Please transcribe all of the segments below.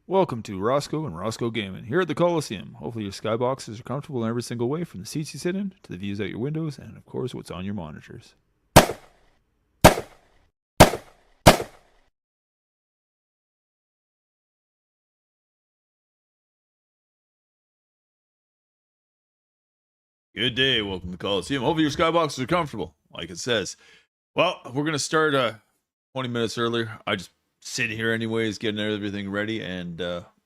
Welcome to Roscoe and Roscoe Gaming here at the Coliseum. Hopefully your skyboxes are comfortable in every single way, from the seats you sit in to the views out your windows and of course what's on your monitors. Good day, welcome to the Coliseum. Hopefully your skyboxes are comfortable, like it says. Well, we're gonna start 20 minutes earlier. I just sit here anyways, getting everything ready, and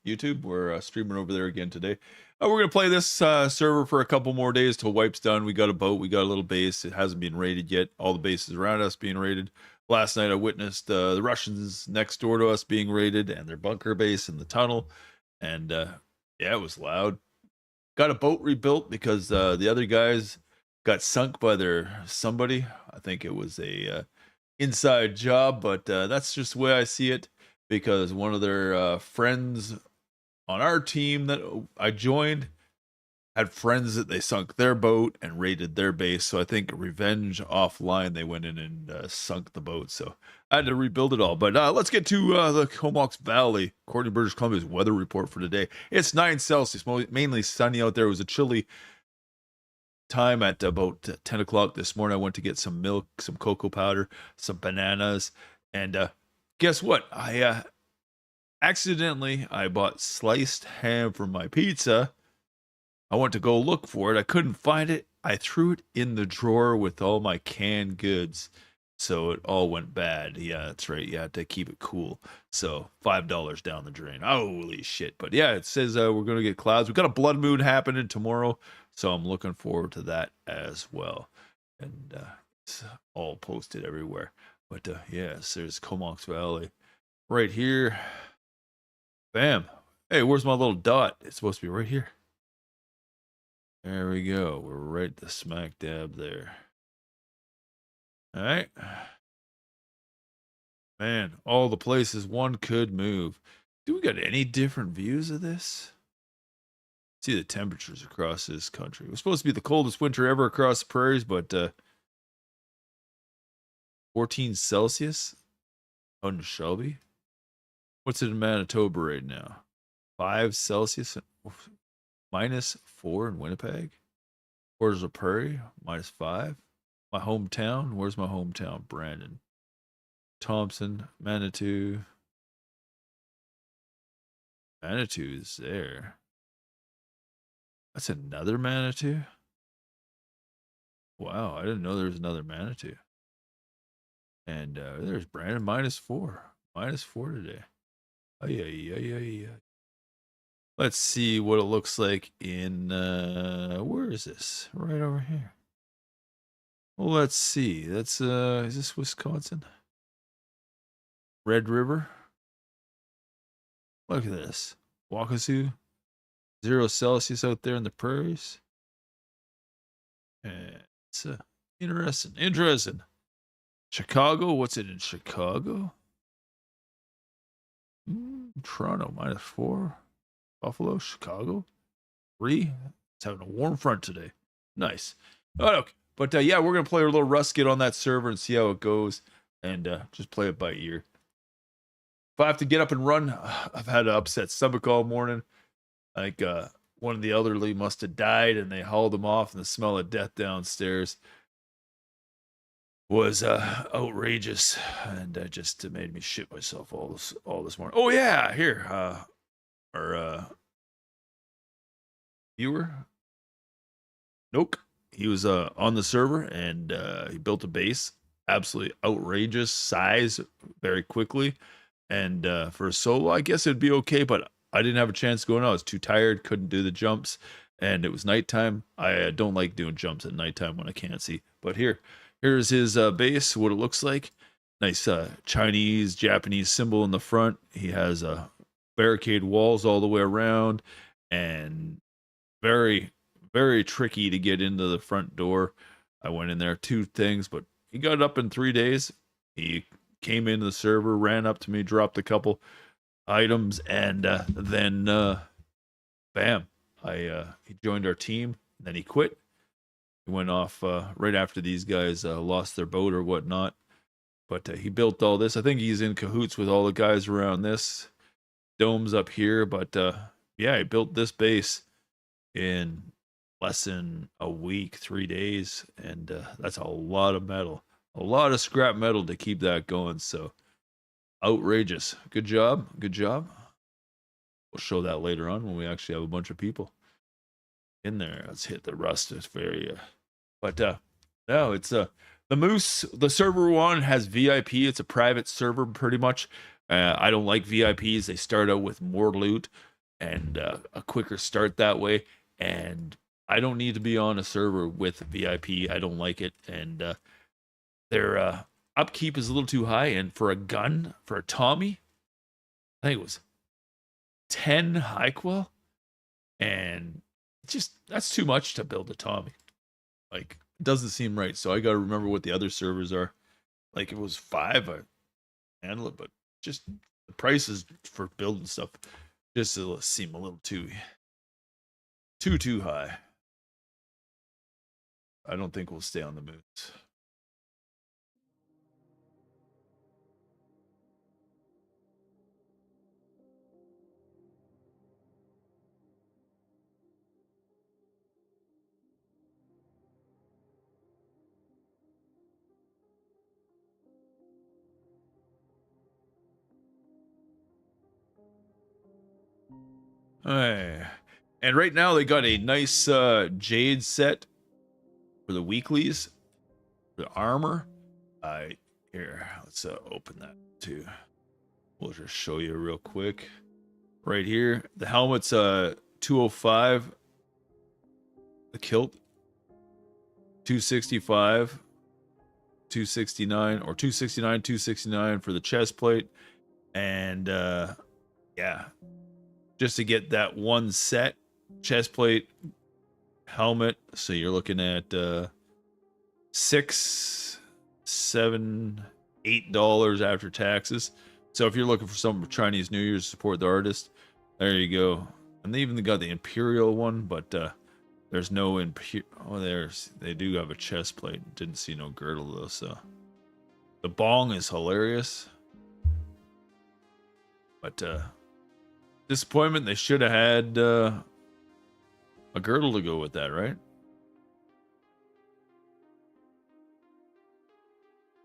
YouTube, we're streaming over there again today. We're gonna play this server for a couple more days till wipe's done. We got a boat, we got a little base. It hasn't been raided yet. All the bases around us being raided. Last night I witnessed the Russians next door to us being raided and their bunker base in the tunnel, and yeah, it was loud. Got a boat rebuilt because the other guys got sunk by their somebody. I think it was a inside job, but that's just the way I see it, because one of their friends on our team that I joined had friends that they sunk their boat and raided their base. So I think revenge offline, they went in and sunk the boat. So I had to rebuild it all. But let's get to the Comox Valley, according to British Columbia's weather report for today. It's 9 Celsius, mainly sunny out there. It was a chilly time at about 10 o'clock this morning. I went to get some milk, some cocoa powder, some bananas, and guess what? I accidentally I bought sliced ham for my pizza. I went to go look for it. I couldn't find it. I threw it in the drawer with all my canned goods. So it all went bad. Yeah, that's right. You had to keep it cool. So $5 down the drain. Holy shit. But yeah, it says we're going to get clouds. We've got a blood moon happening tomorrow. So I'm looking forward to that as well. And it's all posted everywhere. But yes, there's Comox Valley right here. Bam. Hey, where's my little dot? It's supposed to be right here. There we go. We're right the smack dab there. All right. Man, all the places one could move. Do we got any different views of this? See the temperatures across this country. It was supposed to be the coldest winter ever across the prairies, but 14 Celsius out in Shelby. What's it in Manitoba right now? 5 Celsius, -4 in Winnipeg. Where's the prairie? -5. My hometown. Where's my hometown? Brandon. Thompson, Manitou. Manitou is there. That's another Manitou? Wow, I didn't know there was another Manitou. And there's Brandon, -4. -4 today. Oh, yeah. Let's see what it looks like in, where is this? Right over here. Well, let's see. That's, is this Wisconsin? Red River. Look at this. Wakisu. 0 Celsius out there in the prairies. And it's interesting. Chicago. What's it in Chicago? Toronto, -4. Buffalo, Chicago, 3. It's having a warm front today. Nice. Oh, okay. But yeah, we're going to play a little Rust, get on that server and see how it goes. And just play it by ear. If I have to get up and run, I've had an upset stomach all morning. I think one of the elderly must have died, and they hauled him off, and the smell of death downstairs was outrageous, and just made me shit myself all this morning. Oh yeah, here, our viewer, Noke, he was on the server, and he built a base, absolutely outrageous size, very quickly, and for a solo, I guess it'd be okay, but I didn't have a chance going on. I was too tired, couldn't do the jumps, and it was nighttime. I don't like doing jumps at nighttime when I can't see. But here's his base, what it looks like. Nice Chinese, Japanese symbol in the front. He has barricade walls all the way around, and very, very tricky to get into the front door. I went in there 2 things, but he got it up in 3 days. He came into the server, ran up to me, dropped a couple items, and then bam, he joined our team. Then he quit. He went off right after these guys lost their boat or whatnot. But he built all this. I think he's in cahoots with all the guys around this. domes up here, but yeah, I built this base in less than a week, 3 days, and that's a lot of metal, a lot of scrap metal to keep that going. So outrageous. Good job, good job. We'll show that later on when we actually have a bunch of people in there. Let's hit the rust. It's very, but no, it's the Moose. The server one has VIP. It's a private server, pretty much. I don't like VIPs. They start out with more loot and a quicker start that way. And I don't need to be on a server with VIP. I don't like it, and their upkeep is a little too high. And for a gun, for a Tommy, I think it was 10 high qual, and just that's too much to build a Tommy. Like, it doesn't seem right. So I got to remember what the other servers are. Like, it was 5, I handle it, but just the prices for building stuff just seem a little too high. I don't think we'll stay on the Moose. Hey. And right now they got a nice Jade set for the weeklies, for the armor. Here, let's open that too. We'll just show you real quick. Right here, the helmet's 205. The kilt 265, 269, or 269, 269 for the chest plate. And yeah, just to get that one set, chest plate, helmet. So you're looking at $6, $7, $8 after taxes. So if you're looking for some Chinese New Year's to support the artist, there you go. And they even got the Imperial one, but there's no they do have a chest plate. Didn't see no girdle though. So the bong is hilarious, but disappointment. They should have had a girdle to go with that, right?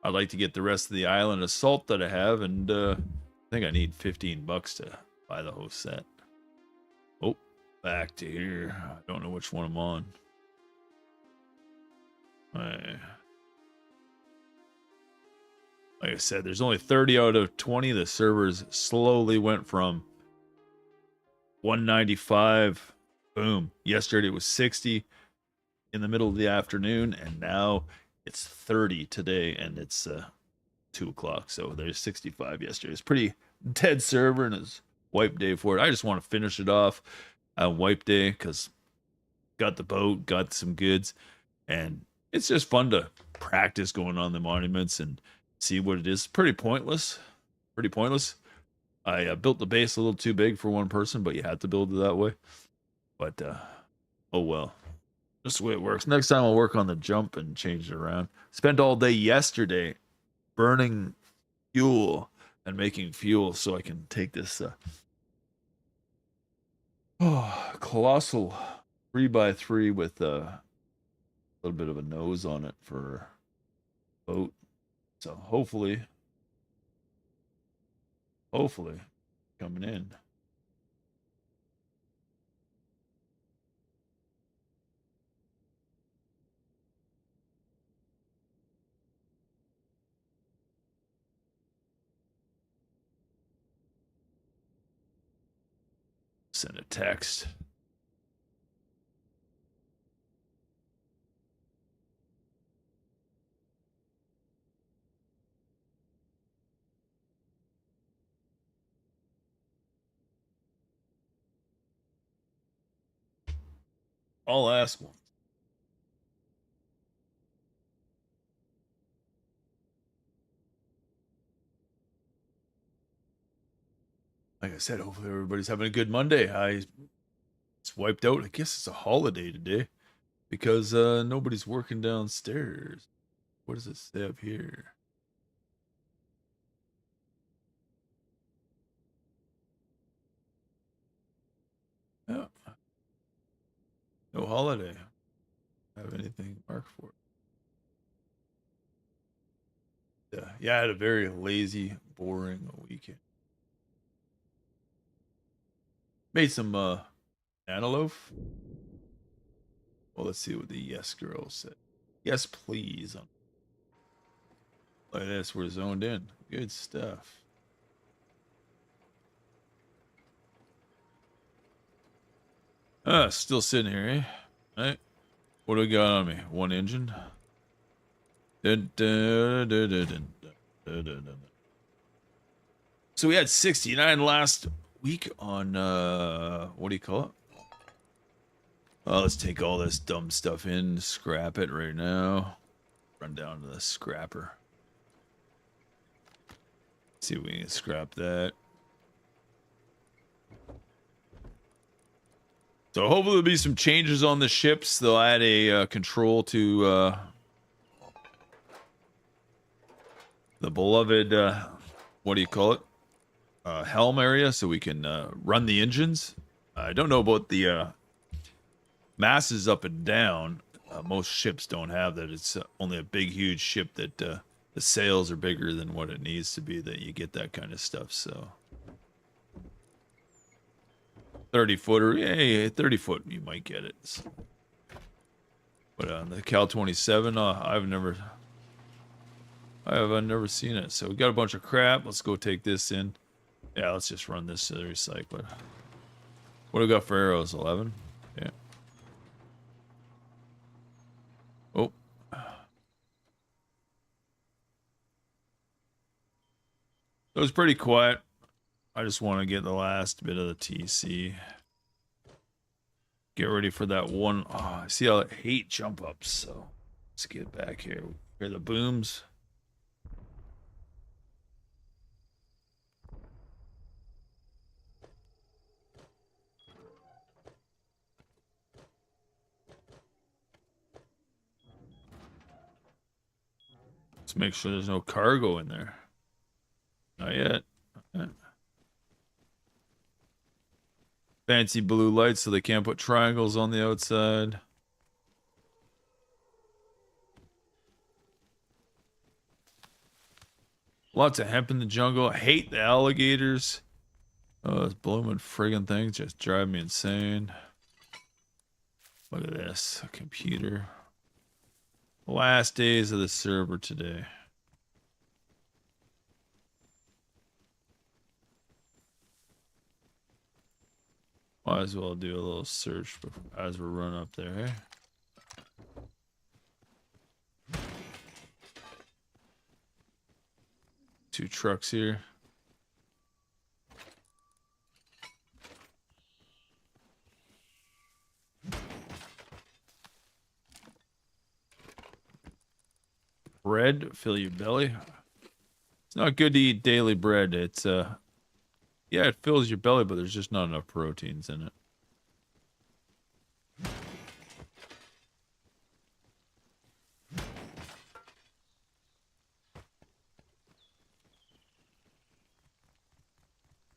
I'd like to get the rest of the island assault that I have, and I think I need $15 to buy the whole set. Oh, back to here. I don't know which one I'm on. Like I said, there's only 30 out of 20. The servers slowly went from 195, boom. Yesterday it was 60 in the middle of the afternoon, and now it's 30 today, and it's 2 o'clock. So there's 65 yesterday. It's pretty dead server, and it's wipe day for it. I just want to finish it off on wipe day because got the boat, got some goods, and it's just fun to practice going on the monuments and see what it is. Pretty pointless. Pretty pointless. I built the base a little too big for one person, but you had to build it that way. But oh well. Just the way it works. Next time I'll work on the jump and change it around. Spent all day yesterday burning fuel and making fuel so I can take this colossal 3x3 with a little bit of a nose on it for boat. So hopefully coming in. Send a text. I'll ask one. Like I said, hopefully everybody's having a good Monday. It's wiped out. I guess it's a holiday today because nobody's working downstairs. What does it say up here? – No holiday. Have anything marked for it? Yeah, I had a very lazy, boring weekend. Made some antelope. Well, let's see what the yes girl said. Yes, please. Look at this, we're zoned in. Good stuff. Still sitting here, eh? All right. What do we got on me? One engine. Dun, dun, dun, dun, dun, dun, dun, dun. So we had 69 last week on what do you call it? Let's take all this dumb stuff in, scrap it right now. Run down to the scrapper. See if we can scrap that. So hopefully there'll be some changes on the ships. They'll add a control to the beloved, what do you call it? Helm area, so we can run the engines. I don't know about the masses up and down. Most ships don't have that. It's only a big, huge ship that the sails are bigger than what it needs to be that you get that kind of stuff. So 30-footer, yeah, 30-foot, you might get it. But on the Cal 27, I've never seen it. So we got a bunch of crap. Let's go take this in. Yeah, let's just run this to the recycler. What do we got for arrows? 11? Yeah. Oh. It was pretty quiet. I just want to get the last bit of the TC. Get ready for that one. Oh, I see how I hate jump ups, so let's get back here. Hear the booms. Let's make sure there's no cargo in there. Not yet. Not yet. Fancy blue lights so they can't put triangles on the outside. Lots of hemp in the jungle. I hate the alligators. Oh, those blooming friggin' things just drive me insane. Look at this. A computer. Last days of the server today. Might as well do a little search as we run up there, eh? Two trucks here. Bread, fill your belly. It's not good to eat daily bread. It's yeah, it fills your belly, but there's just not enough proteins in it.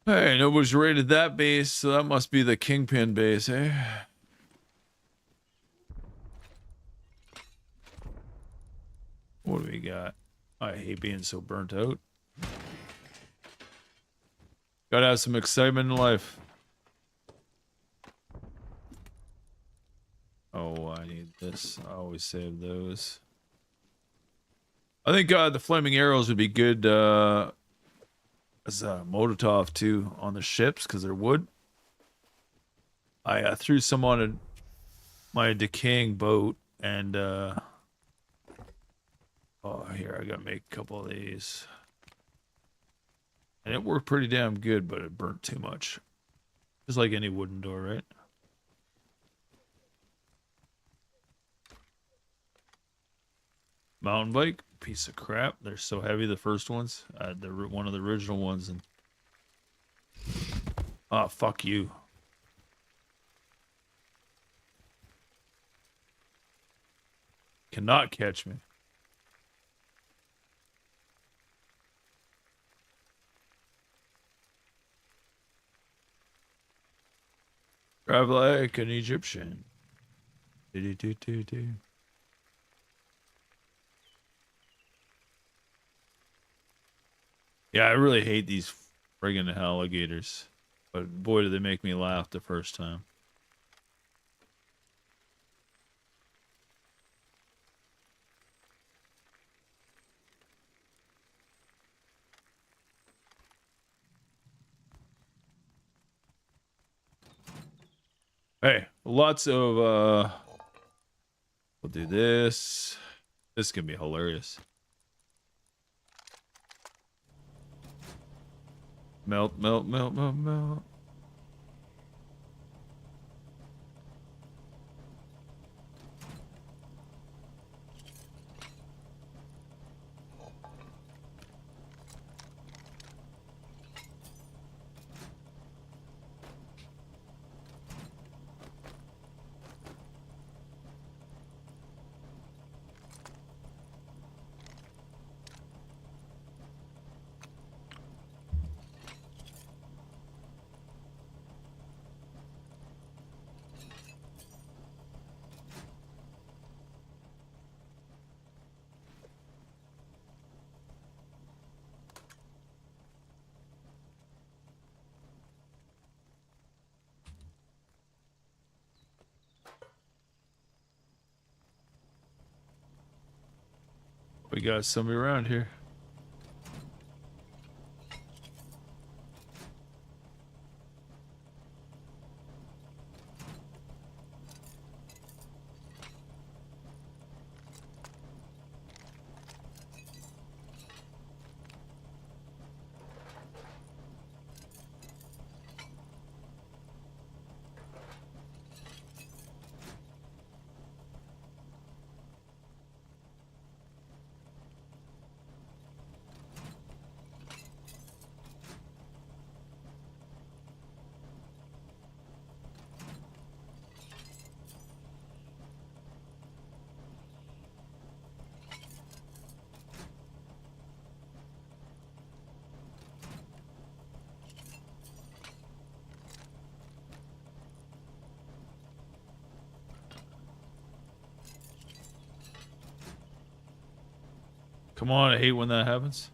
Hey, nobody's raided that base, so that must be the Kingpin base, eh? What do we got? I hate being so burnt out. Gotta have some excitement in life. Oh, I need this. I always save those. I think the flaming arrows would be good as Molotov too on the ships because they're wood. I threw some on my decaying boat and oh, here I gotta make a couple of these. And it worked pretty damn good, but it burnt too much. Just like any wooden door, right? Mountain bike, piece of crap. They're so heavy, the first ones. One of the original ones. And oh, fuck you. Cannot catch me. Drive like an Egyptian. Do-do-do-do-do. Yeah, I really hate these friggin' alligators. But boy, do they make me laugh the first time. Hey, lots of, we'll do this. This is gonna be hilarious. Melt, melt, melt, melt, melt. We got somebody around here. Come on, I hate when that happens.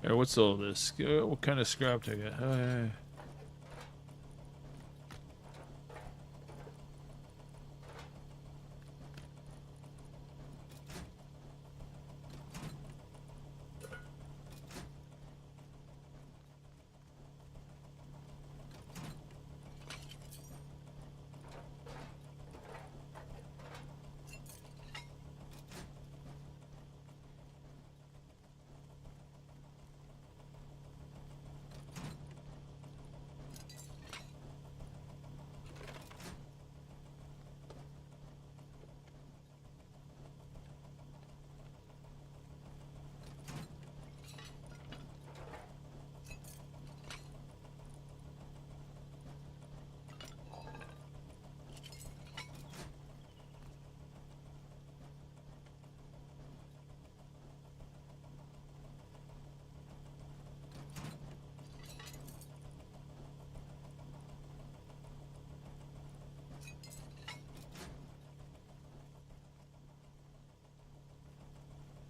Here, what's all this? What kind of scrap do I get? Oh, yeah.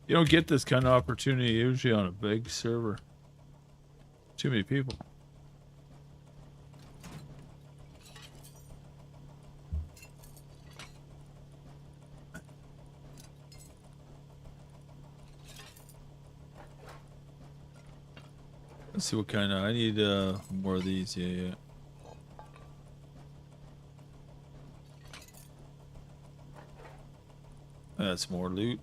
You don't get this kind of opportunity usually on a big server. Too many people. Let's see what kind of. I need more of these. Yeah. That's more loot.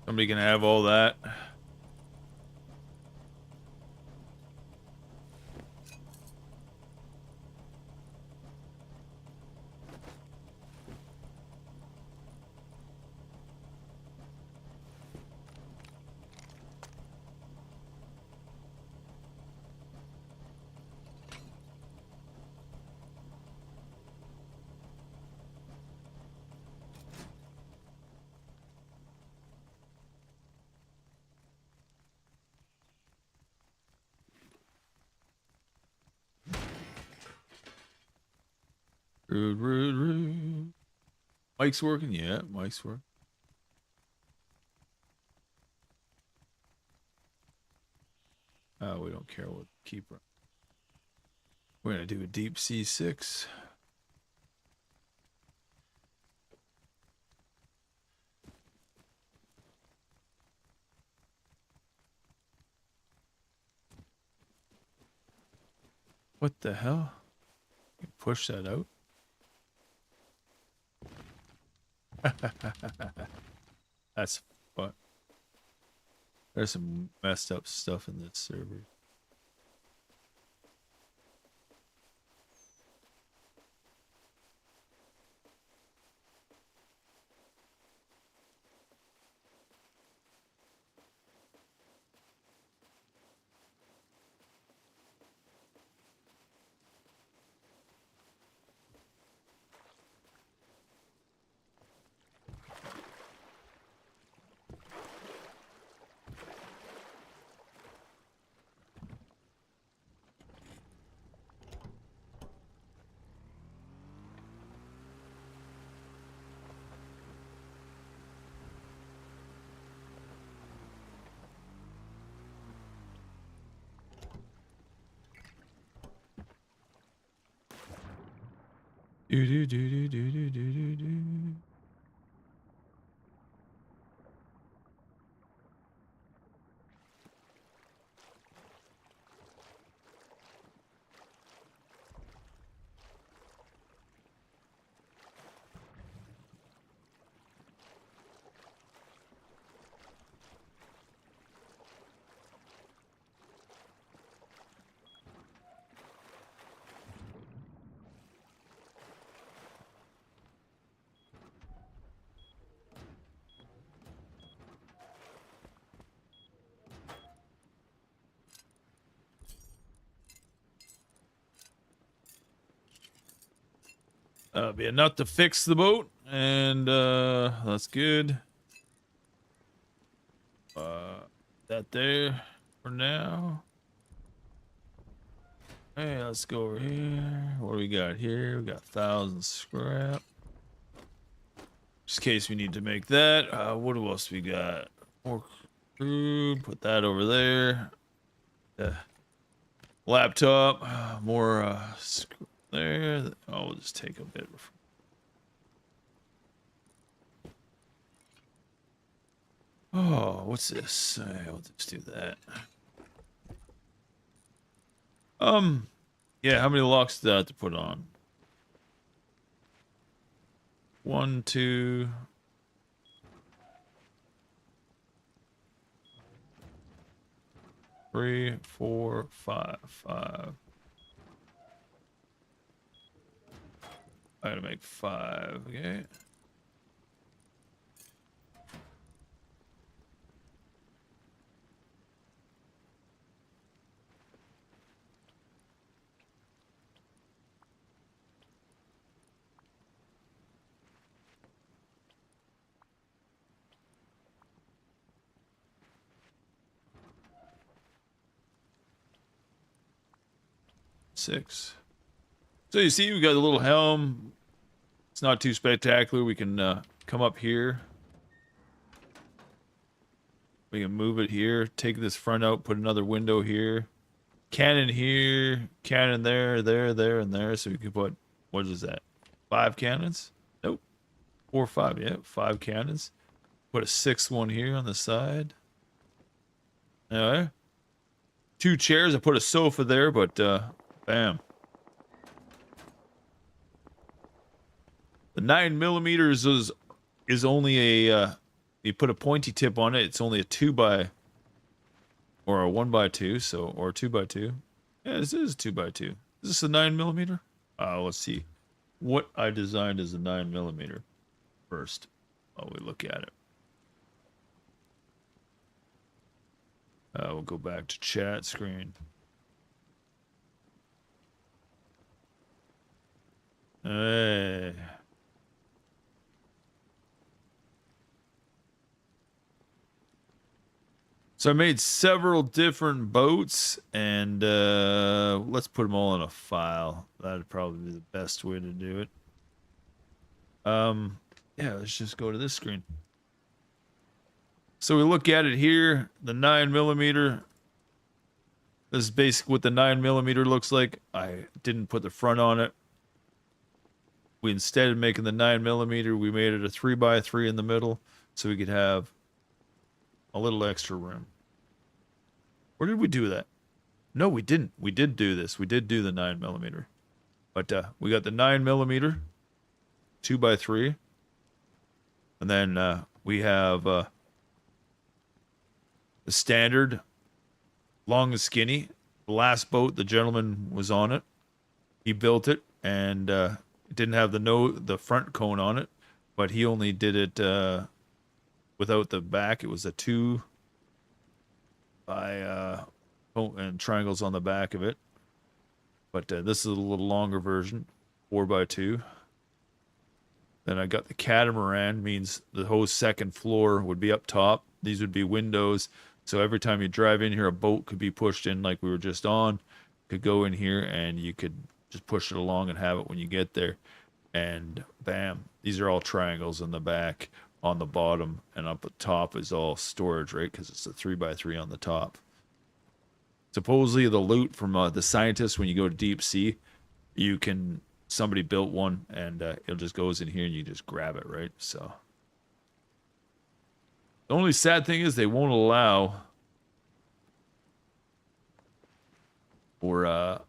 Somebody can have all that. Rude, rude, rude. Mike's working? Yeah, Mike's working. We don't care what keeper. We're gonna do a deep C6. What the hell? You push that out? That's fun. There's some messed up stuff in this server. Do do do do do do do do do. Be enough to fix the boat, and that's good. That there for now. Hey, let's go over here. What do we got here? We got 1,000 scrap. Just in case we need to make that. What else we got? More crude. Put that over there. Laptop. More there. Oh, we'll just take a bit. Oh, what's this? We'll just do that. Yeah, how many locks do I have to put on? 1, 2. 3, 4, 5. I gotta make 5, okay. Six. So you see, we got a little helm. It's not too spectacular. We can come up here. We can move it here. Take this front out. Put another window here. Cannon here. Cannon there, there, and there. So we can put, what is that? 5 cannons? Nope. 4 or 5. Yeah, 5 cannons. Put a 6th one here on the side. Alright. 2 chairs. I put a sofa there, but bam. The 9mm is only a you put a pointy tip on it. It's only a 2x or a 1x2, so or a 2x2. Yeah, this is 2x2. Is this a 9mm? Let's see what I designed as a 9mm first. Oh, we look at it. We'll go back to chat screen. Hey. So I made several different boats, and let's put them all in a file. That'd probably be the best way to do it. Yeah, let's just go to this screen. So we look at it here, the 9mm. This is basically what the 9mm looks like. I didn't put the front on it. We instead of making the 9mm, we made it a 3x3 in the middle, so we could have a little extra room. Or did we do that? No, we didn't. We did do this. We did do the 9mm. But we got the 9mm 2x3. And then we have the standard long and skinny. The last boat, the gentleman was on it. He built it, and it didn't have the front cone on it, but he only did it without the back. It was a 2 by and triangles on the back of it. But this is a little longer version, 4x2. Then I got the catamaran, means the whole second floor would be up top. These would be windows. So every time you drive in here, a boat could be pushed in like we were just on. Could go in here and you could just push it along and have it when you get there. And bam, these are all triangles in the back, on the bottom, and up at top is all storage, right? Because it's a 3x3 on the top. Supposedly the loot from the scientists, when you go to deep sea, somebody built one, and it just goes in here and you just grab it, right? So the only sad thing is they won't allow for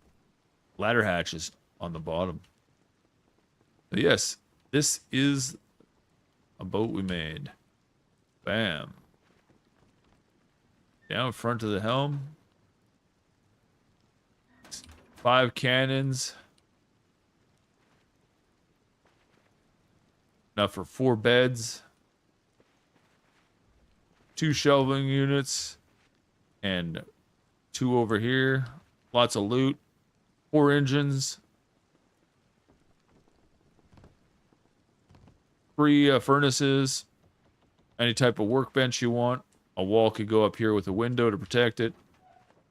ladder hatches on the bottom. But yes, this is a boat we made. Bam. Down front of the helm. 5 cannons. Enough for 4 beds. 2 shelving units. And 2 over here. Lots of loot. 4 engines. 3 furnaces. Any type of workbench you want. A wall could go up here with a window to protect it.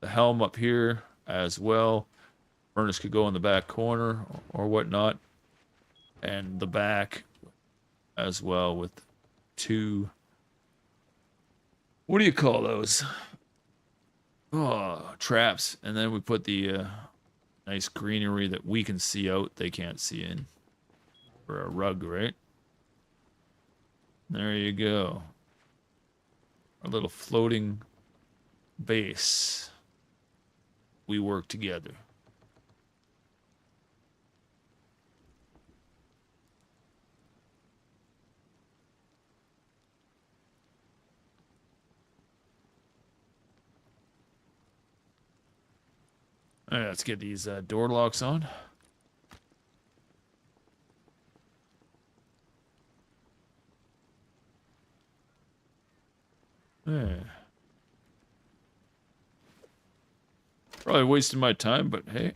The helm up here as well. Furnace could go in the back corner or whatnot. And the back as well with 2. What do you call those? Oh, traps. And then we put the nice greenery that we can see out, they can't see in. For a rug, right? There you go. Our little floating base. We work together. All right, let's get these door locks on. Yeah. Probably wasting my time, but hey.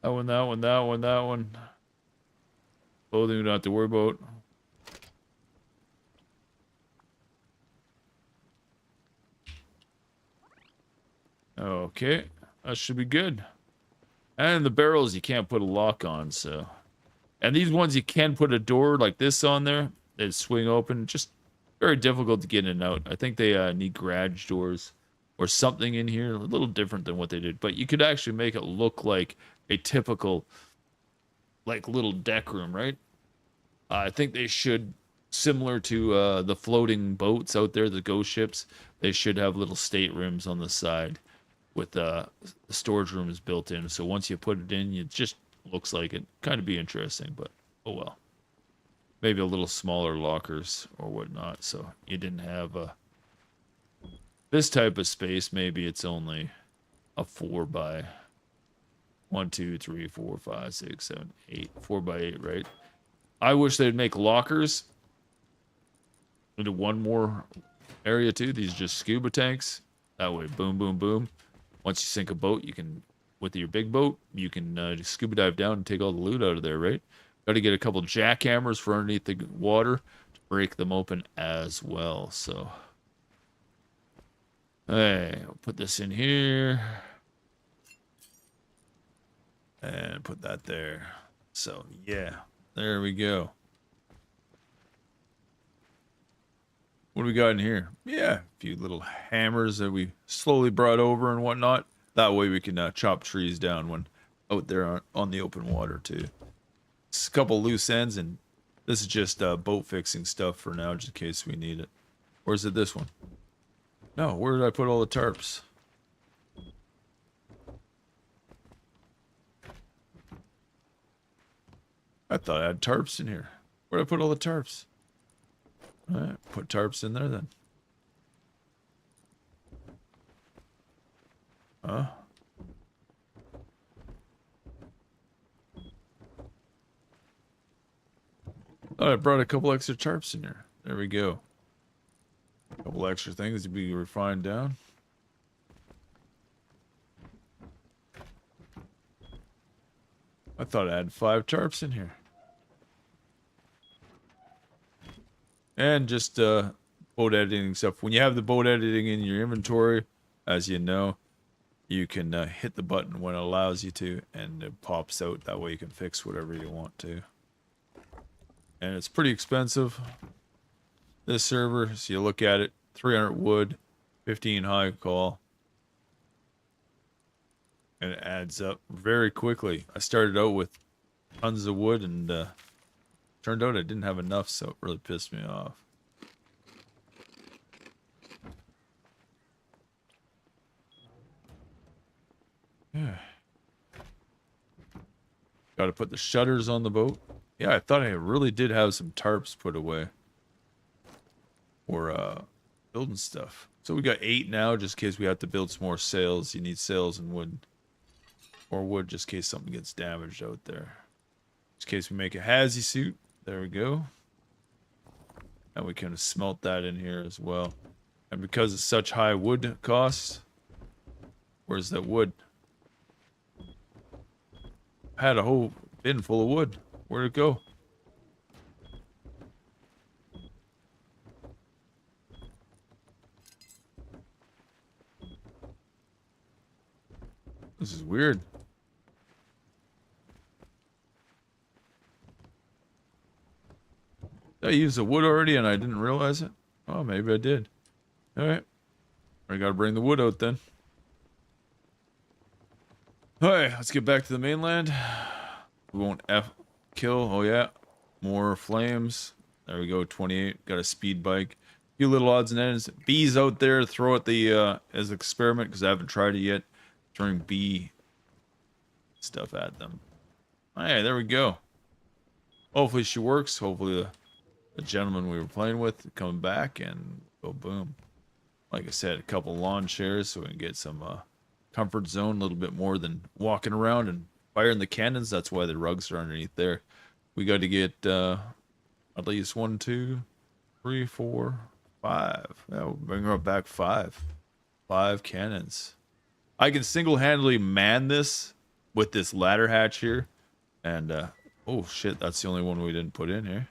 That one, that one, that one, that one. Clothing we don't have to worry about. Okay, that should be good. And the barrels you can't put a lock on, so. And these ones you can put a door like this on there. They swing open. Just very difficult to get in and out. I think they need garage doors or something in here. A little different than what they did. But you could actually make it look like a typical, like, little deck room, right? I think they should, similar to the floating boats out there, the ghost ships, they should have little staterooms on the side with the storage rooms built in. So once you put it in, it just looks like it. Kind of be interesting, but oh well. Maybe a little smaller lockers or whatnot, so you didn't have this type of space. Maybe it's only a 4 by 1, 2, 3, 4, 5, 6, 7, 8. 4 by 8, right? I wish they'd make lockers into one more area too. These are just scuba tanks. That way, boom, boom, boom. Once you sink a boat, you can, with your big boat, you can just scuba dive down and take all the loot out of there, right? Got to get a couple jackhammers for underneath the water to break them open as well. So, hey, I'll put this in here and put that there. So, yeah, there we go. What do we got in here? Yeah, a few little hammers that we slowly brought over and whatnot. That way we can chop trees down when out there on the open water too. It's a couple loose ends, and this is just boat fixing stuff for now, just in case we need it. Or is it this one? No, where did I put all the tarps? I thought I had tarps in here. Where did I put all the tarps? Alright, put tarps in there then. Huh? Oh, I brought a couple extra tarps in here. There we go. A couple extra things to be refined down. I thought I had 5 tarps in here. And just boat editing stuff. When you have the boat editing in your inventory, as you know, you can hit the button when it allows you to, and it pops out. That way you can fix whatever you want to. And it's pretty expensive, this server. So you look at it, 300 wood, 15 high call. And it adds up very quickly. I started out with tons of wood, and turned out I didn't have enough, so it really pissed me off. Yeah. Got to put the shutters on the boat. Yeah, I thought I really did have some tarps put away. Or building stuff. So we got 8 now, just in case we have to build some more sails. You need sails and wood. Or wood, just in case something gets damaged out there. Just in case we make a hazy suit. There we go. And we can smelt that in here as well. And because it's such high wood costs, where's that wood? I had a whole bin full of wood. Where'd it go? This is weird. Did I use the wood already and I didn't realize it? Oh, maybe I did. Alright. I gotta bring the wood out then. Alright, let's get back to the mainland. We won't kill. Oh yeah. More flames. There we go, 28. Got a speed bike. A few little odds and ends. Bees out there, throw it the as an experiment, because I haven't tried it yet. Throwing bee stuff at them. Hey, there we go. Hopefully she works. Hopefully the gentleman we were playing with coming back, and go boom. Like I said, a couple lawn chairs so we can get some comfort zone, a little bit more than walking around and firing the cannons. That's why the rugs are underneath there. We got to get at least 1, 2, 3, 4, 5. Yeah, we'll bring her back 5. 5 cannons. I can single-handedly man this with this ladder hatch here. And, oh shit, that's the only one we didn't put in here.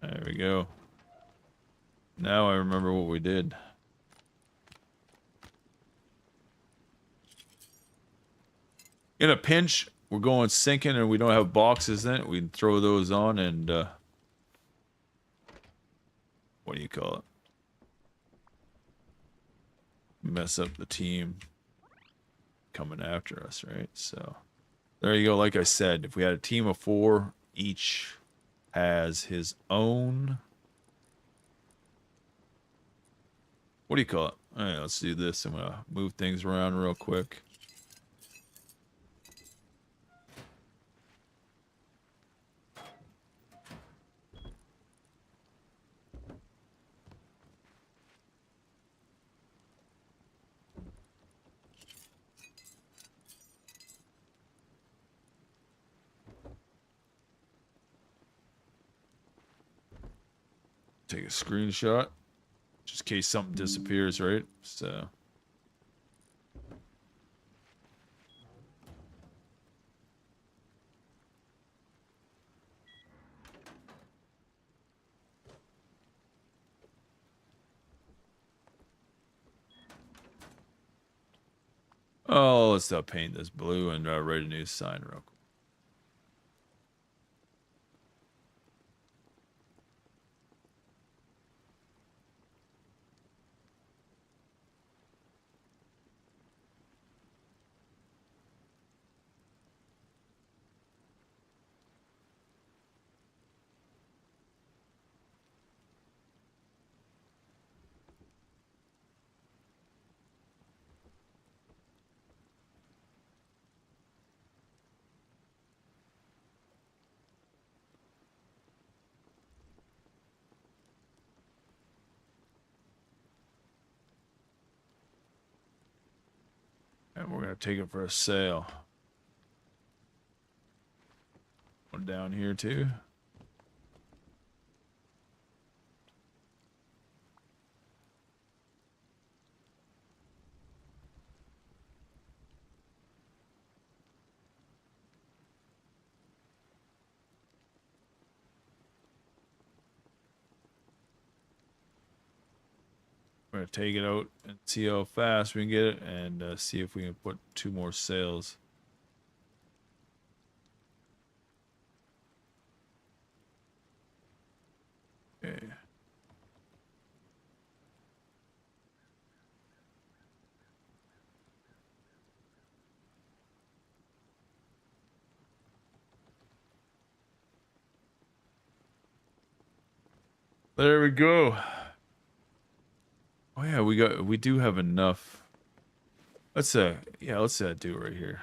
There we go. Now I remember what we did. In a pinch, we're going sinking and we don't have boxes in it. We can throw those on and, what do you call it? Mess up the team coming after us, right? So, there you go. Like I said, if we had a team of 4, each has his own, what do you call it? All right, let's do this. I'm gonna move things around real quick. take a screenshot. Just in case something disappears, right? So. Oh, let's paint this blue and write a new sign real quick. And we're going to take it for a sail. One down here too. We're going to take it out and see how fast we can get it and see if we can put 2 more sails. Okay. There we go. Oh yeah, we do have enough. Let's do it right here.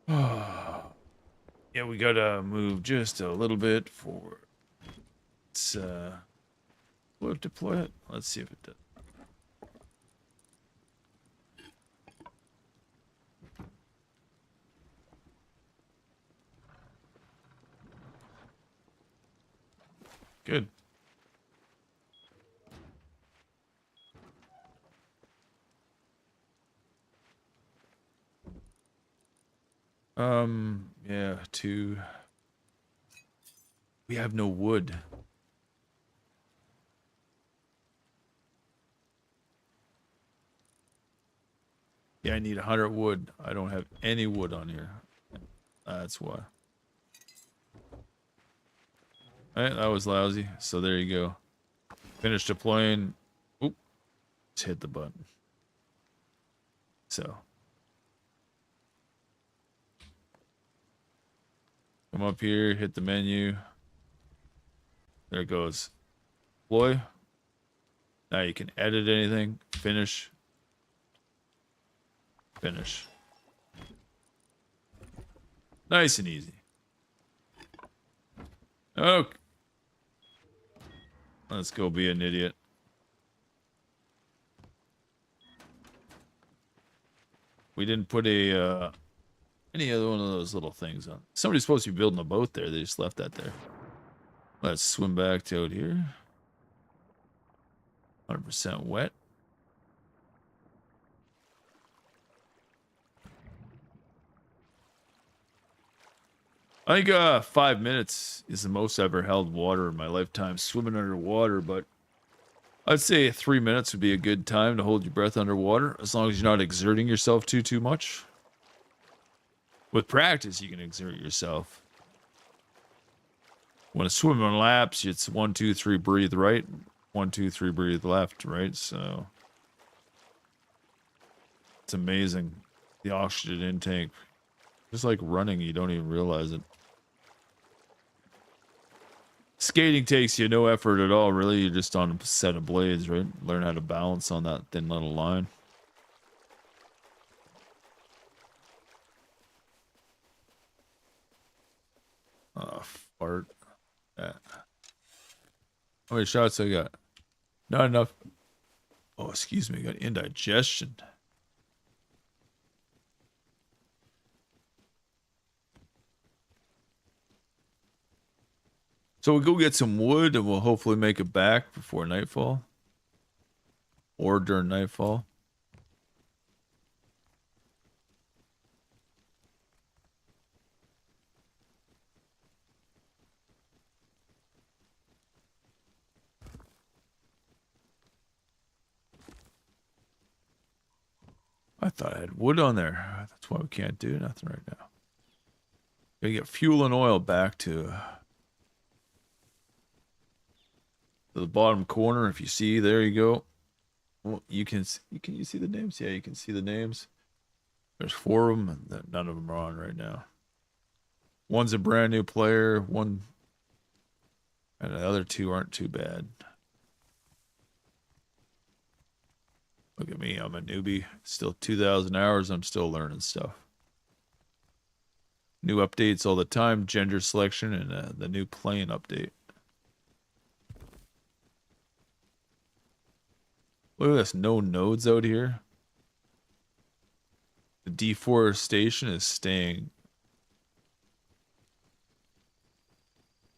Yeah, we gotta move just a little bit forward. Let's will it deploy it? Let's see if it does. Good. Yeah, 2. We have no wood. Yeah, I need 100 wood. I don't have any wood on here. That's why. Alright, that was lousy. So there you go. Finish deploying. Oop. Just hit the button. So. Come up here, hit the menu. There it goes. Deploy. Now you can edit anything. Finish. Finish. Nice and easy. Okay. Let's go be an idiot. We didn't put a any other one of those little things on. Somebody's supposed to be building a boat there. They just left that there. Let's swim back to out here. 100% wet. I think 5 minutes is the most I've ever held water in my lifetime swimming underwater, but I'd say 3 minutes would be a good time to hold your breath underwater, as long as you're not exerting yourself too much. With practice, you can exert yourself. When a swimming laps, it's 1, 2, 3, breathe right, 1, 2, 3, breathe left, right? So it's amazing, the oxygen intake. Just like running, you don't even realize it. Skating takes you no effort at all, really. You're just on a set of blades, right? Learn how to balance on that thin little line. Oh, fart. Yeah. How many shots I got? Not enough. Oh, excuse me. I got indigestion. So we'll go get some wood and we'll hopefully make it back before nightfall. Or during nightfall. I thought I had wood on there. That's why we can't do nothing right now. Gotta get fuel and oil back to the bottom corner. If you see, there you go. Well, you see the names? Yeah, you can see the names. There's 4 of them, and none of them are on right now. One's a brand new player, one, and the other 2 aren't too bad. Look at me, I'm a newbie. Still 2,000 hours, I'm still learning stuff. New updates all the time, gender selection, and the new plane update. Look at this, no nodes out here. The deforestation is staying.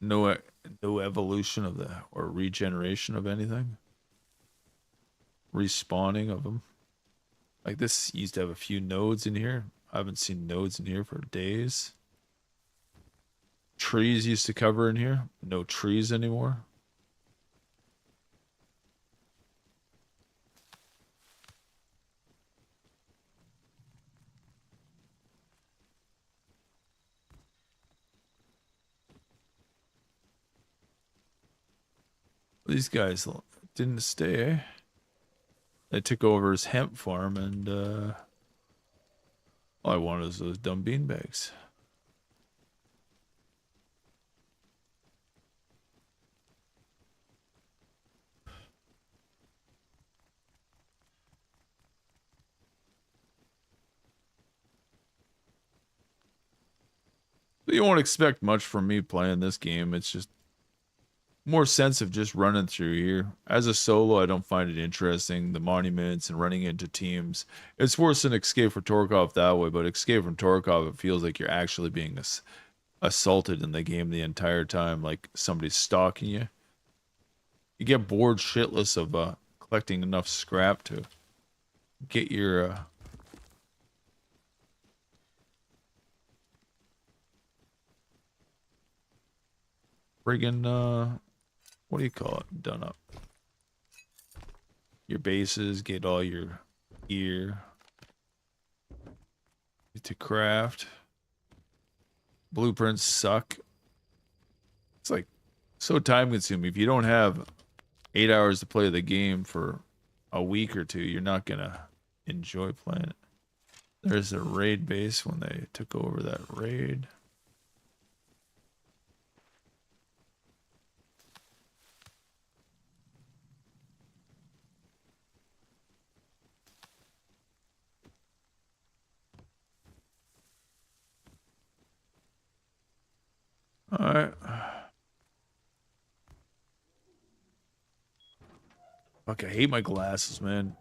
No, no evolution of or regeneration of anything. Respawning of them. Like this used to have a few nodes in here. I haven't seen nodes in here for days. Trees used to cover in here. No trees anymore. These guys didn't stay, eh? They took over his hemp farm and all I wanted was those dumb beanbags. But you won't expect much from me playing this game. It's just more sense of just running through here. As a solo, I don't find it interesting. The monuments and running into teams. It's worse than Escape from Tarkov that way, but Escape from Tarkov, it feels like you're actually being assaulted in the game the entire time, like somebody's stalking you. You get bored shitless of collecting enough scrap to get your friggin' what do you call it? Done up. Your bases, get all your gear. Get to craft. Blueprints suck. It's like so time consuming. If you don't have 8 hours to play the game for a week or 2, you're not gonna enjoy playing it. There's a raid base when they took over that raid. Alright. Fuck, I hate my glasses, man.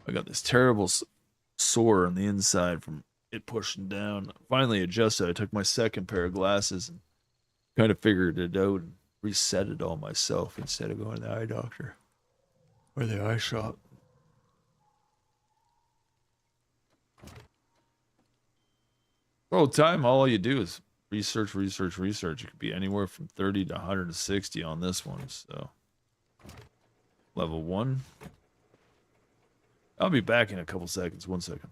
I got this terrible sore on the inside from it pushing down. Finally adjusted. I took my second pair of glasses and kind of figured it out and reset it all myself instead of going to the eye doctor or the eye shop. All the time, all you do is research, research, research. It could be anywhere from 30 to 160 on this one. So, level 1. I'll be back in a couple seconds. 1 second.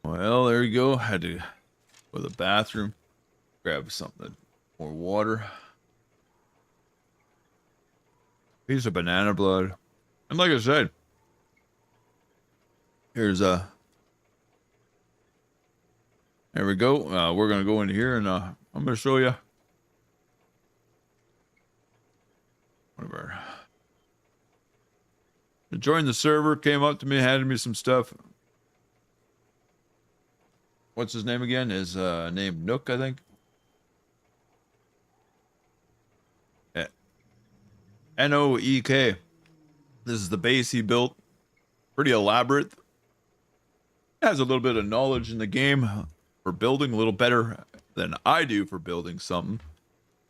Well, there you go. Had to go to the bathroom, grab something, more water. Piece of banana blood. And like I said, here's a. There we go. We're going to go in here and I'm going to show you whatever. Joined the server, came up to me, handed me some stuff. What's his name again? His name Nook, I think. Yeah. Noek. This is the base he built. Pretty elaborate. Has a little bit of knowledge in the game for building, a little better than I do for building something.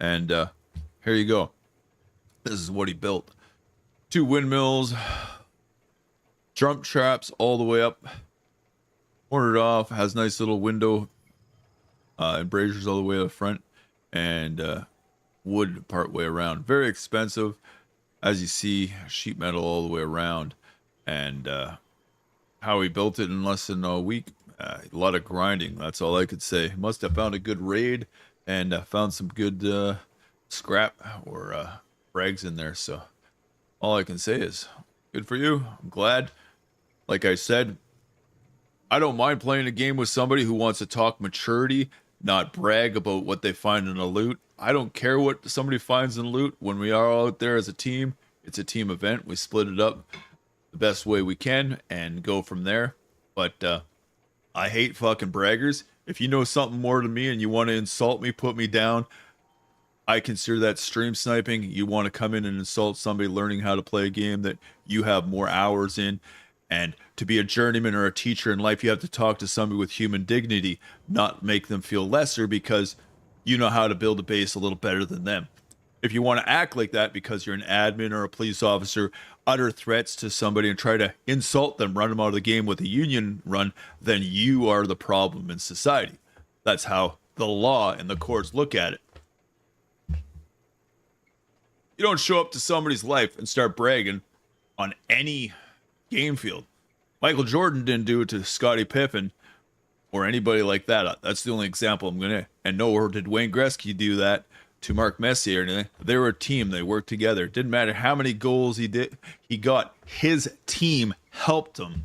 And here you go. This is what he built. 2 windmills, jump traps all the way up. Cornered off, has nice little window embrasures all the way to the front, and wood part way around. Very expensive, as you see, sheet metal all the way around. And how he built it in less than a week, a lot of grinding. That's all I could say. Must have found a good raid and found some good scrap or frags in there. So all I can say is good for you. I'm glad. Like I said, I don't mind playing a game with somebody who wants to talk maturity, not brag about what they find in the loot. I don't care what somebody finds in the loot. When we are all out there as a team, it's a team event. We split it up the best way we can and go from there. But I hate fucking braggers. If you know something more than me and you want to insult me, put me down, I consider that stream sniping. You want to come in and insult somebody learning how to play a game that you have more hours in. And to be a journeyman or a teacher in life, you have to talk to somebody with human dignity, not make them feel lesser because you know how to build a base a little better than them. If you want to act like that because you're an admin or a police officer, utter threats to somebody and try to insult them, run them out of the game with a union run, then you are the problem in society. That's how the law and the courts look at it. You don't show up to somebody's life and start bragging on any game field. Michael Jordan didn't do it to Scottie Pippen or anybody like that. That's the only example I'm gonna. And nor did Wayne Gretzky do that to Mark Messier or anything. They were a team. They worked together. It didn't matter how many goals he got. His team helped him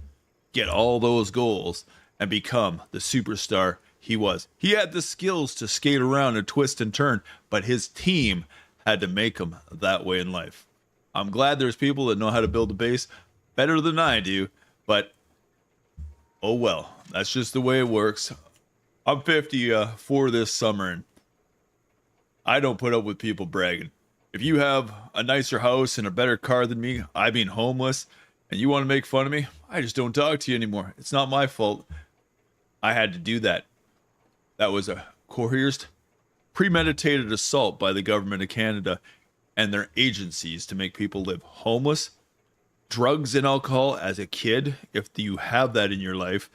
get all those goals and become the superstar he was. He had the skills to skate around and twist and turn, but his team had to make him that way in life. I'm glad there's people that know how to build a base better than I do, but oh well, that's just the way it works. I'm 54 this summer, and I don't put up with people bragging. If you have a nicer house and a better car than me, I being homeless, and you want to make fun of me, I just don't talk to you anymore. It's not my fault. I had to do that. That was a coerced, premeditated assault by the government of Canada and their agencies to make people live homeless. Drugs and alcohol as a kid, if you have that in your life,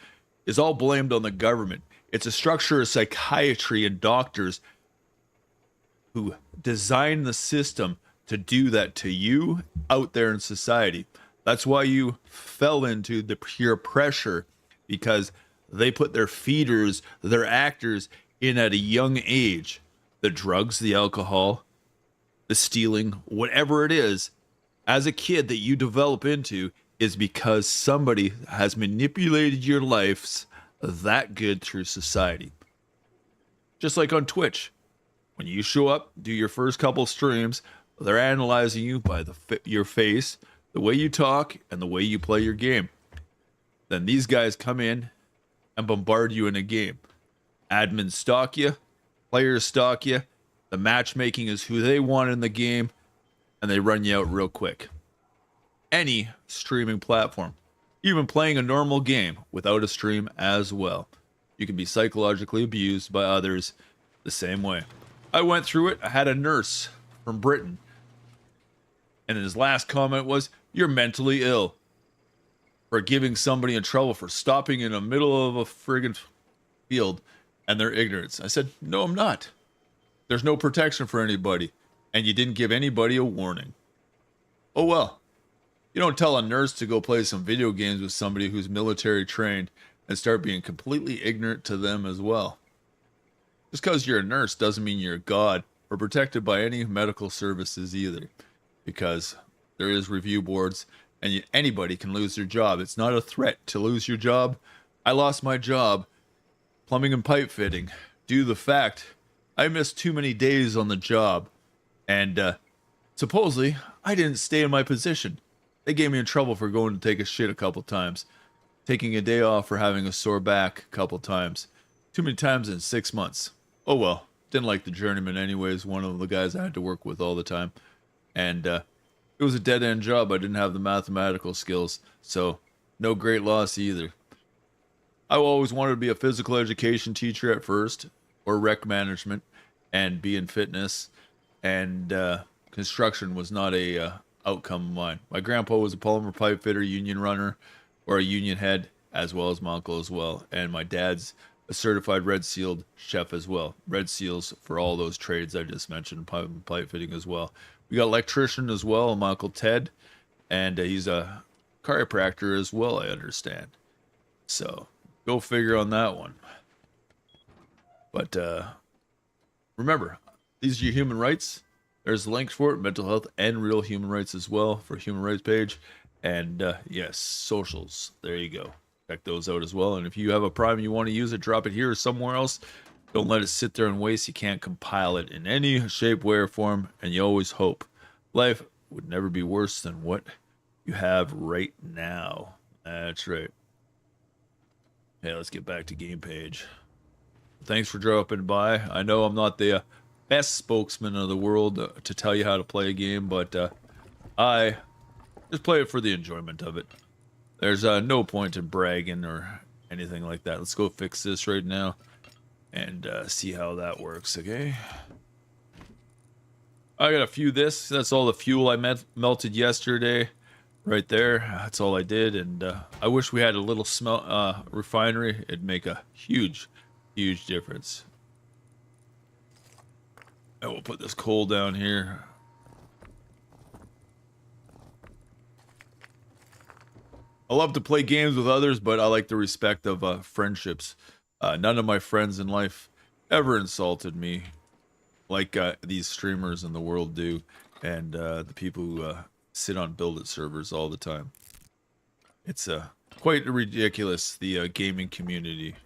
is all blamed on the government. It's a structure of psychiatry and doctors who design the system to do that to you out there in society. That's why you fell into the peer pressure, because they put their feeders, their actors in at a young age. The drugs, the alcohol, the stealing, whatever it is, as a kid that you develop into is because somebody has manipulated your lives that good through society. Just like on Twitch. When you show up, do your first couple streams, they're analyzing you by your face, the way you talk, and the way you play your game. Then these guys come in and bombard you in a game. Admins stalk you, players stalk you, the matchmaking is who they want in the game, and they run you out real quick. Any streaming platform, even playing a normal game without a stream as well. You can be psychologically abused by others the same way. I went through it. I had a nurse from Britain, and his last comment was, "You're mentally ill," for giving somebody in trouble for stopping in the middle of a friggin' field and their ignorance. I said, "No, I'm not. There's no protection for anybody. And you didn't give anybody a warning." Oh well. You don't tell a nurse to go play some video games with somebody who's military trained and start being completely ignorant to them as well. Just because you're a nurse doesn't mean you're a god or protected by any medical services either, because there is review boards and anybody can lose their job. It's not a threat to lose your job. I lost my job, plumbing and pipe fitting, due to the fact I missed too many days on the job, and supposedly I didn't stay in my position. They gave me in trouble for going to take a shit a couple times, taking a day off for having a sore back a couple times. Too many times in 6 months. Oh well, didn't like the journeyman anyways, one of the guys I had to work with all the time. And it was a dead-end job. I didn't have the mathematical skills, so no great loss either. I always wanted to be a physical education teacher at first, or rec management, and be in fitness, and construction was not a outcome of mine. My grandpa was a polymer pipe fitter, union runner, or a union head, as well as my uncle as well. And my dad's a certified red sealed chef as well. Red seals for all those trades I just mentioned, pipe fitting as well. We got electrician as well, my uncle Ted, and he's a chiropractor as well, I understand. So go figure on that one. But remember, these are your human rights. There's links for it, mental health and real human rights as well for human rights page. And yes, socials. There you go. Check those out as well. And if you have a Prime you want to use it, drop it here or somewhere else. Don't let it sit there and waste. You can't compile it in any shape, way, or form. And you always hope life would never be worse than what you have right now. That's right. Okay, let's get back to game page. Thanks for dropping by. I know I'm not the best spokesman of the world to tell you how to play a game, but I just play it for the enjoyment of it. There's no point in bragging or anything like that. Let's go fix this right now and see how that works, okay? I got a few this. That's all the fuel I melted yesterday. Right there. That's all I did. And I wish we had a little refinery. It'd make a huge difference. And we'll put this coal down here. I love to play games with others, but I like the respect of friendships. None of my friends in life ever insulted me like these streamers in the world do, and the people who sit on build-it servers all the time. It's quite ridiculous, the gaming community.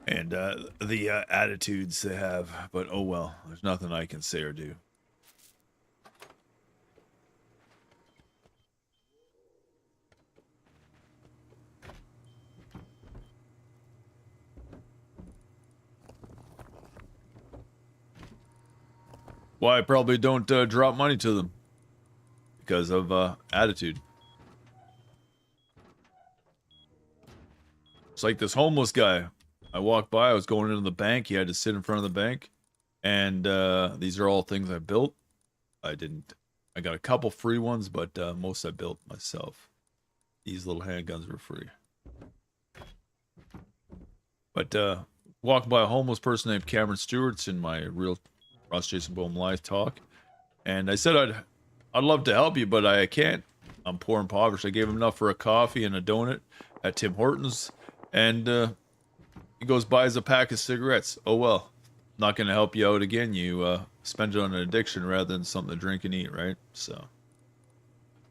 And the attitudes they have, but oh well, there's nothing I can say or do. Why I probably don't drop money to them. Because of attitude. It's like this homeless guy. I walked by, I was going into the bank, he had to sit in front of the bank. And these are all things I built. I got a couple free ones, but most I built myself. These little handguns were free. But walked by a homeless person named Cameron Stewart's in my real Ross Jason Bohm live talk, and I said I'd love to help you, but I can't. I'm poor and impoverished. I gave him enough for a coffee and a donut at Tim Hortons, and he goes buys a pack of cigarettes. Oh well, not gonna help you out again. You spend it on an addiction rather than something to drink and eat, right? So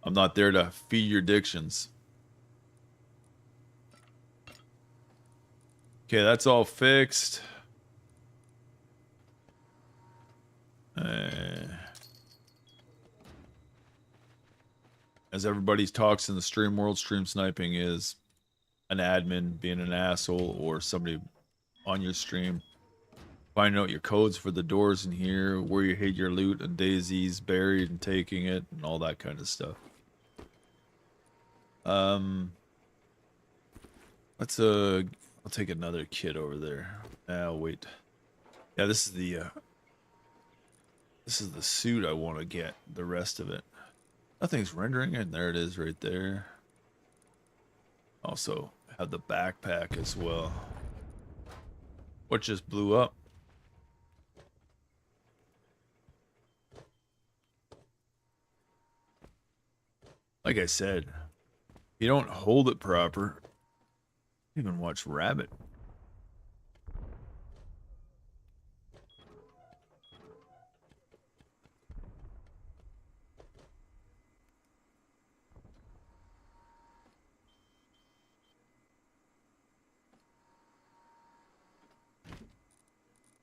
I'm not there to feed your addictions. Okay, that's all fixed. As everybody talks in the stream world, stream sniping is an admin being an asshole or somebody on your stream finding out your codes for the doors in here, where you hid your loot and daisies buried and taking it and all that kind of stuff. Let's I'll take another kit over there. I'll wait. Yeah, this is the suit I want to get. The rest of it, nothing's rendering, and there it is right there. Also have the backpack as well. What just blew up? Like I said, You don't hold it proper. Even watch rabbit.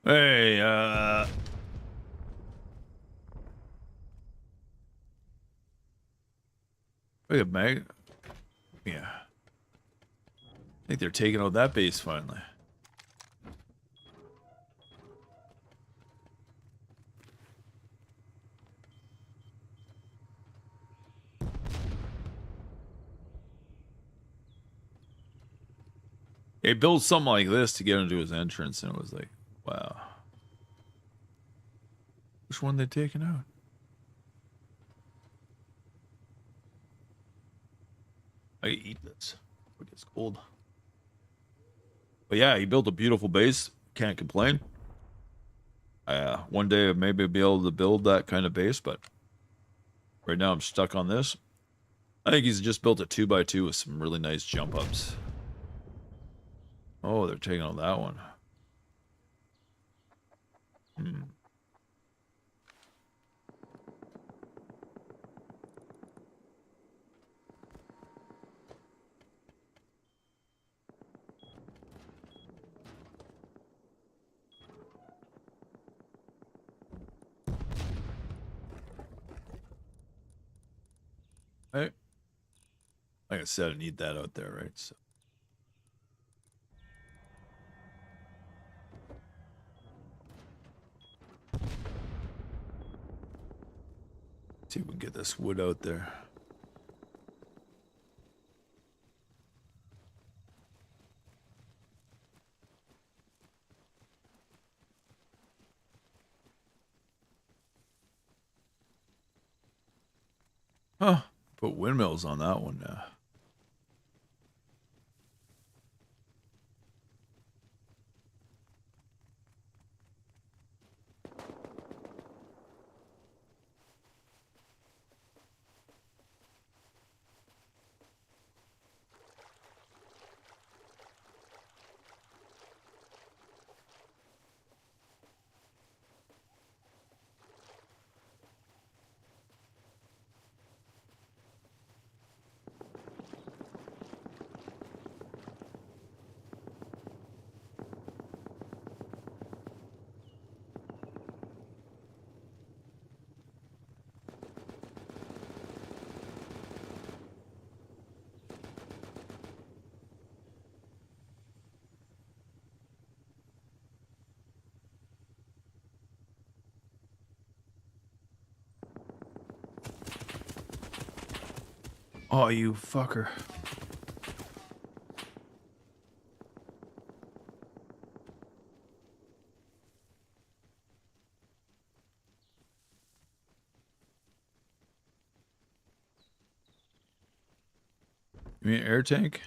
Hey, look at Meg. Yeah. I think they're taking out that base finally. He built something like this to get into his entrance, and it was like, wow. Which one they taking out? I can eat this. It gets cold. But yeah, he built a beautiful base. Can't complain. One day maybe I'll be able to build that kind of base, but right now I'm stuck on this. I think he's just built a 2x2 with some really nice jump ups. Oh, they're taking on that one. Hmm. Hey, like I said, I need that out there, right? So. See if we can get this wood out there. Huh. Put windmills on that one now. Oh, you fucker. You mean air tank?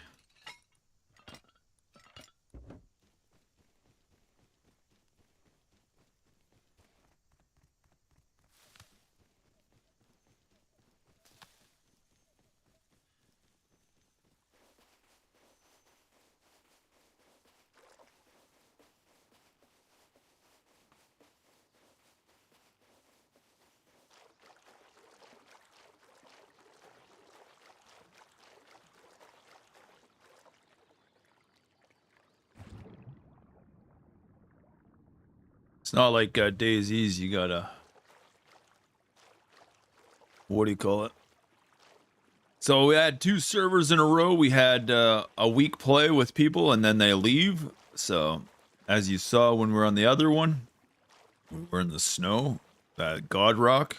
It's not like DayZ's, you gotta, what do you call it? So we had 2 servers in a row. We had a week play with people and then they leave. So as you saw when we were on the other one, we were in the snow, that God Rock.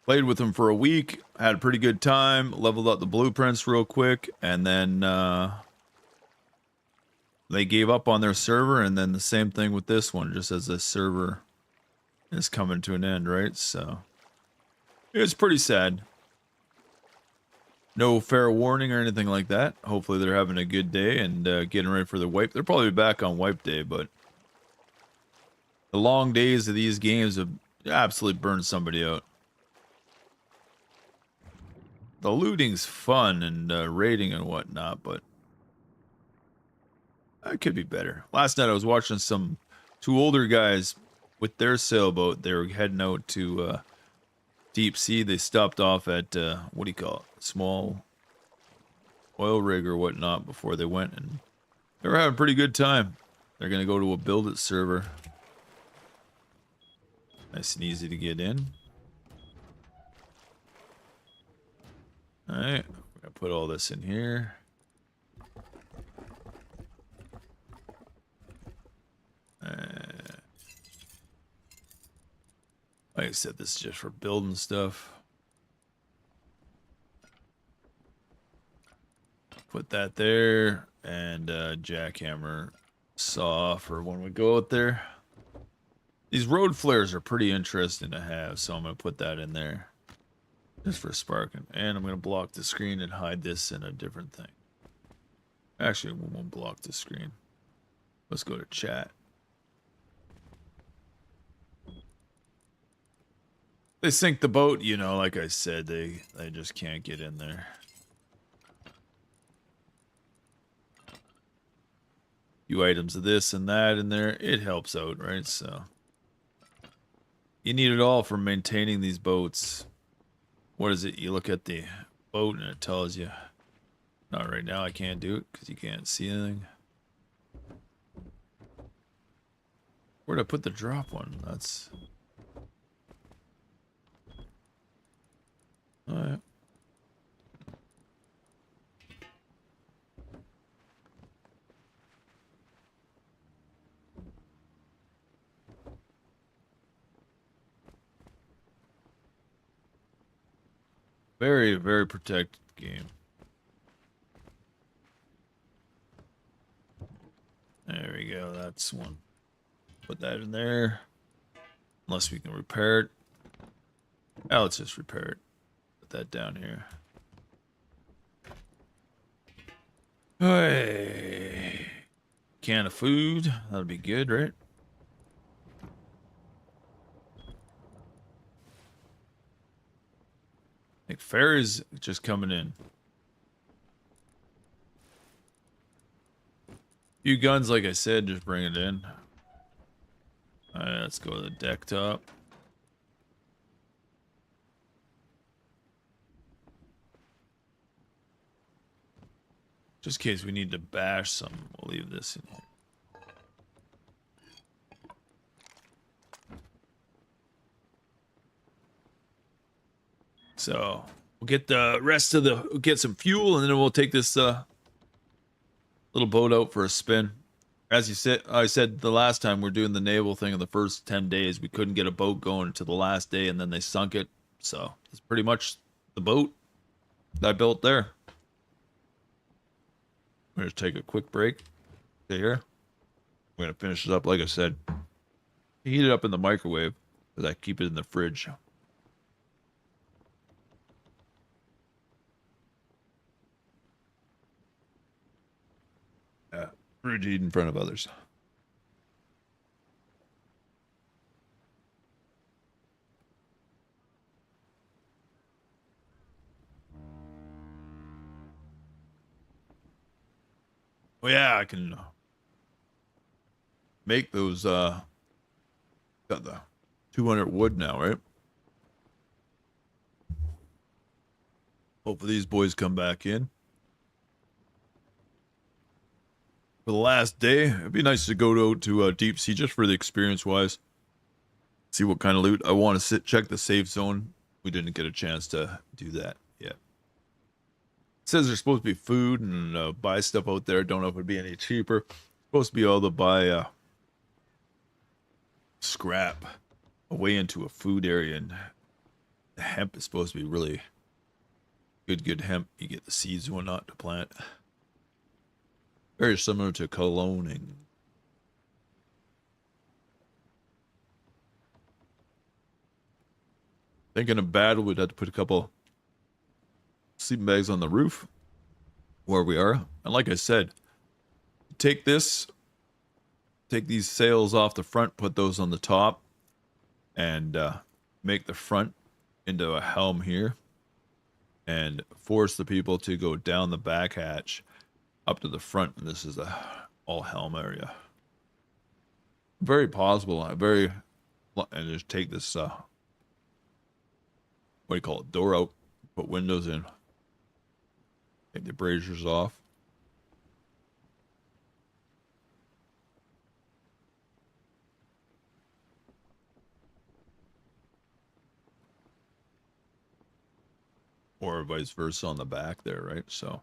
Played with them for a week, had a pretty good time, leveled up the blueprints real quick, and then they gave up on their server, and then the same thing with this one, just as this server is coming to an end, right? So it's pretty sad. No fair warning or anything like that. Hopefully they're having a good day and getting ready for the wipe. They'll probably be back on wipe day, but the long days of these games have absolutely burned somebody out. the looting's fun and raiding and whatnot, but it could be better. Last night I was watching two older guys with their sailboat. They were heading out to deep sea. They stopped off at what do you call it? Small oil rig or whatnot before they went, and they were having a pretty good time. They're gonna go to a build it server. Nice and easy to get in. Alright, we're gonna put all this in here. Like I said, this is just for building stuff. Put that there, and jackhammer saw for when we go out there. These road flares are pretty interesting to have, so I'm going to put that in there. Just for sparking. And I'm going to block the screen and hide this in a different thing. Actually, we won't block the screen. Let's go to chat. They sink the boat, you know, like I said, they just can't get in there. Few items of this and that in there, it helps out, right? So you need it all for maintaining these boats. What is it? You look at the boat and it tells you. Not right now, I can't do it because you can't see anything. Where'd I put the drop one? That's... Alright. Very, very protected game. There we go, that's one. Put that in there. Unless we can repair it. Oh, let's just repair it. Put that down here. Hey. Can of food. That'll be good, right? I think ferry's just coming in. Few guns, like I said, just bring it in. Alright, let's go to the deck top. Just in case we need to bash some, we'll leave this in here. So we'll get the rest of we'll get some fuel, and then we'll take this little boat out for a spin. As you said, I said the last time we're doing the naval thing in the first 10 days, we couldn't get a boat going until the last day, and then they sunk it. So it's pretty much the boat that I built there. I'm going to take a quick break. Stay here. I'm going to finish it up, like I said. Heat it up in the microwave, because I keep it in the fridge. Yeah, fridge eat in front of others. Well, yeah, I can make those, got the 200 wood now, right? Hopefully these boys come back in. For the last day, it'd be nice to go to deep sea just for the experience-wise. See what kind of loot. I want to check the safe zone. We didn't get a chance to do that yet. It says there's supposed to be food and buy stuff out there. Don't know if it'd be any cheaper. Supposed to be able to buy scrap away into a food area, and the hemp is supposed to be really good hemp. You get the seeds and whatnot to plant. Very similar to cloning. Thinking of battle, we'd have to put a couple sleeping bags on the roof where we are. And like I said, take these sails off the front, put those on the top, and make the front into a helm here. and force the people to go down the back hatch up to the front. And this is the all helm area. Very possible. And just take this, what do you call it, door out, put windows in, take the braziers off. Or vice versa on the back there, right? So,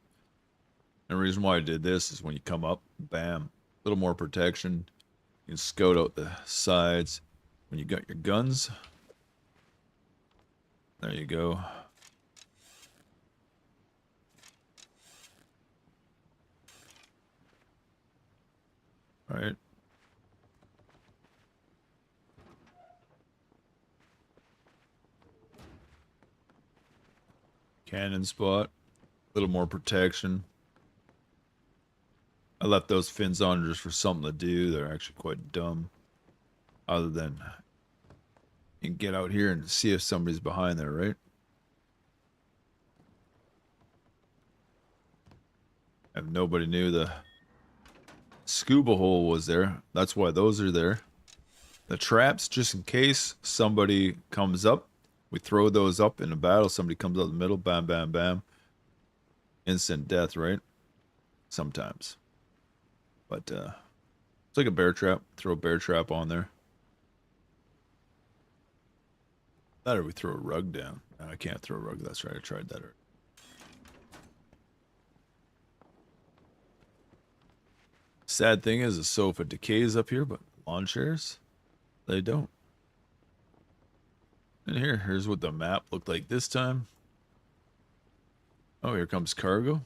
and the reason why I did this is when you come up, bam, a little more protection. You can scout out the sides. When you got your guns, there you go. All right. Cannon spot, a little more protection. I left those fins on just for something to do. They're actually quite dumb. Other than you can get out here and see if somebody's behind there, right? If nobody knew the scuba hole was there, that's why those are there. The traps, just in case somebody comes up, we throw those up in a battle. Somebody comes out the middle, bam, bam, bam. Instant death, right? Sometimes. But it's like a bear trap. Throw a bear trap on there. That or we throw a rug down. No, I can't throw a rug. That's right. I tried that. Sad thing is the sofa decays up here, but lawn chairs, they don't. And here's what the map looked like this time. Oh, here comes cargo.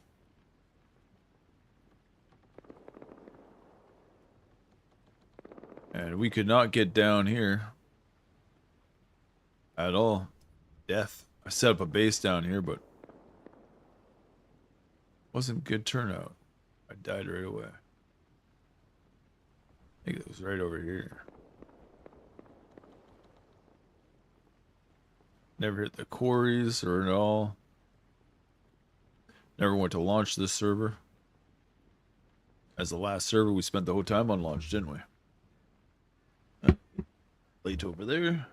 And we could not get down here at all. Death. I set up a base down here, but wasn't good turnout. I died right away. I think it was right over here. Never hit the quarries or at all. Never went to launch this server. As the last server, we spent the whole time on launch, didn't we? Late over there.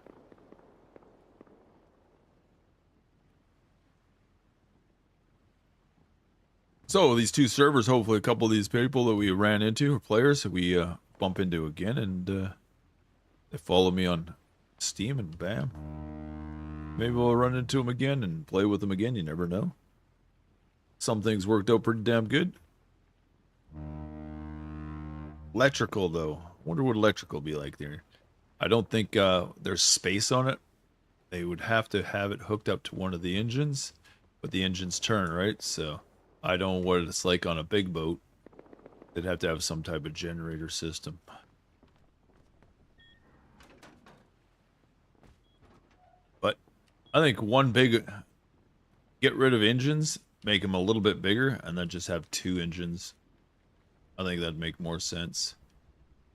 So these two servers, hopefully a couple of these people that we ran into, or players that we bump into again, and they follow me on Steam, and bam. Maybe we'll run into them again and play with them again. You never know. Some things worked out pretty damn good. Electrical, though. Wonder what electrical be like there. I don't think there's space on it. They would have to have it hooked up to one of the engines, but the engines turn, right? So I don't know what it's like on a big boat. They'd have to have some type of generator system. But I think one big... Get rid of engines, make them a little bit bigger, and then just have two engines. I think that'd make more sense.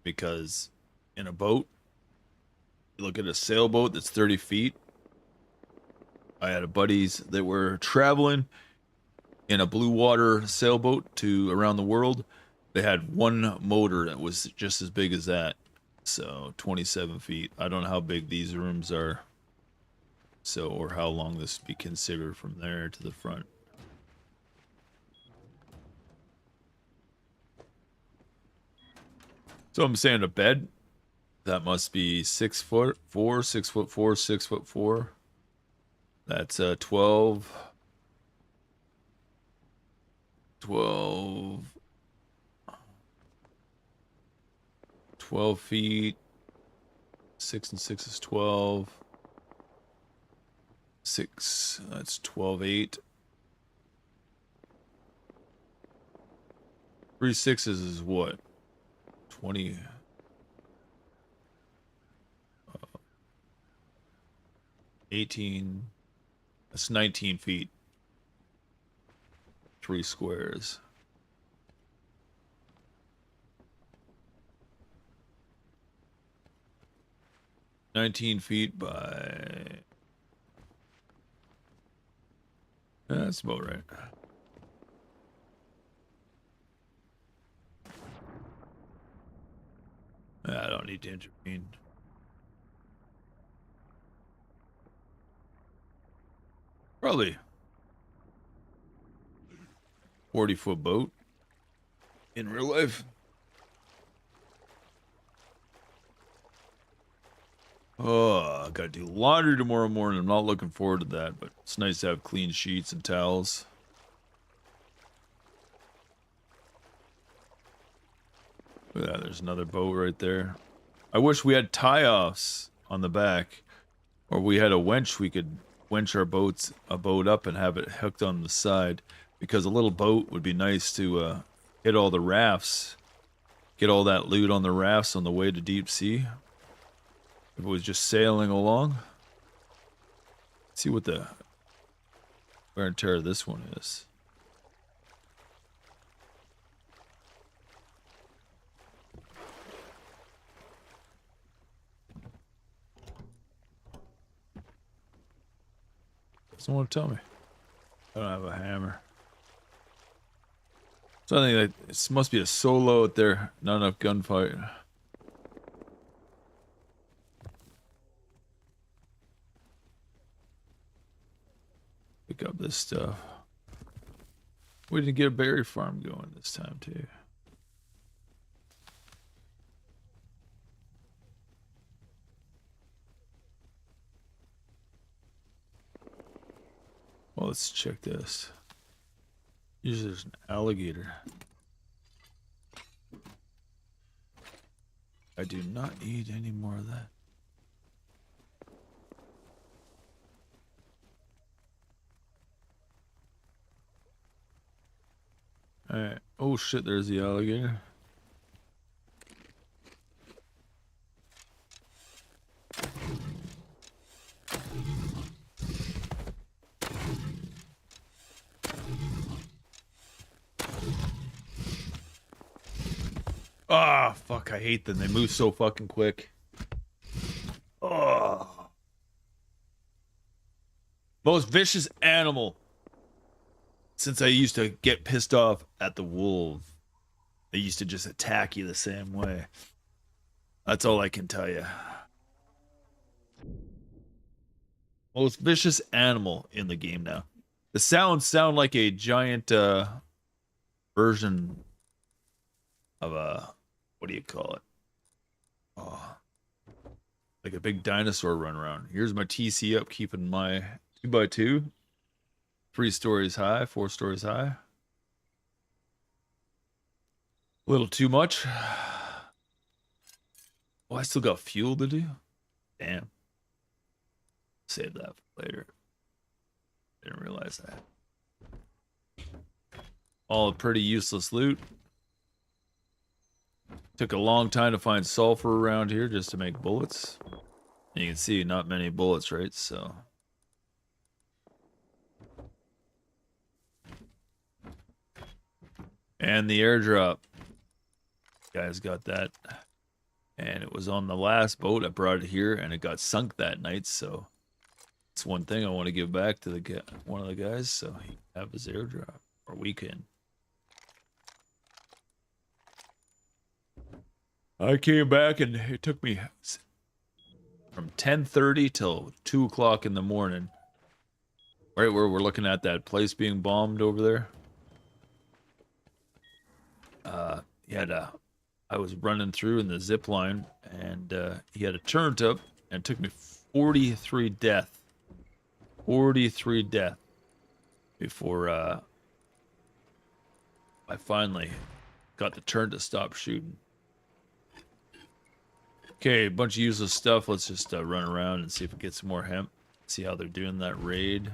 Because in a boat, you look at a sailboat that's 30 feet. I had buddies that were traveling in a blue water sailboat to around the world. They had one motor that was just as big as that. So 27 feet. I don't know how big these rooms are. So, or how long this would be considered from there to the front. So I'm saying a bed. That must be 6'4", 6'4", 6'4". That's 12 feet. 6 and 6 is 12. 6, that's 12, 8. 3 6s is what? 20. 18. That's 19 feet. 3 squares. $19 feet by Yeah, that's about right. I don't need to intervene. Probably 40-foot boat in real life. Oh, I gotta do laundry tomorrow morning. I'm not looking forward to that, but it's nice to have clean sheets and towels. Look at that, there's another boat right there. I wish we had tie-offs on the back, or we had a winch we could winch a boat up and have it hooked on the side, because a little boat would be nice to hit all the rafts, get all that loot on the rafts on the way to deep sea. If it was just sailing along. Let's see what the wear and tear of this one is. Someone tell me. I don't have a hammer. So I think that it must be a solo out there. Not enough gunfight. Pick up this stuff. We didn't get a berry farm going this time too. Well, let's check this. Usually there's an alligator. I do not need any more of that. Alright. Oh shit, there's the alligator. Ah, fuck, I hate them. They move so fucking quick. Oh. Most vicious animal. Since I used to get pissed off at the wolves, they used to just attack you the same way. That's all I can tell you. Most vicious animal in the game now. The sounds sound like a giant version of a, what do you call it? Oh, like a big dinosaur run around. Here's my TC up, keeping my 2x2. 3 stories high, 4 stories high. A little too much. Oh, I still got fuel to do? Damn. Save that for later. Didn't realize that. All pretty useless loot. Took a long time to find sulfur around here just to make bullets. And you can see not many bullets, right? So. And the airdrop. Guys got that. And it was on the last boat. I brought it here and it got sunk that night. So it's one thing I want to give back to the one of the guys. So he can have his airdrop. Or we can. I came back and it took me from 10:30 till 2 o'clock in the morning. Right where we're looking at that place being bombed over there. He had a, I was running through in the zip line and he had a turret up and it took me 43 death. 43 death before I finally got the turret to stop shooting. Okay, a bunch of useless stuff. Let's just run around and see if we get some more hemp. See how they're doing that raid.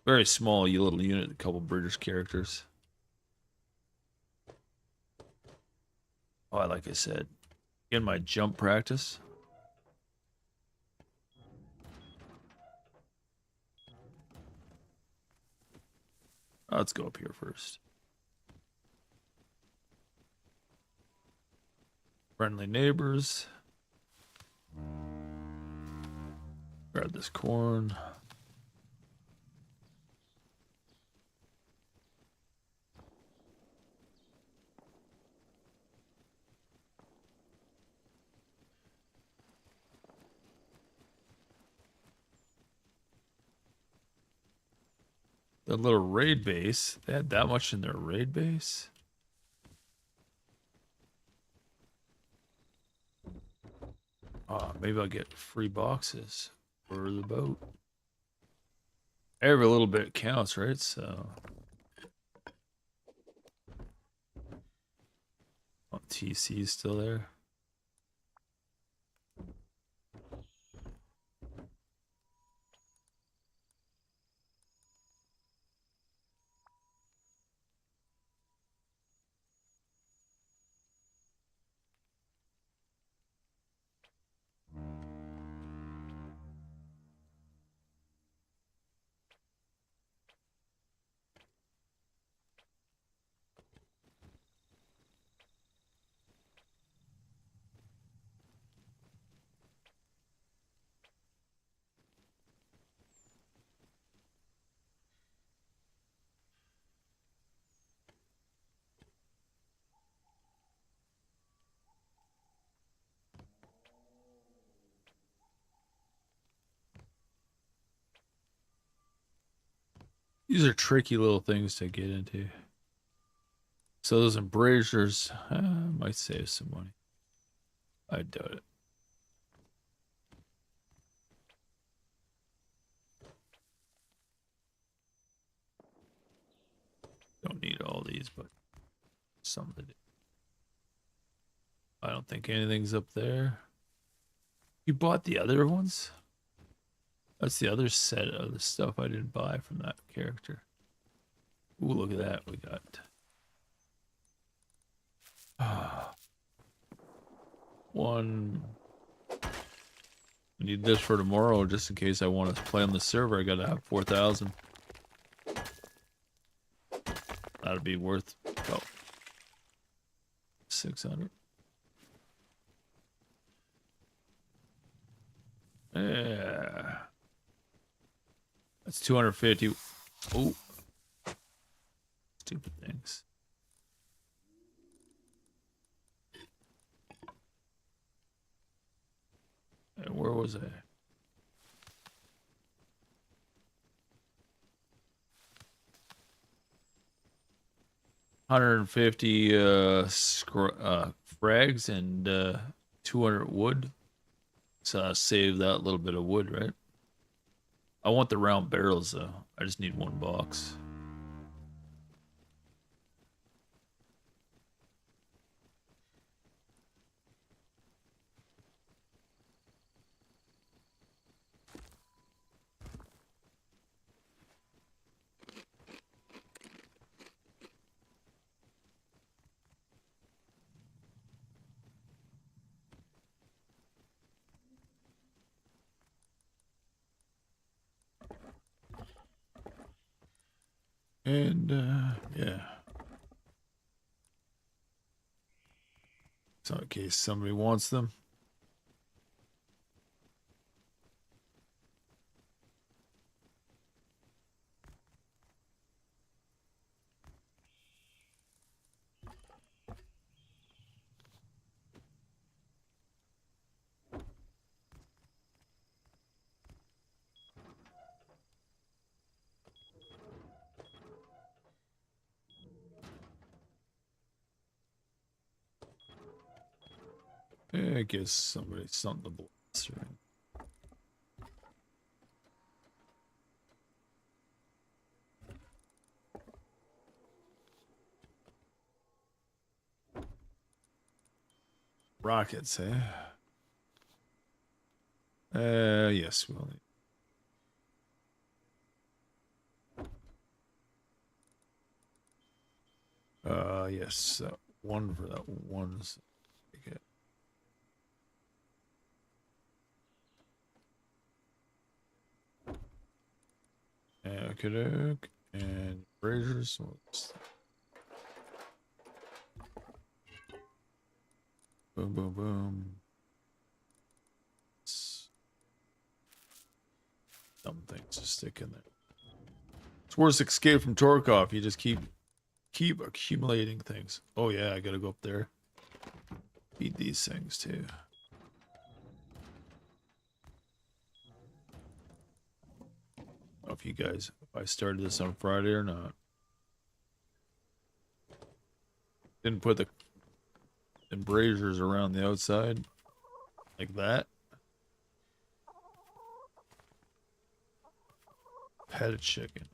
Very small little unit, a couple British characters. Oh, like I said, in my jump practice. Let's go up here first. Friendly neighbors. Grab this corn. The little raid base. They had that much in their raid base? Maybe I'll get free boxes for the boat. Every little bit counts, right? So... Oh, TC is still there. These are tricky little things to get into. So those embrasures might save some money. I doubt it. Don't need all these, but some of it. I don't think anything's up there. You bought the other ones? That's the other set of the stuff I didn't buy from that character. Ooh, look at that. We got... one. I need this for tomorrow just in case I want to play on the server. I gotta have 4,000. That'd be worth about 600. Yeah. That's 250. Oh. Stupid things. And where was I? $150 frags and 200 wood. So save that little bit of wood, right? I want the round barrels though. I just need one box. And yeah. So in case somebody wants them. Yeah, I guess somebody something to bless her. Rockets, eh? Yes, we'll need. Yes, one for that one. Okay. Okay, and braziers. Boom, boom, boom. Dumb things to stick in there. It's worse escape from Torkov. You just keep accumulating things. Oh yeah, I gotta go up there. Feed these things too. I don't know if you guys, if I started this on Friday or not. Didn't put the embrasures around the outside like that. Pet a chicken.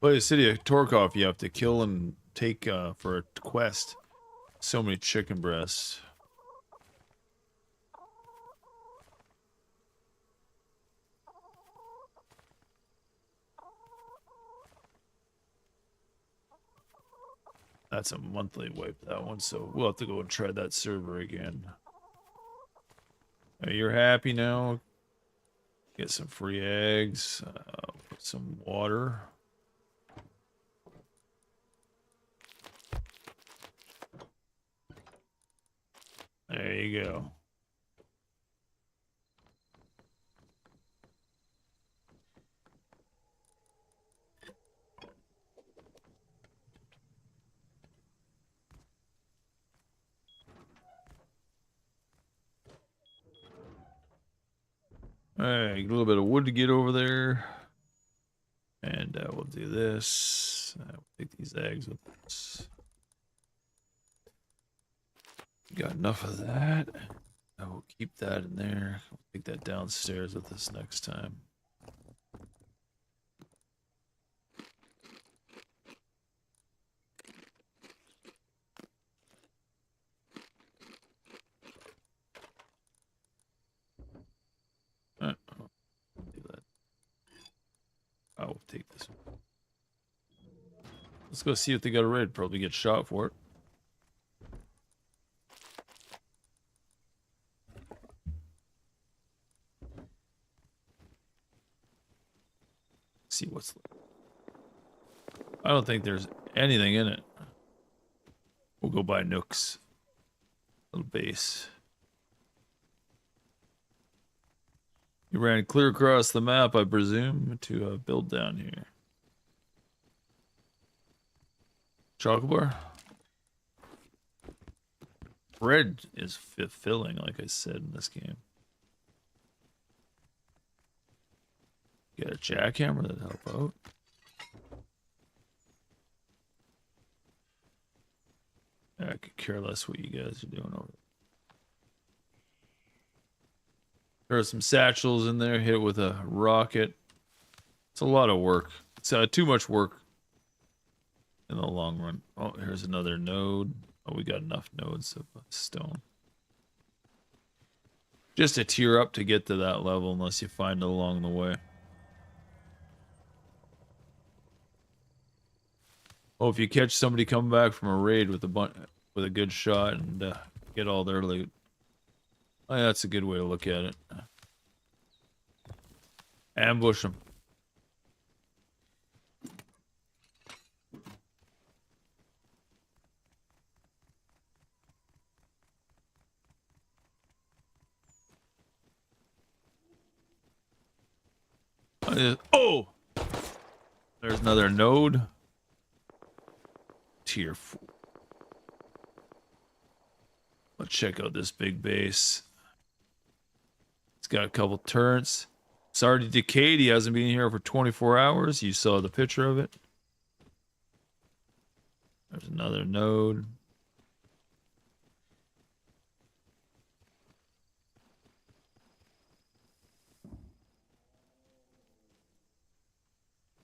Play the city of Torkov, you have to kill and take for a quest so many chicken breasts. That's a monthly wipe, that one, so we'll have to go and try that server again. You're happy now? Get some free eggs, put some water. There you go. Alright, a little bit of wood to get over there. And we'll do this. We'll take these eggs with us. Got enough of that. I will keep that in there. I'll take that downstairs with us next time. Do that. I will take this one. Let's go see if they got a raid. Probably get shot for it. See what's left. I don't think there's anything in it. We'll go buy Nook's little base. You ran clear across the map, I presume, to build down here. Chocolate bar? Bread is filling, like I said in this game. Got a jackhammer that'd help out. I could care less what you guys are doing over there. There are some satchels in there, hit with a rocket. It's a lot of work. It's too much work in the long run. Oh, here's another node. Oh, we got enough nodes of stone. Just a tier up to get to that level unless you find it along the way. Oh, if you catch somebody coming back from a raid with a good shot and get all their loot. Oh, yeah, that's a good way to look at it. Ambush them. Oh! There's another node. Tier 4. Let's check out this big base. It's got a couple turrets. It's already decayed. He hasn't been here for 24 hours. You saw the picture of it. There's another node.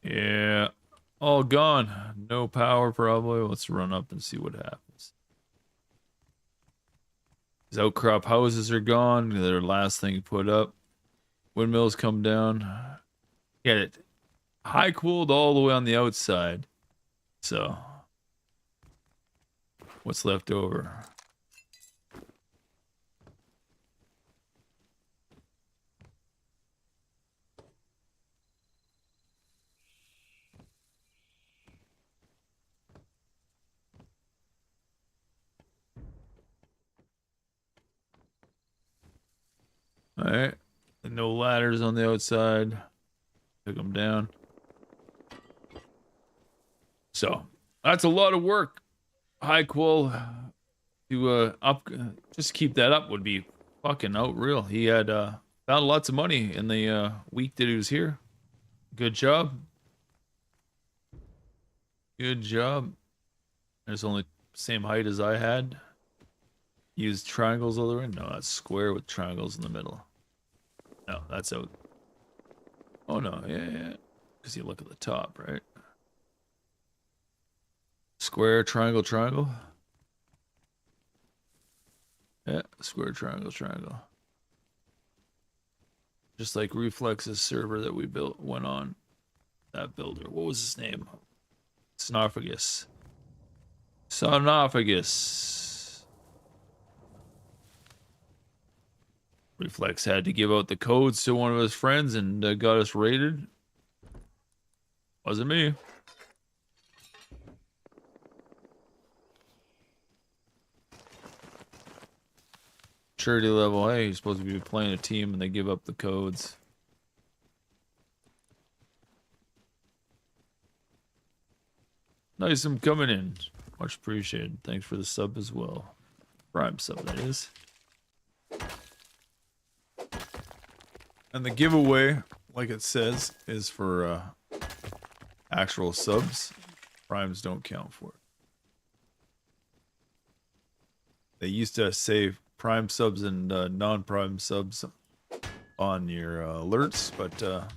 Yeah. All gone. No power, probably. Let's run up and see what happens. These outcrop houses are gone. They're the last thing put up. Windmills come down. Get it. High cooled all the way on the outside. So, what's left over? All right. No ladders on the outside. Took them down. So that's a lot of work. High qual to just keep that up would be fucking outreal. He had found lots of money in the week that he was here. Good job. Good job. There's only same height as I had. Use triangles all the way. No, that's square with triangles in the middle. No, that's out. Oh no, yeah. Because you look at the top, right? Square, triangle, triangle. Yeah, square, triangle, triangle. Just like Reflex's server that we went on. That builder. What was his name? Snarphagus. Sonophagus. Reflex had to give out the codes to one of his friends and got us raided. Wasn't me. Maturity level, hey, you're supposed to be playing a team and they give up the codes. Nice, I'm coming in. Much appreciated. Thanks for the sub as well. Prime sub, that is. And the giveaway, like it says, is for actual subs. Primes don't count for it. They used to say prime subs and non-prime subs on your alerts, but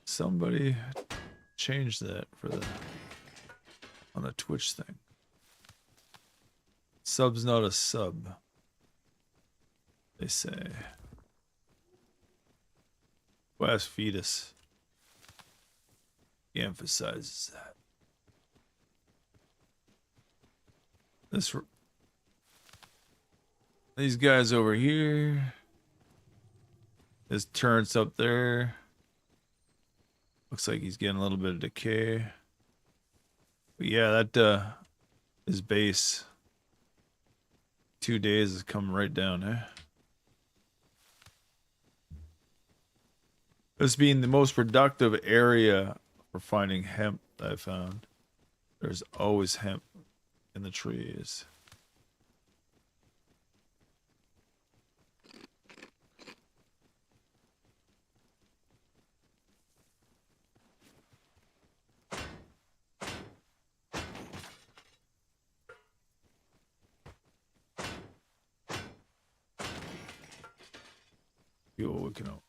somebody changed that for the on the Twitch thing. Sub's not a sub, they say. West Fetus. He emphasizes that. These guys over here. His turret's up there. Looks like he's getting a little bit of decay. But yeah, that his base. 2 days is coming right down, eh? This being the most productive area for finding hemp that I found. There's always hemp in the trees. See what we can out.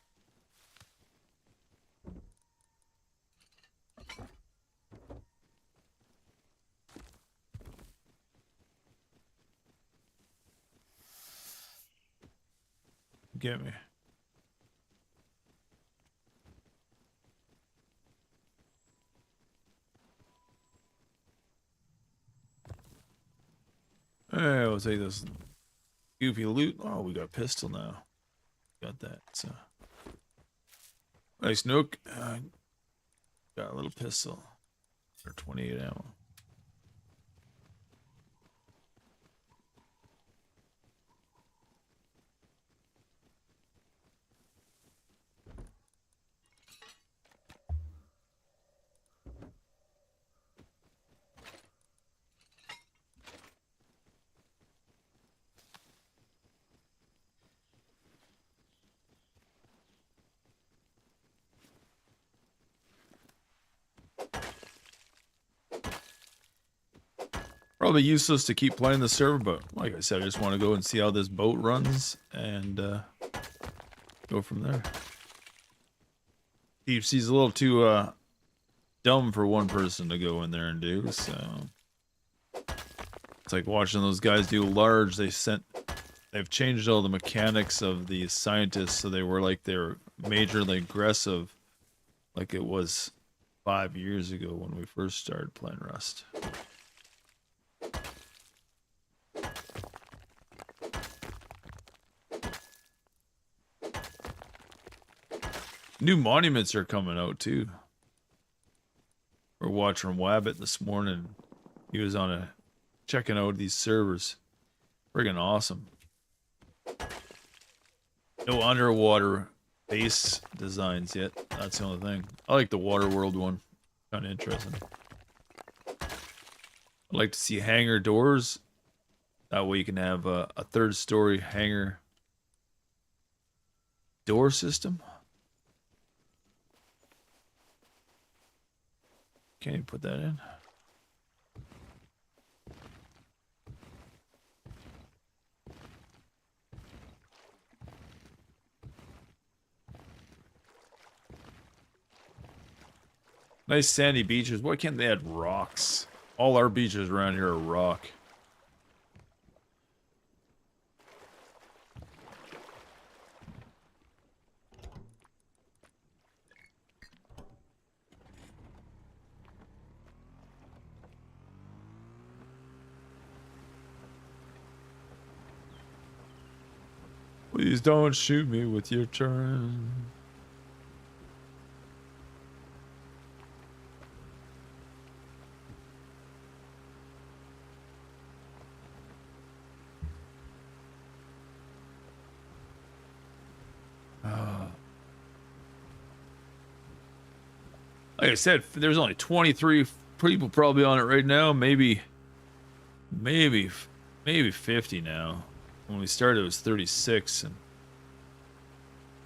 Get me. Hey, we'll take this goofy loot. Oh, we got a pistol now. Got that. So nice nook. Got a little pistol. Or 28 ammo. Probably useless to keep playing the server, but like I said, I just want to go and see how this boat runs and go from there. DeepSea's a little too dumb for one person to go in there and do, so it's like watching those guys do large. They've changed all the mechanics of the scientists, so they're majorly aggressive, like it was 5 years ago when we first started playing Rust. New monuments are coming out too. We're watching Wabbit this morning. He was on checking out these servers. Friggin' awesome. No underwater base designs yet. That's the only thing. I like the water world one. Kind of interesting. I'd like to see hangar doors. That way you can have a third story hangar door system. Can't even put that in. Nice sandy beaches. Why can't they add rocks? All our beaches around here are rock. Please don't shoot me with your turn. Like I said, there's only 23 people probably on it right now. Maybe 50 now. When we started, it was 36, and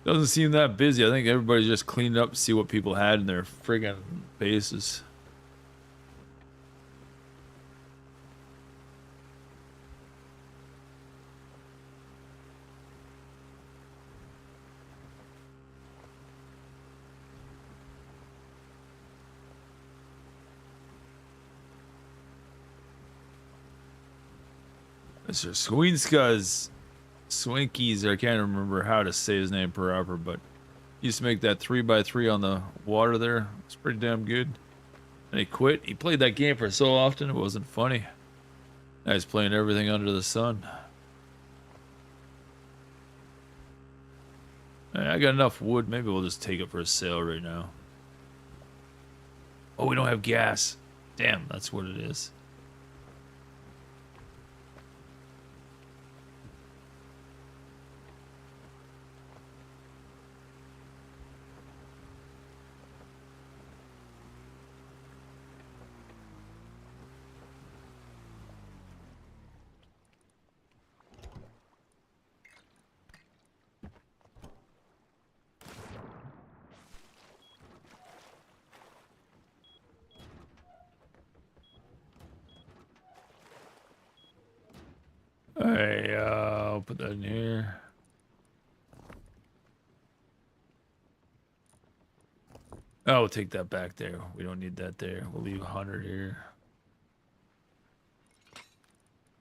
doesn't seem that busy. I think everybody just cleaned up to see what people had in their friggin' bases. Mr. Swinkies, I can't remember how to say his name proper, but he used to make that 3x3 on the water there. It's pretty damn good. And he quit. He played that game for so often, it wasn't funny. Now he's playing everything under the sun. I got enough wood. Maybe we'll just take it for a sail right now. Oh, we don't have gas. Damn, that's what it is. Alright, I'll put that in here. Oh, we'll take that back there. We don't need that there. We'll leave 100 here.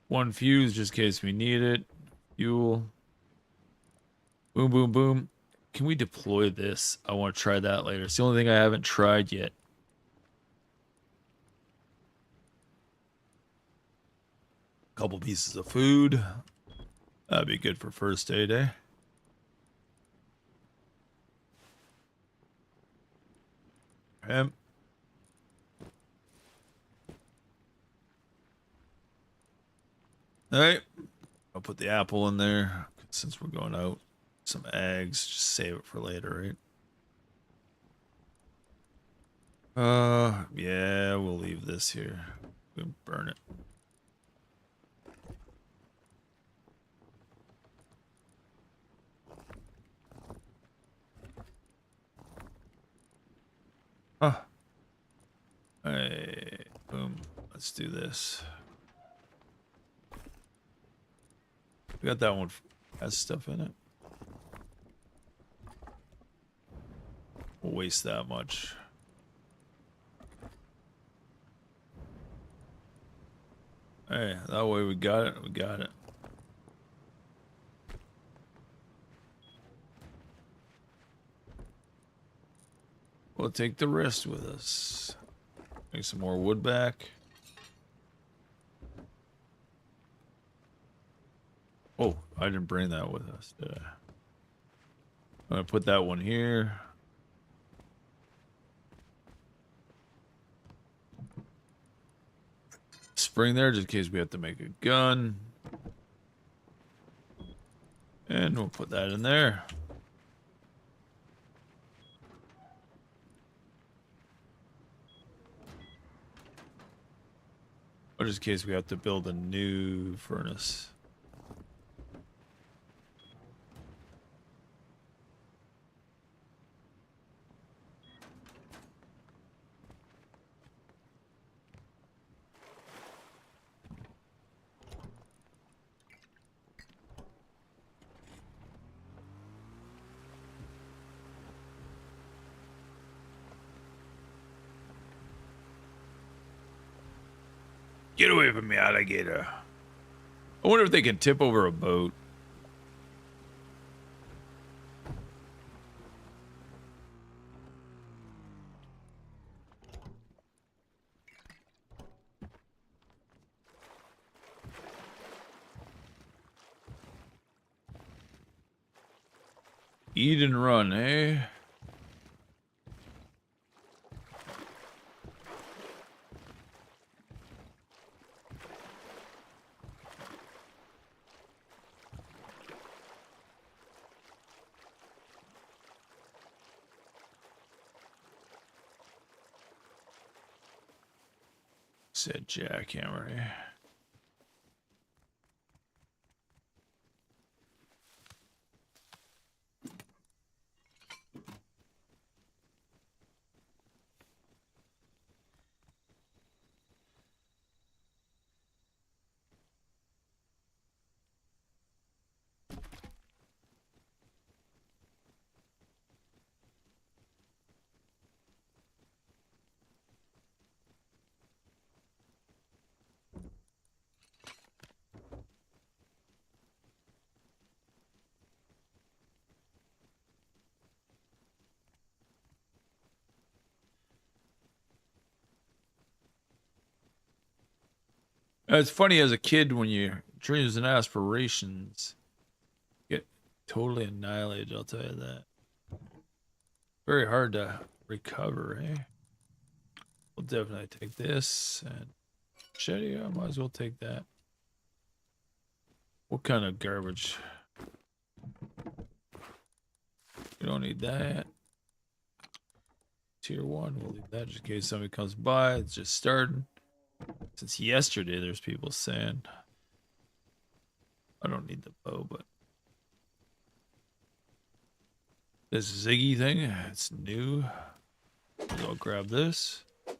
One fuse just in case we need it. Fuel. Boom, boom, boom. Can we deploy this? I want to try that later. It's the only thing I haven't tried yet. Couple pieces of food. That'd be good for first aid, eh? Him. Alright. I'll put the apple in there since we're going out. Some eggs. Just save it for later, right? Yeah, we'll leave this here. We'll burn it. Huh. Hey, boom. Let's do this. We got that one. Has stuff in it. We'll waste that much. Hey, that way we got it. We got it. We'll take the rest with us. Make some more wood back. Oh, I didn't bring that with us, did I? I'm gonna put that one here. Spring there just in case we have to make a gun. And And we'll put that in there. Or just in case we have to build a new furnace. Get away from me, alligator. I wonder if they can tip over a boat. Eat and run, eh? Said jackhammer, eh? It's funny as a kid when your dreams and aspirations get totally annihilated, I'll tell you that. Very hard to recover, eh? We'll definitely take this and machete. I might as well take that. What kind of garbage? We don't need that. Tier 1, we'll leave that just in case somebody comes by. It's just starting. Since yesterday, there's people saying I don't need the bow, but this Ziggy thing, it's new. I'll grab this in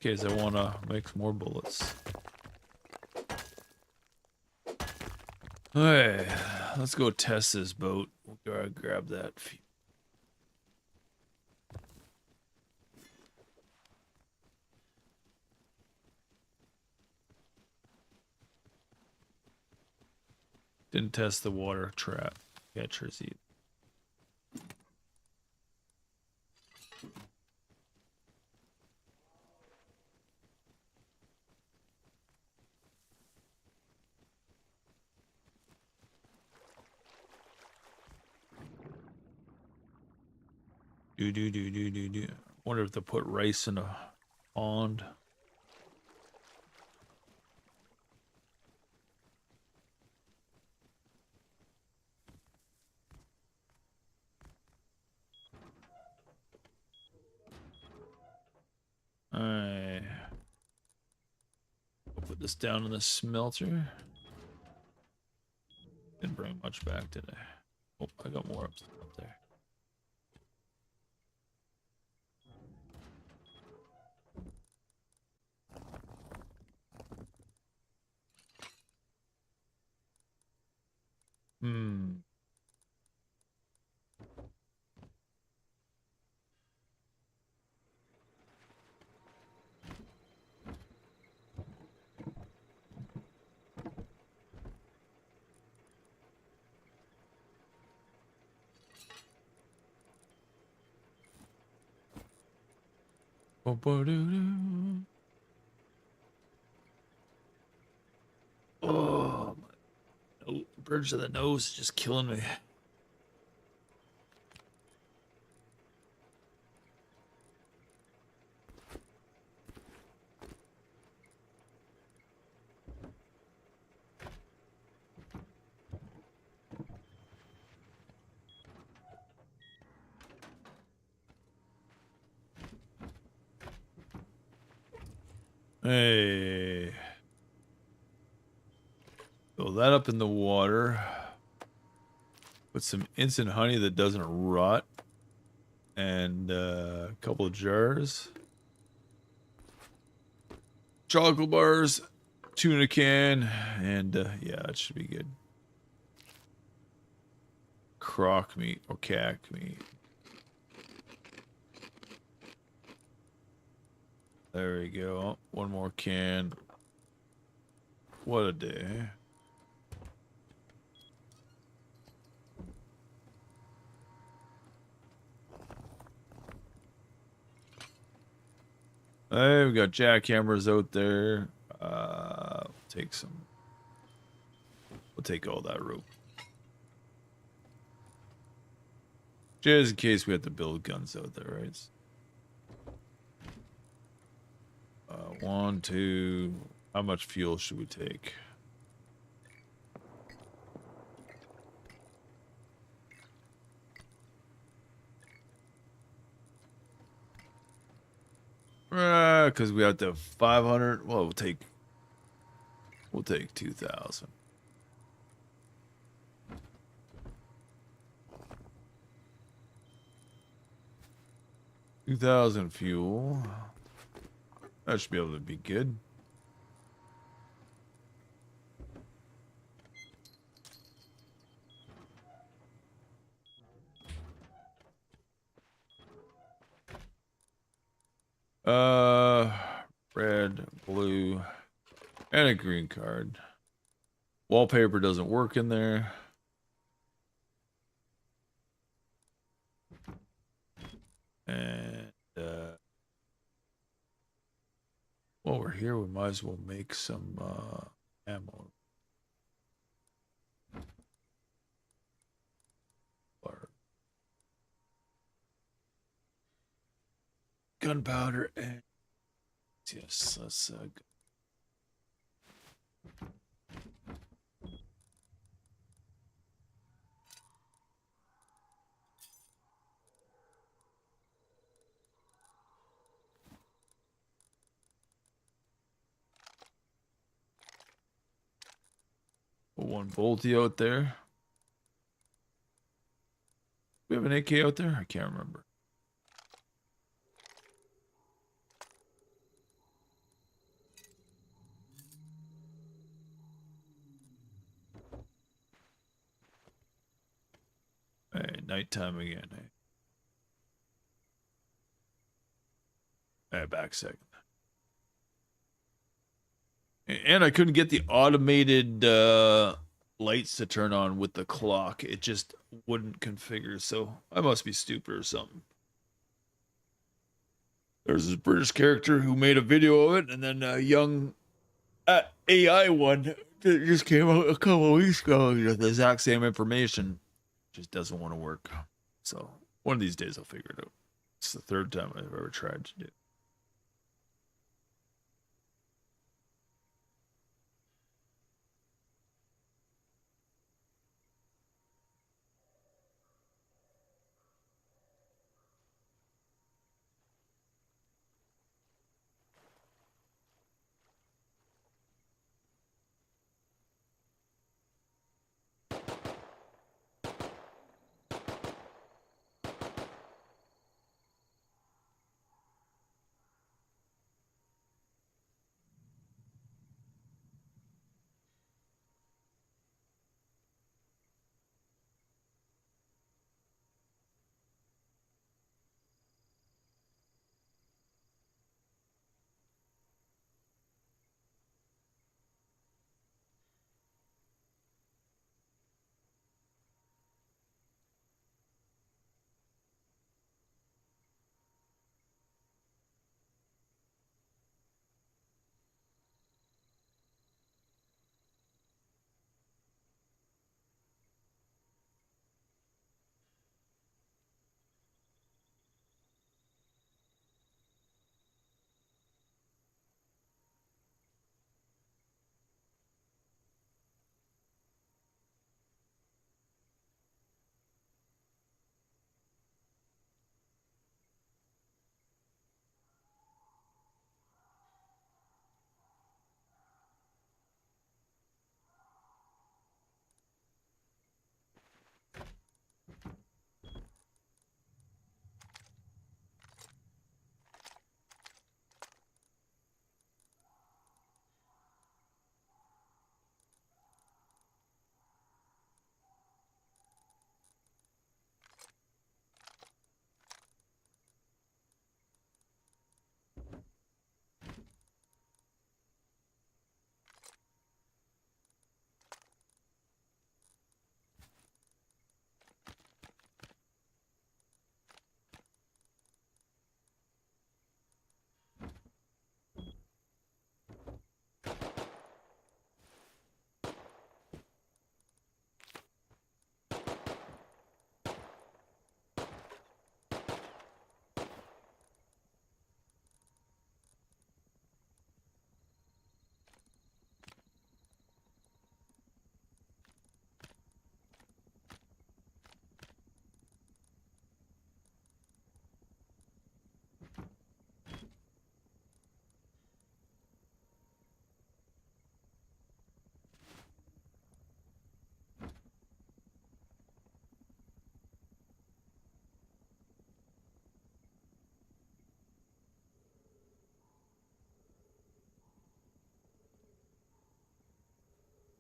case I want to make some more bullets. Alright, let's go test this boat. We'll go grab that. Didn't test the water trap catchers either. Do. Wonder if they put rice in a pond. Alright. I'll put this down in the smelter. Didn't bring much back today. Oh, I got more up there. Oh, my bridge of the nose is just killing me. Hey. Fill that up in the water. Put some instant honey that doesn't rot. And a couple of jars. Chocolate bars. Tuna can. And yeah, it should be good. Croc meat or cack meat. There we go. One more can. What a day. Hey, we got jackhammers out there. Take some. We'll take all that rope. Just in case we have to build guns out there, right? 1, 2. How much fuel should we take? Because we have to 500. Well, we'll take 2,000. 2,000 fuel. That should be able to be good. Red, blue, and a green card. Wallpaper doesn't work in there. And while we're here, we might as well make some ammo. Gunpowder and yes, let's put one bolty out there. We have an AK out there? I can't remember. Hey, nighttime again. Hey, back second. And I couldn't get the automated lights to turn on with the clock. It just wouldn't configure, so I must be stupid or something. There's this British character who made a video of it, and then a young AI one that just came out a couple of weeks ago with the exact same information. Just doesn't want to work. So one of these days I'll figure it out. It's the third time I've ever tried to do it.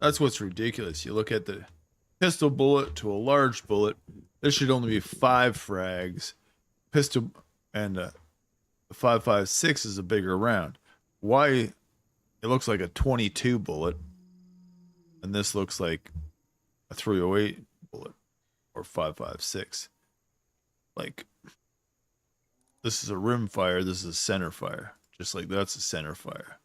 That's what's ridiculous. You look at the pistol bullet to a large bullet. There should only be 5 frags. Pistol and the 5.56 is a bigger round. Why it looks like a 22 bullet, and this looks like a 308 bullet or 5.56. Like, this is a rim fire. This is a center fire. Just like that's a center fire.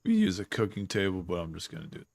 We use a cooking table, but I'm just going to do it.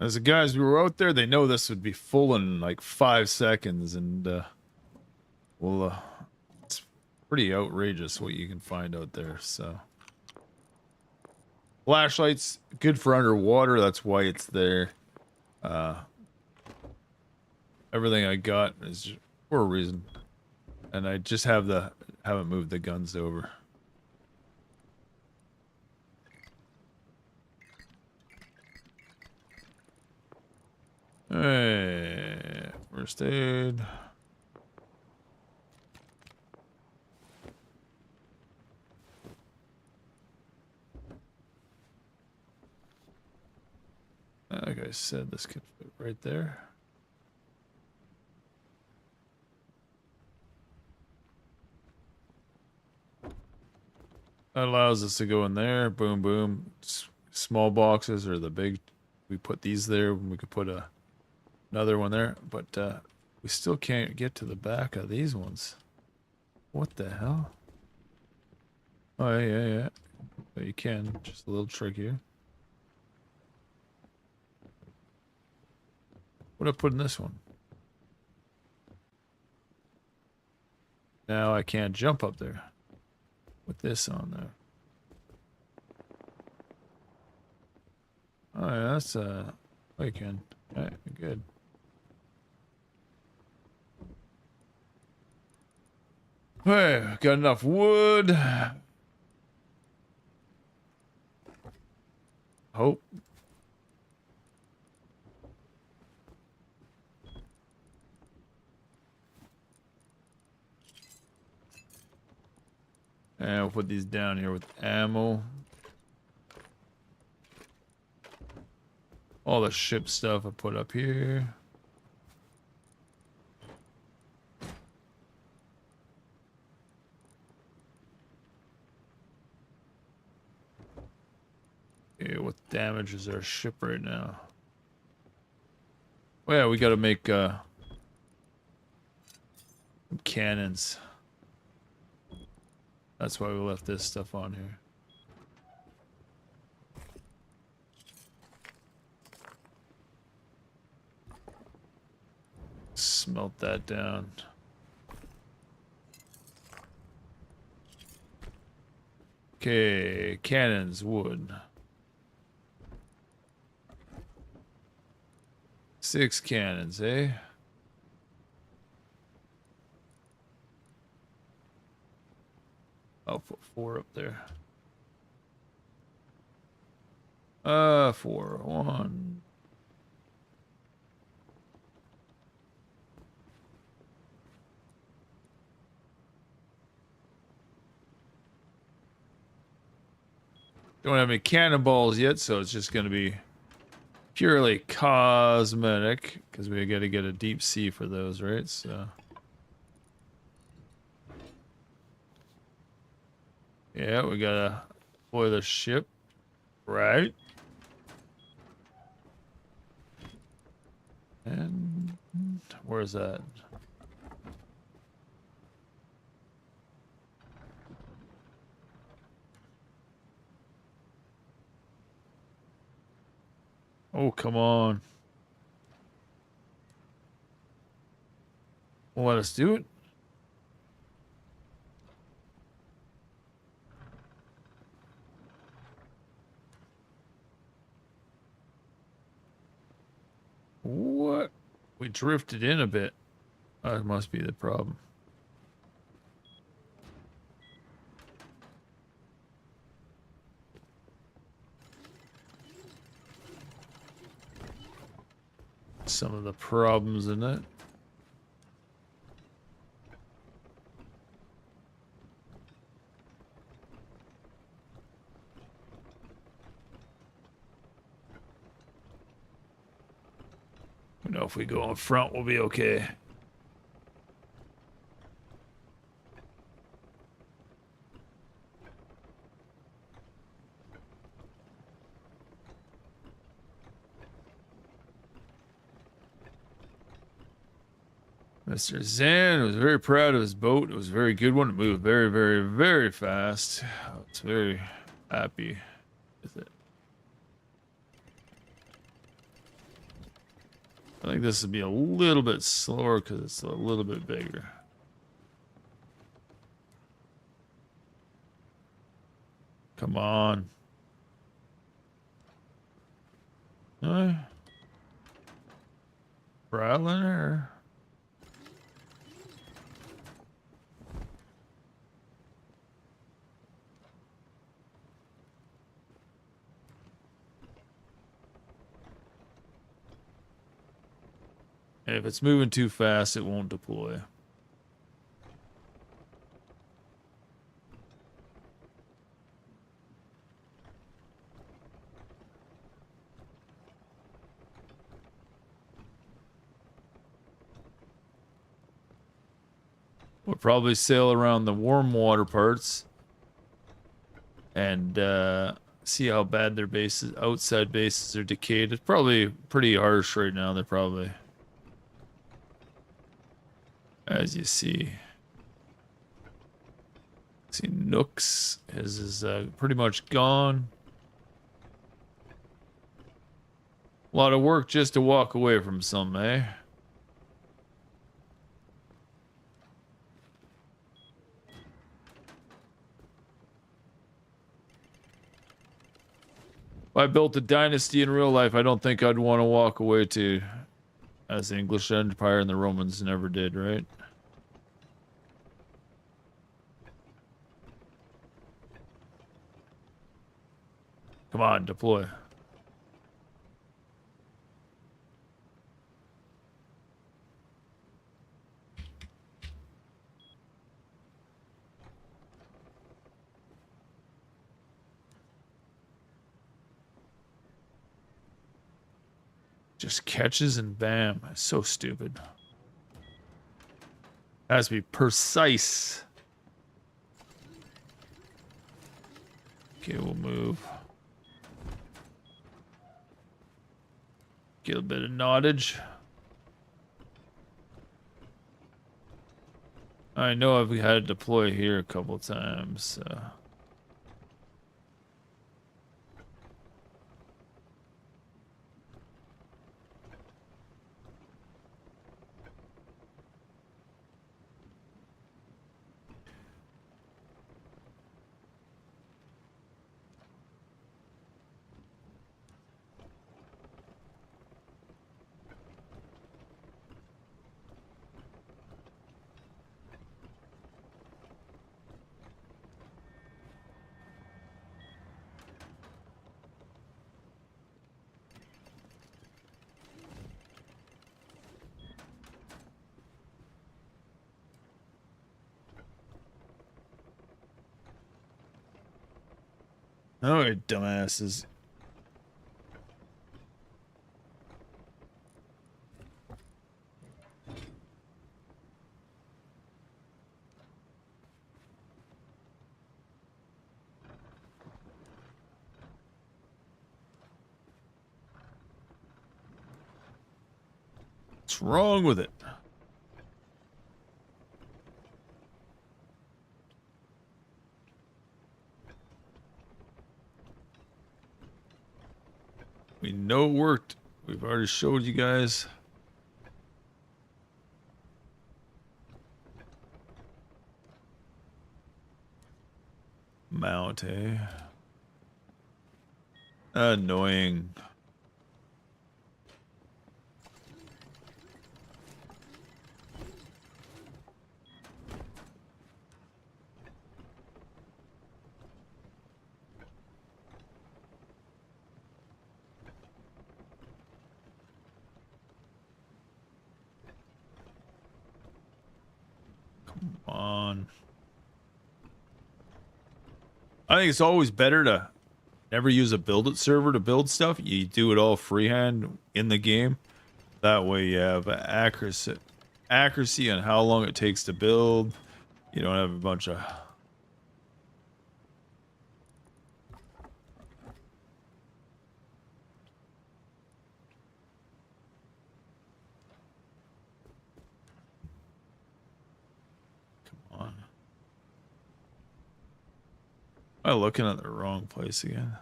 As the guys who were out there, they know this would be full in like 5 seconds, and well, it's pretty outrageous what you can find out there. So, flashlights good for underwater. That's why it's there. Everything I got is for a reason, and I just haven't moved the guns over. Hey, first aid. Like I said, this could fit right there. That allows us to go in there. Boom, boom. Small boxes or the big. We put these there. We could put another one there, but we still can't get to the back of these ones. What the hell? Oh, yeah. But you can. Just a little trickier. What did I put in this one? Now I can't jump up there with this on there. Oh yeah, that's I can. Alright, good. Hey, got enough wood. Hope. And we'll put these down here with ammo. All the ship stuff I put up here. Okay, what damage is our ship right now? Well, yeah, we gotta make cannons. That's why we left this stuff on here. Smelt that down. Okay, cannons, wood. 6 cannons, eh? I'll put 4 up there. 4, 1. Don't have any cannonballs yet, so it's just going to be purely cosmetic, because we got to get a deep sea for those, right? So, yeah, we gotta deploy the ship, right? And where's that? Oh, come on. Well, let us do it. What? We drifted in a bit. That must be the problem. Some of the problems in it. We know if we go in front, we'll be okay. Mr. Zan was very proud of his boat. It was a very good one. It moved very, very, very fast. I was very happy with it. I think this would be a little bit slower because it's a little bit bigger. Come on. Rattling or... If it's moving too fast, it won't deploy. We'll probably sail around the warm water parts and see how bad their bases, outside bases, are decayed. It's probably pretty harsh right now. They're probably, as you see, Nooks is pretty much gone. A lot of work just to walk away from some, eh? If I built a dynasty in real life, I don't think I'd want to walk away to, as the English Empire and the Romans never did, right? Come on, deploy. Just catches and bam. So stupid. Has to be precise. Okay, we'll move. Get a bit of nottage. I know I've had to deploy here a couple times. Oh, you dumbasses. What's wrong with it? We know it worked. We've already showed you guys. Mount, eh? Annoying. Come on. I think it's always better to never use a build it server to build stuff. You do it all freehand in the game. That way you have accuracy on how long it takes to build. You don't have a bunch of... Come on. Am I looking at the wrong place again?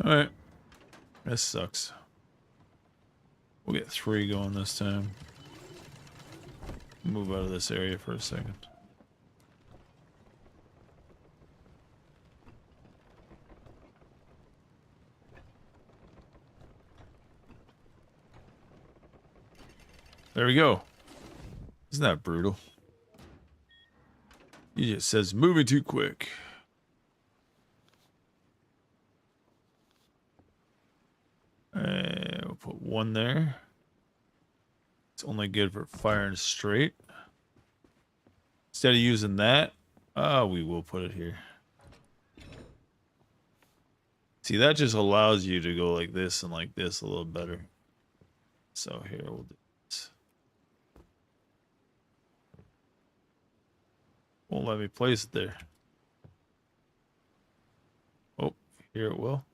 Alright. This sucks. We'll get 3 going this time. Move out of this area for a second. There we go. Isn't that brutal? He just says moving too quick. We'll put 1 there. It's only good for firing straight. Instead of using that, we will put it here. See, that just allows you to go like this and like this a little better. So here we'll do this. Won't let me place it there. Oh, here it will.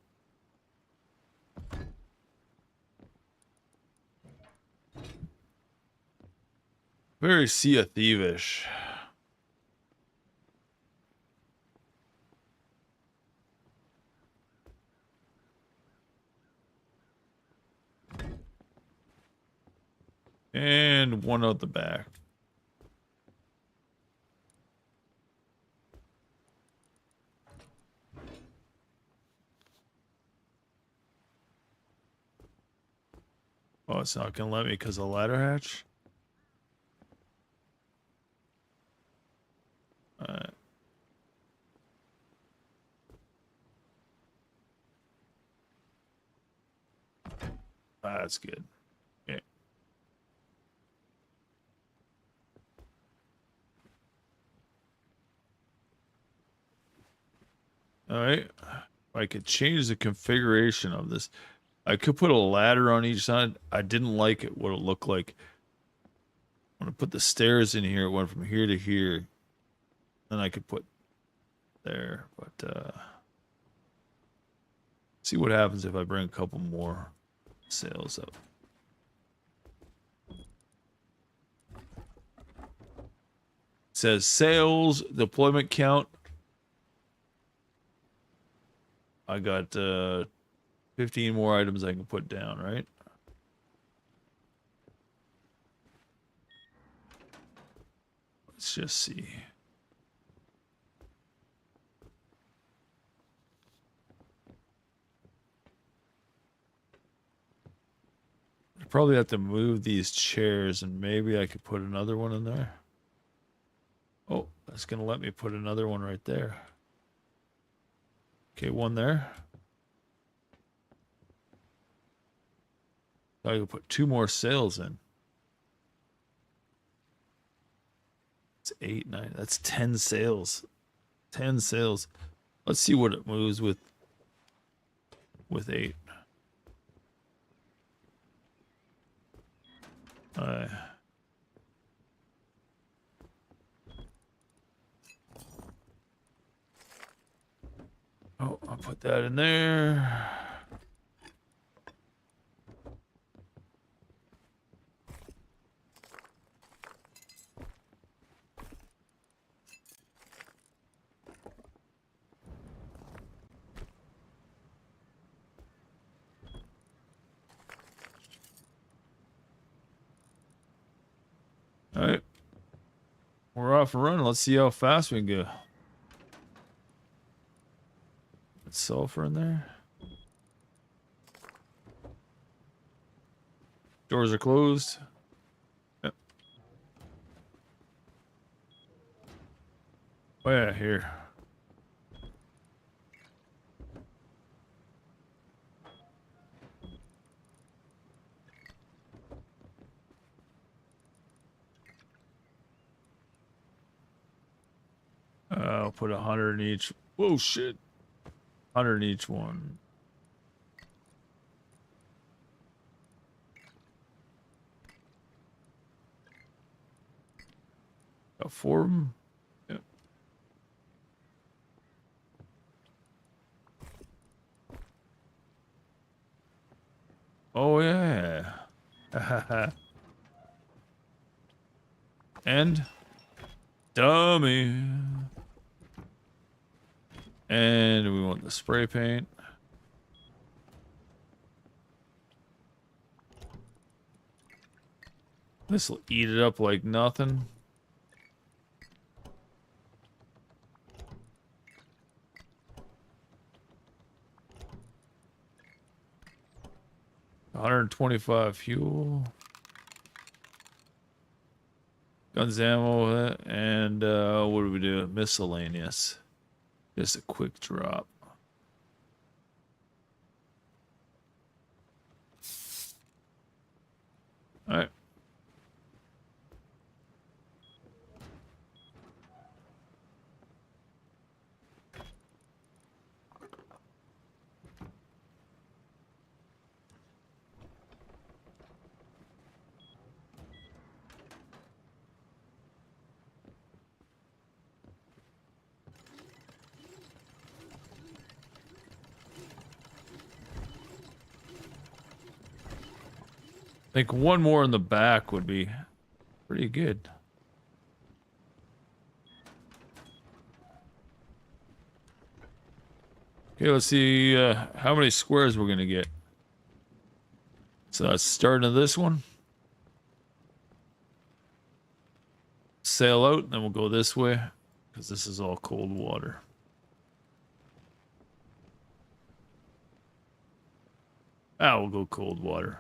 Very Sea of Thievish. And 1 out the back. Oh, it's not gonna let me because of ladder hatch. Alright. That's good. Okay. Alright. I could change the configuration of this. I could put a ladder on each side. I didn't like it, what it looked like. When I put the stairs in here, it went from here to here. Then I could put there, but see what happens if I bring a couple more sails up. It says sails deployment count. I got 15 more items I can put down, right? Let's just see. I probably have to move these chairs and maybe I could put another one in there. Oh, that's gonna let me put another one right there. Okay, 1 there. I can put 2 more sails in. It's 8, 9. That's 10 sails. 10 sails. Let's see what it moves with 8. Oh, I'll put that in there. All right. We're off and running. Let's see how fast we can go. Put sulfur in there. Doors are closed. Yep. Oh yeah, here. I'll put 100 in each. Whoa, shit. 100 in each one. Got 4 of them. Yep. Oh, yeah. And dummy. And we want the spray paint. This will eat it up like nothing. $125 fuel. Guns, ammo, and what do we do? Miscellaneous. Just a quick drop. All right. I think one more in the back would be pretty good. Okay, let's see how many squares we're gonna get. So that's starting of this one. Sail out, then we'll go this way, because this is all cold water. Ah, we'll go cold water.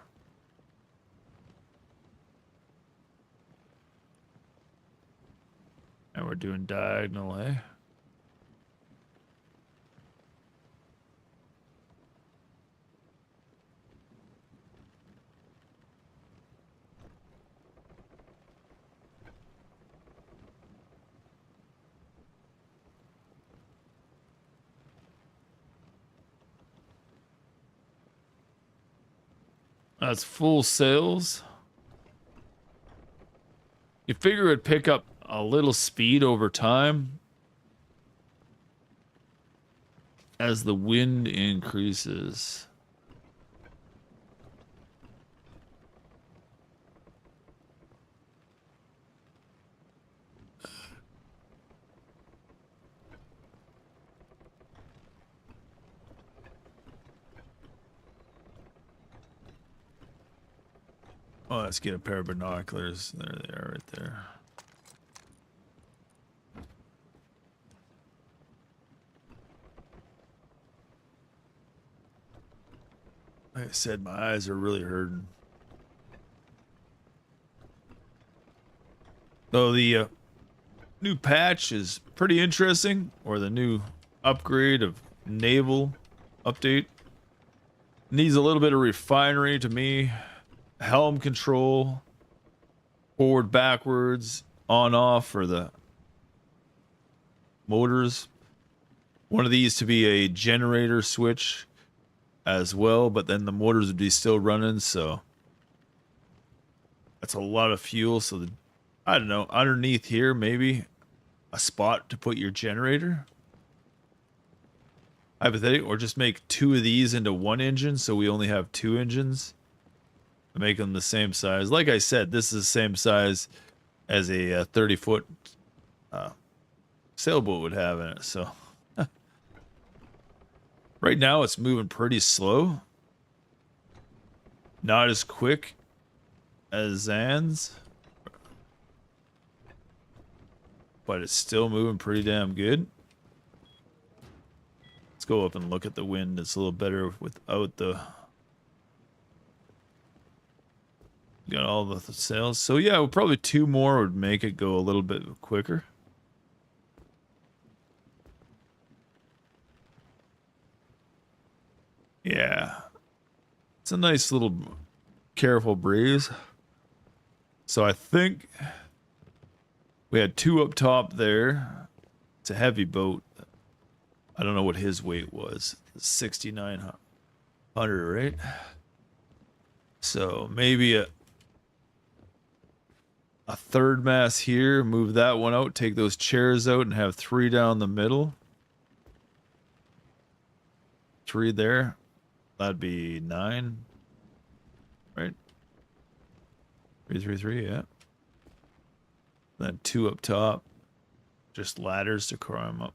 And we're doing diagonal, eh? That's full sails. You figure it'd pick up a little speed over time as the wind increases. Oh, let's get a pair of binoculars. There they are right there. Like I said, my eyes are really hurting. Though the new patch is pretty interesting, or the new upgrade of naval update. Needs a little bit of refinery to me. Helm control, forward, backwards, on, off for the motors. One of these to be a generator switch as well, but then the motors would be still running, so that's a lot of fuel. So I don't know, underneath here maybe a spot to put your generator, hypothetically, or just make two of these into one engine so we only have two engines. Make them the same size. Like I said, this is the same size as a 30-foot sailboat would have in it. So right now it's moving pretty slow. Not as quick as Zan's, but it's still moving pretty damn good. Let's go up and look at the wind. It's a little better without the... Got all the sails. So yeah, well, probably two more would make it go a little bit quicker. Yeah. It's a nice little careful breeze. So I think we had two up top there. It's a heavy boat. I don't know what his weight was. 6,900, right? So maybe a third mast here, move that one out, take those chairs out and have three down the middle. Three there. That'd be 9. Right? 3, 3, 3, yeah. Then 2 up top. Just ladders to climb up.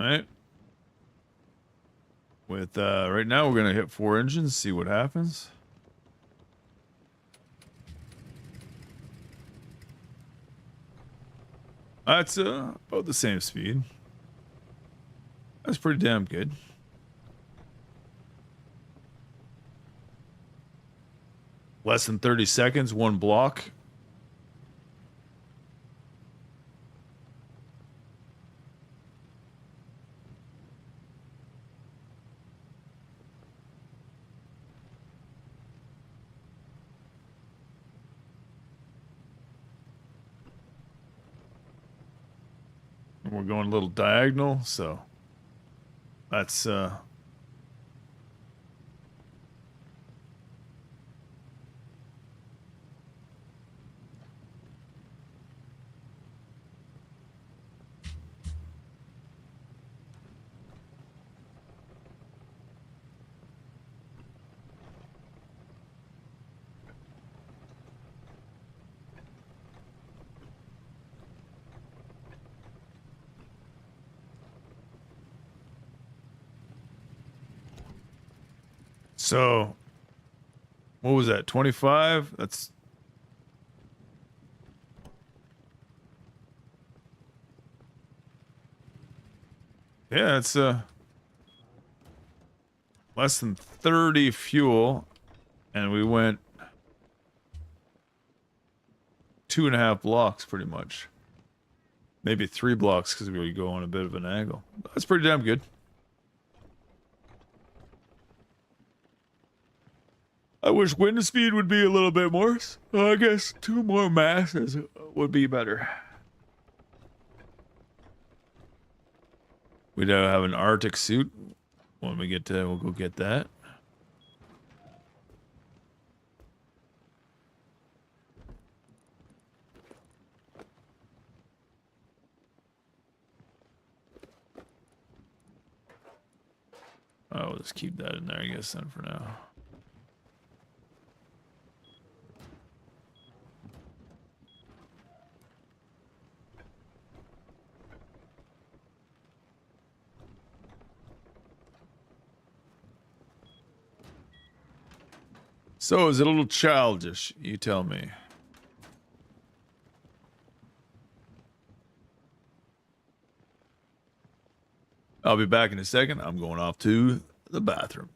right. With right now, we're gonna hit 4 engines, see what happens. That's about the same speed. That's pretty damn good. Less than 30 seconds, 1 block. And we're going a little diagonal, so that's so what was that? 25? That's yeah, it's less than 30 fuel, and we went 2.5 blocks pretty much. Maybe 3 blocks because we go on a bit of an angle. That's pretty damn good. I wish wind speed would be a little bit more. I guess 2 more masses would be better. We do have an Arctic suit. When we get to, we'll go get that. Oh, we'll just keep that in there, I guess, then for now. So, is it a little childish? You tell me. I'll be back in a second. I'm going off to the bathroom.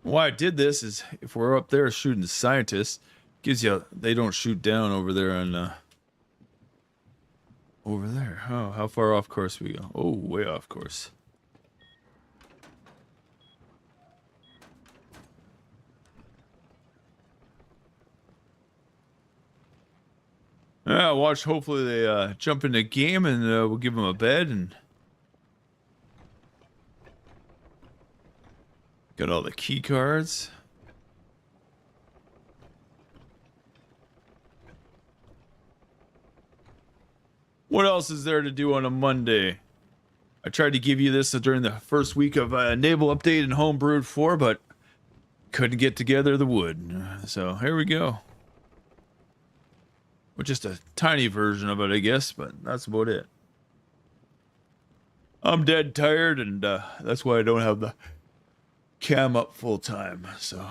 Why I did this is if we're up there shooting scientists, gives you they don't shoot down over there on over there. Oh, how far off course we go? Oh, way off course. watch. Hopefully they jump in the game and we'll give them a bed and got all the key cards. What else is there to do on a Monday? I tried to give you this during the first week of Naval Update and Homebrewed 4, but couldn't get together the wood. So here we go. Well, just a tiny version of it, I guess, but that's about it. I'm dead tired, and that's why I don't have the cam up full time. So,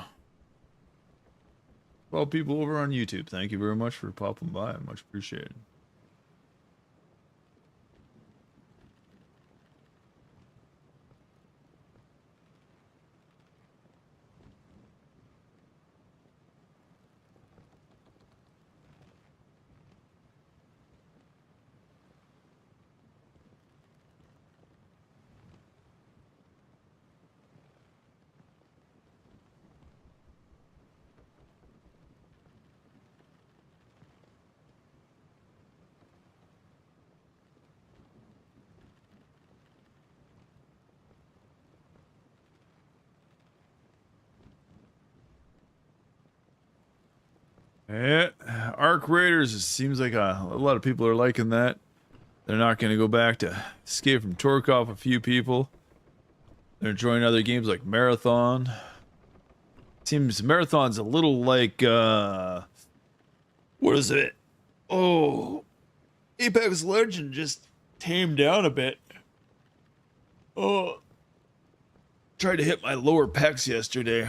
well, people over on YouTube, thank you very much for popping by. Much appreciated. Yeah, Arc Raiders, it seems like a lot of people are liking that. They're not going to go back to Escape from Tarkov, a few people. They're enjoying other games like Marathon. Seems Marathon's a little like, what is it? Oh, Apex Legend just tamed down a bit. Oh, tried to hit my lower pecs yesterday.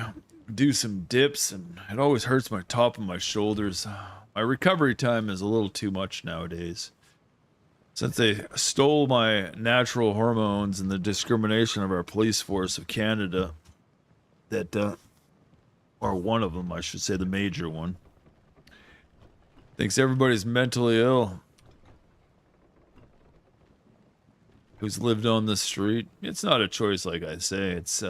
Do some dips, and it always hurts my top of my shoulders. My recovery time is a little too much nowadays. Since they stole my natural hormones and the discrimination of our police force of Canada, that, or one of them, I should say, the major one, thinks everybody's mentally ill who's lived on the street. It's not a choice, like I say. It's,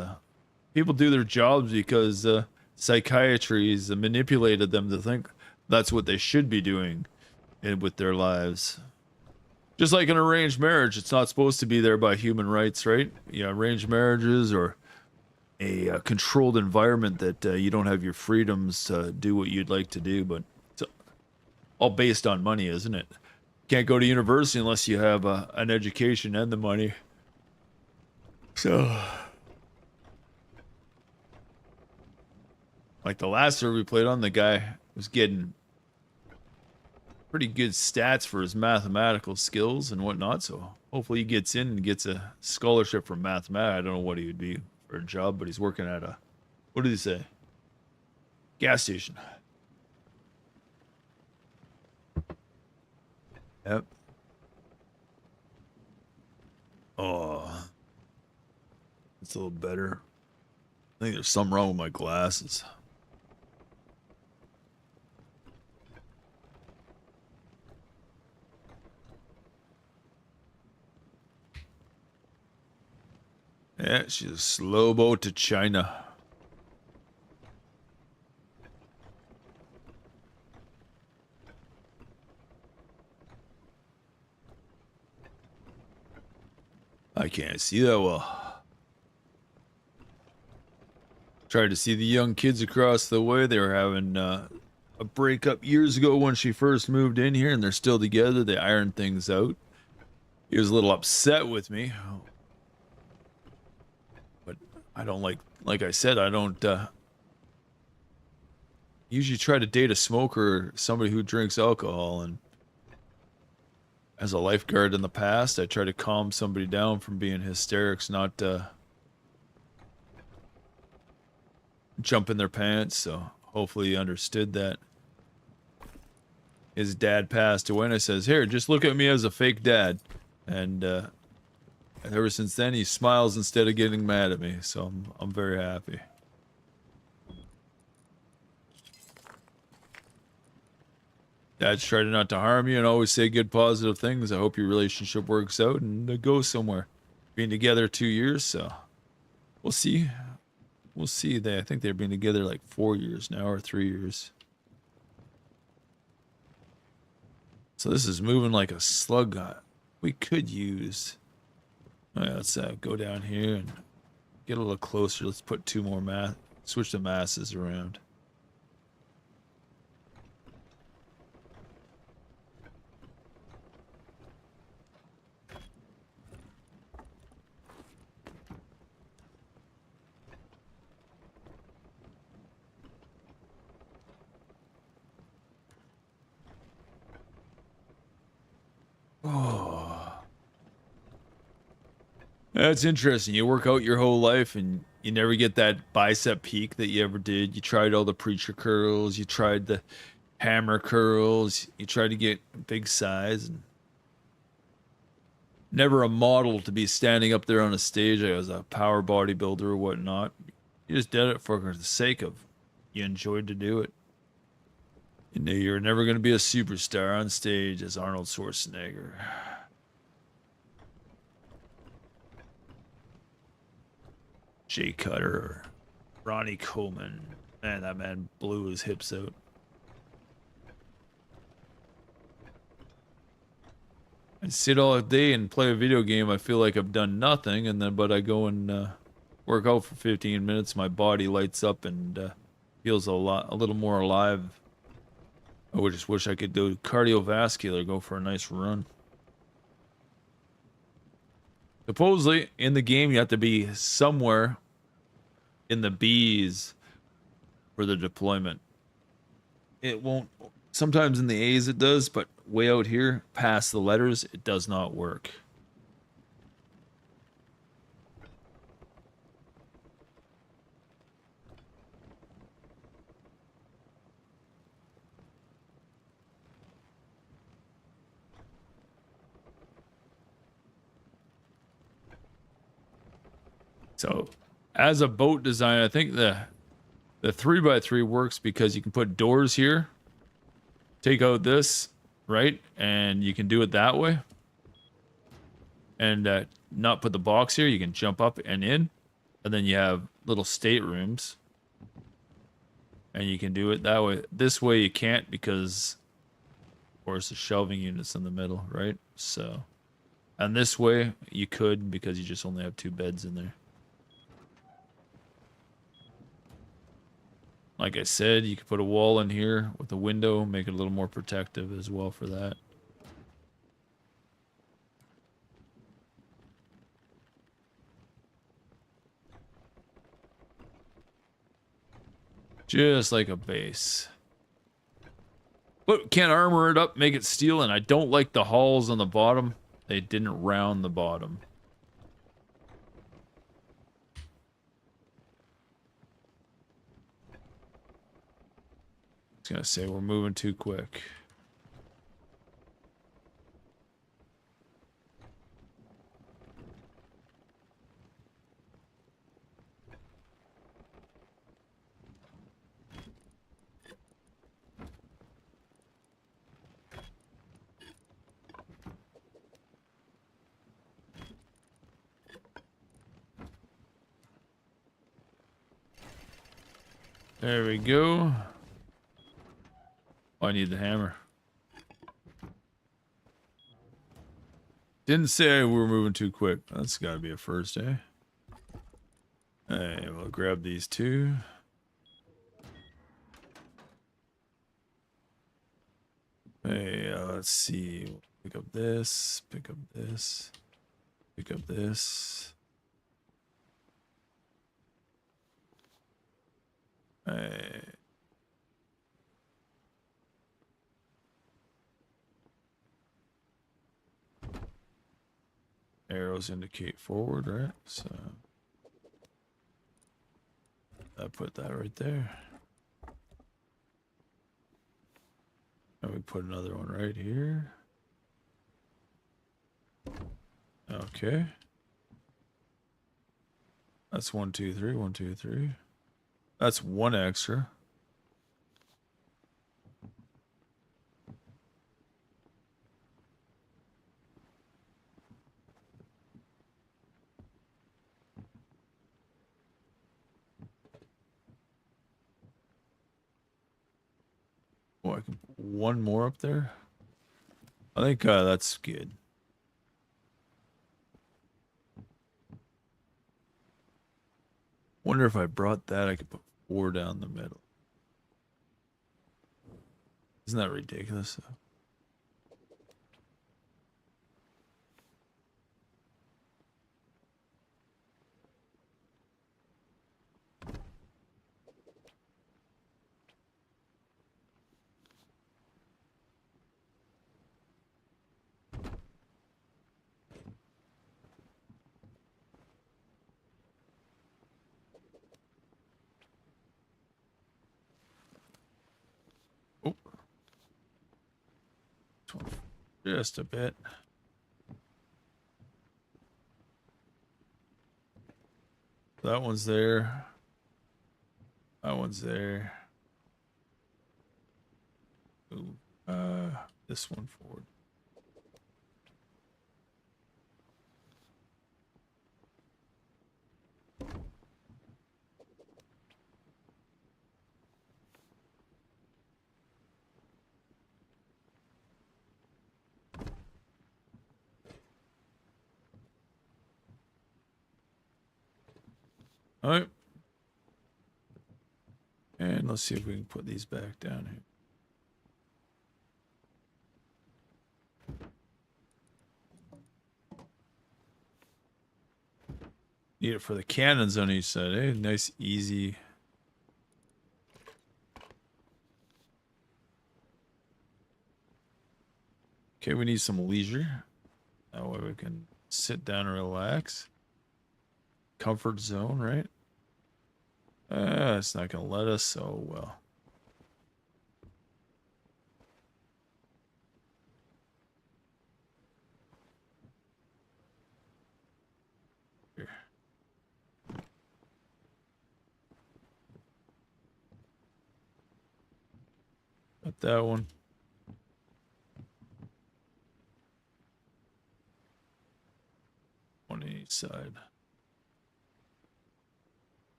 people do their jobs because psychiatry's manipulated them to think that's what they should be doing with their lives. Just like an arranged marriage, it's not supposed to be there by human rights, right? Yeah, arranged marriages or a controlled environment that you don't have your freedoms to do what you'd like to do, but it's all based on money, isn't it? Can't go to university unless you have an education and the money. So, like the last server we played on, the guy was getting pretty good stats for his mathematical skills and whatnot, so hopefully he gets in and gets a scholarship for mathematics. I don't know what he would be for a job, but he's working at a, what did he say? Gas station. Yep. Oh, it's a little better. I think there's something wrong with my glasses. Yeah, she's a slow boat to China. I can't see that well. Tried to see the young kids across the way. They were having a breakup years ago when she first moved in here, and they're still together. They ironed things out. He was a little upset with me. But I don't like I said, I don't usually try to date a smoker or somebody who drinks alcohol. And as a lifeguard in the past, I try to calm somebody down from being hysterics, not jump in their pants. So hopefully he understood that. His dad passed away, and I says, here, just look at me as a fake dad. And ever since then, he smiles instead of getting mad at me. So I'm very happy. Dad's tried not to harm you and always say good positive things. I hope your relationship works out and goes somewhere. Being together 2 years, so we'll see. We'll see. I think they've been together like 4 years now, or 3 years. So this is moving like a slug. We could use... All right, let's go down here and get a little closer. Let's put 2 more mass... Switch the masses around. Oh, that's interesting. You work out your whole life and you never get that bicep peak that you ever did. You tried all the preacher curls, you tried the hammer curls, you tried to get big size, and never a model to be standing up there on a stage as a power bodybuilder or whatnot. You just did it for the sake of you enjoyed to do it. You knew you were never going to be a superstar on stage as Arnold Schwarzenegger. Jay Cutter, Ronnie Coleman. Man, that man blew his hips out. I sit all day and play a video game. I feel like I've done nothing, and then but I go and work out for 15 minutes. My body lights up and feels a little more alive. I would just wish I could do cardiovascular, go for a nice run. Supposedly, in the game, you have to be somewhere in the B's for the deployment. It won't. Sometimes in the A's it does, but way out here, past the letters, it does not work. So, as a boat design, I think the 3x3 works because you can put doors here, take out this, right? And you can do it that way. And not put the box here. You can jump up and in. And then you have little staterooms. And you can do it that way. This way you can't because, of course, the shelving unit's in the middle, right? So, and this way you could because you just only have 2 beds in there. Like I said, you could put a wall in here with a window, make it a little more protective as well for that. Just like a base. But can't armor it up, make it steel, and I don't like the hulls on the bottom. They didn't round the bottom. I was gonna say we're moving too quick. There we go. Oh, I need the hammer. Didn't say we were moving too quick. That's gotta be a first, eh? Hey, we'll grab these 2. Hey, let's see. Pick up this, pick up this, pick up this. Hey. Arrows indicate forward, right? So I put that right there. And we put another one right here. Okay. That's 1, 2, 3, 1, 2, 3. That's 1 extra. Oh, I can put 1 more up there. I think that's good. Wonder if I brought that, I could put 4 down the middle. Isn't that ridiculous? Oh, just a bit. That one's there. That one's there. Ooh, this one forward. All right. And let's see if we can put these back down here. Need it for the cannons on each side, eh? Nice, easy. Okay, we need some leisure. That way we can sit down and relax. Comfort zone, right? It's not going to let us, so well. Here. Got that one. On each side.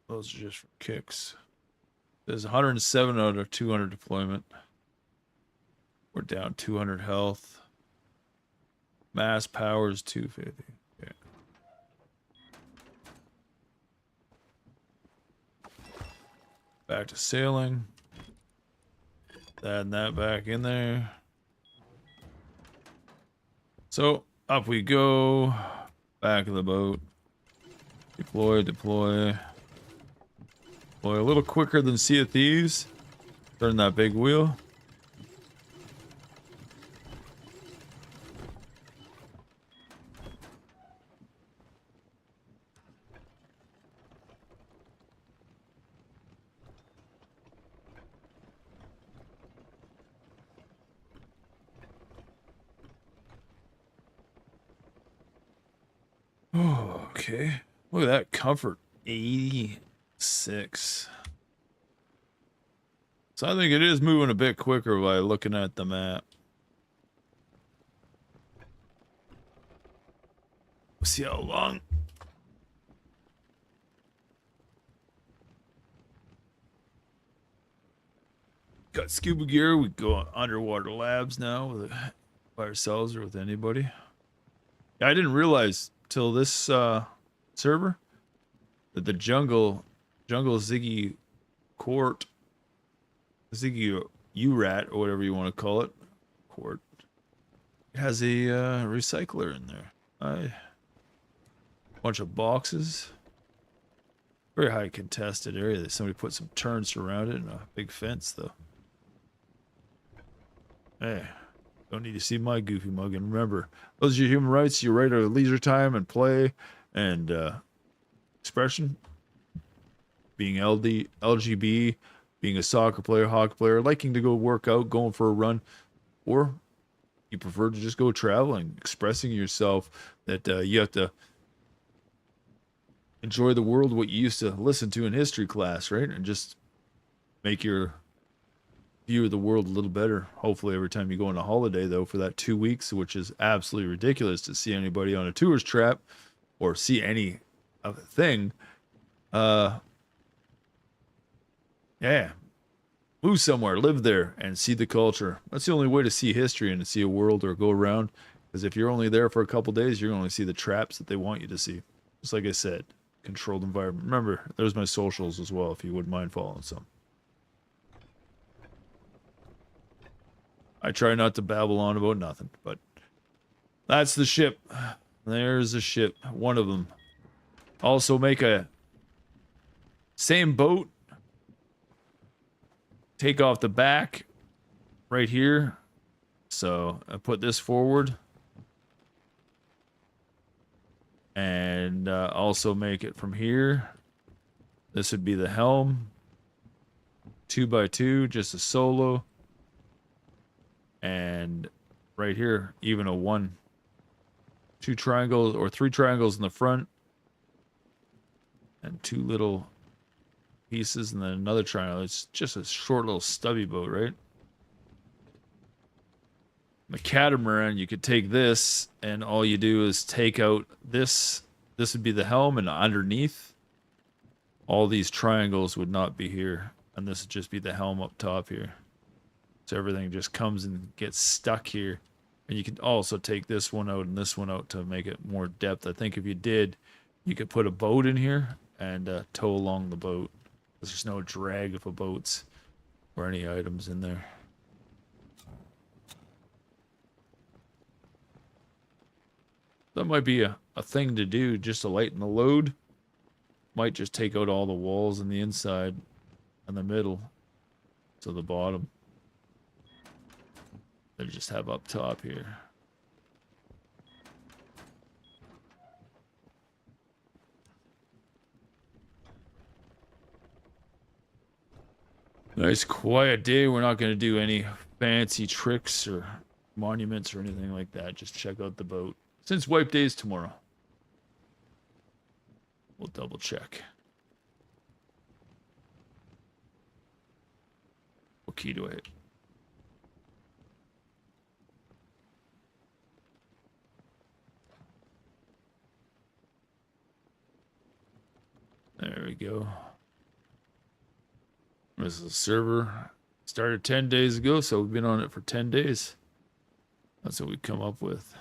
Those are just for kicks. There's 107 out of 200 deployment. We're down 200 health. Mass power is 250. Okay. Back to sailing. Add that back in there. So up we go. Back of the boat. Deploy, deploy. Deploy a little quicker than Sea of Thieves. Turn that big wheel. Oh, okay. Look at that comfort. 86. So I think it is moving a bit quicker by looking at the map. We'll see how long. Got scuba gear. We go on underwater labs now with by ourselves or with anybody. I didn't realize till this server that the jungle Ziggy Court, Ziggy U-Rat or whatever you want to call it, Court, it has a recycler in there. Bunch of boxes. Very high contested area. Somebody put some turns around it and a big fence though. Hey, don't need to see my goofy mug. And remember, those are your human rights, your right to leisure time and play and expression. Being LGB, being a soccer player, hockey player, liking to go work out, going for a run, or you prefer to just go traveling, expressing yourself, that you have to enjoy the world, what you used to listen to in history class, right? And just make your view of the world a little better. Hopefully every time you go on a holiday, though, for that 2 weeks, which is absolutely ridiculous to see anybody on a tourist trap or see any of the thing. Yeah, move somewhere, live there, and see the culture. That's the only way to see history and to see a world or go around. Because if you're only there for a couple days, you're going to see the traps that they want you to see. Just like I said, controlled environment. Remember, there's my socials as well, if you wouldn't mind following some. I try not to babble on about nothing, but that's the ship. There's the ship, one of them. Also make a same boat. Take off the back right here. So I put this forward. And also make it from here. This would be the helm. 2x2, just a solo. And right here, even a 2 triangles or 3 triangles in the front. And 2 little pieces and then another triangle. It's just a short little stubby boat, right? The catamaran, you could take this and all you do is take out this. This would be the helm, and underneath all these triangles would not be here, and this would just be the helm up top here. So everything just comes and gets stuck here. And you can also take this one out and this one out to make it more depth. I think if you did, you could put a boat in here and tow along the boat. There's no drag of a boats or any items in there. That might be a thing to do just to lighten the load. Might just take out all the walls in the inside and the middle to the bottom. They just have up top here. Nice quiet day. We're not going to do any fancy tricks or monuments or anything like that. Just check out the boat. Since wipe day is tomorrow. We'll double check. What key do I hit? There we go. This is a server. Started 10 days ago, so we've been on it for 10 days. That's what we come up with.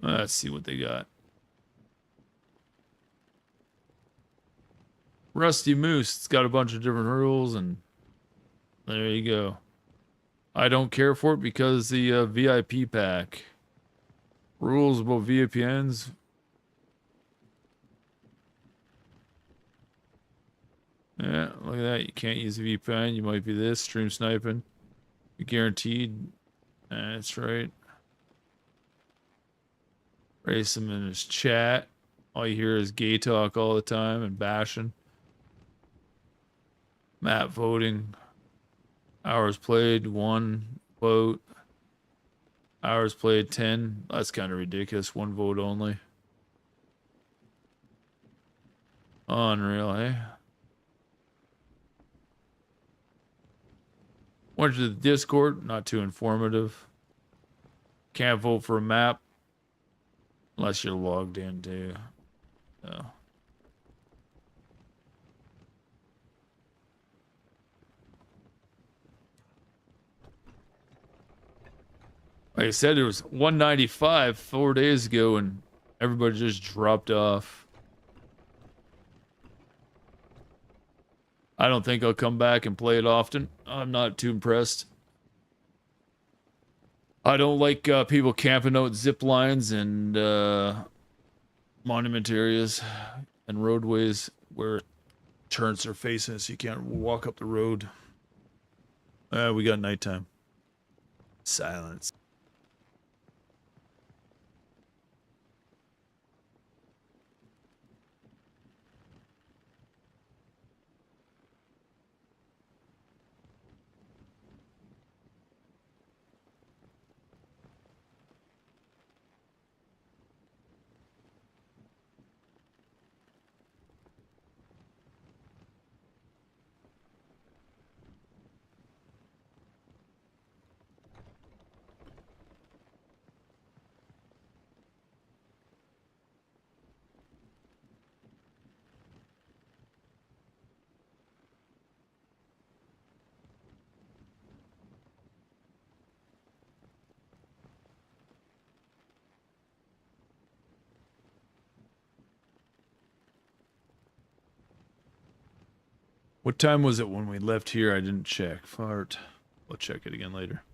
Let's see what they got. Rusty Moose. It's got a bunch of different rules, and there you go. I don't care for it because the VIP pack. Rules about VPNs. Yeah, look at that. You can't use a VPN. You might be this. Stream sniping. You're guaranteed. That's right. Race him in his chat. All you hear is gay talk all the time and bashing. Map voting. Hours played, 1 vote. Hours played, 10. That's kind of ridiculous. 1 vote only. Unreal, eh? Went to the Discord. Not too informative. Can't vote for a map. Unless you're logged in too. So. Like I said, it was 195 4 days ago and everybody just dropped off. I don't think I'll come back and play it often. I'm not too impressed. I don't like people camping out zip lines and monument areas and roadways where turns are facing so you can't walk up the road. We got nighttime. Silence. What time was it when we left here? I didn't check. Fart. We'll check it again later.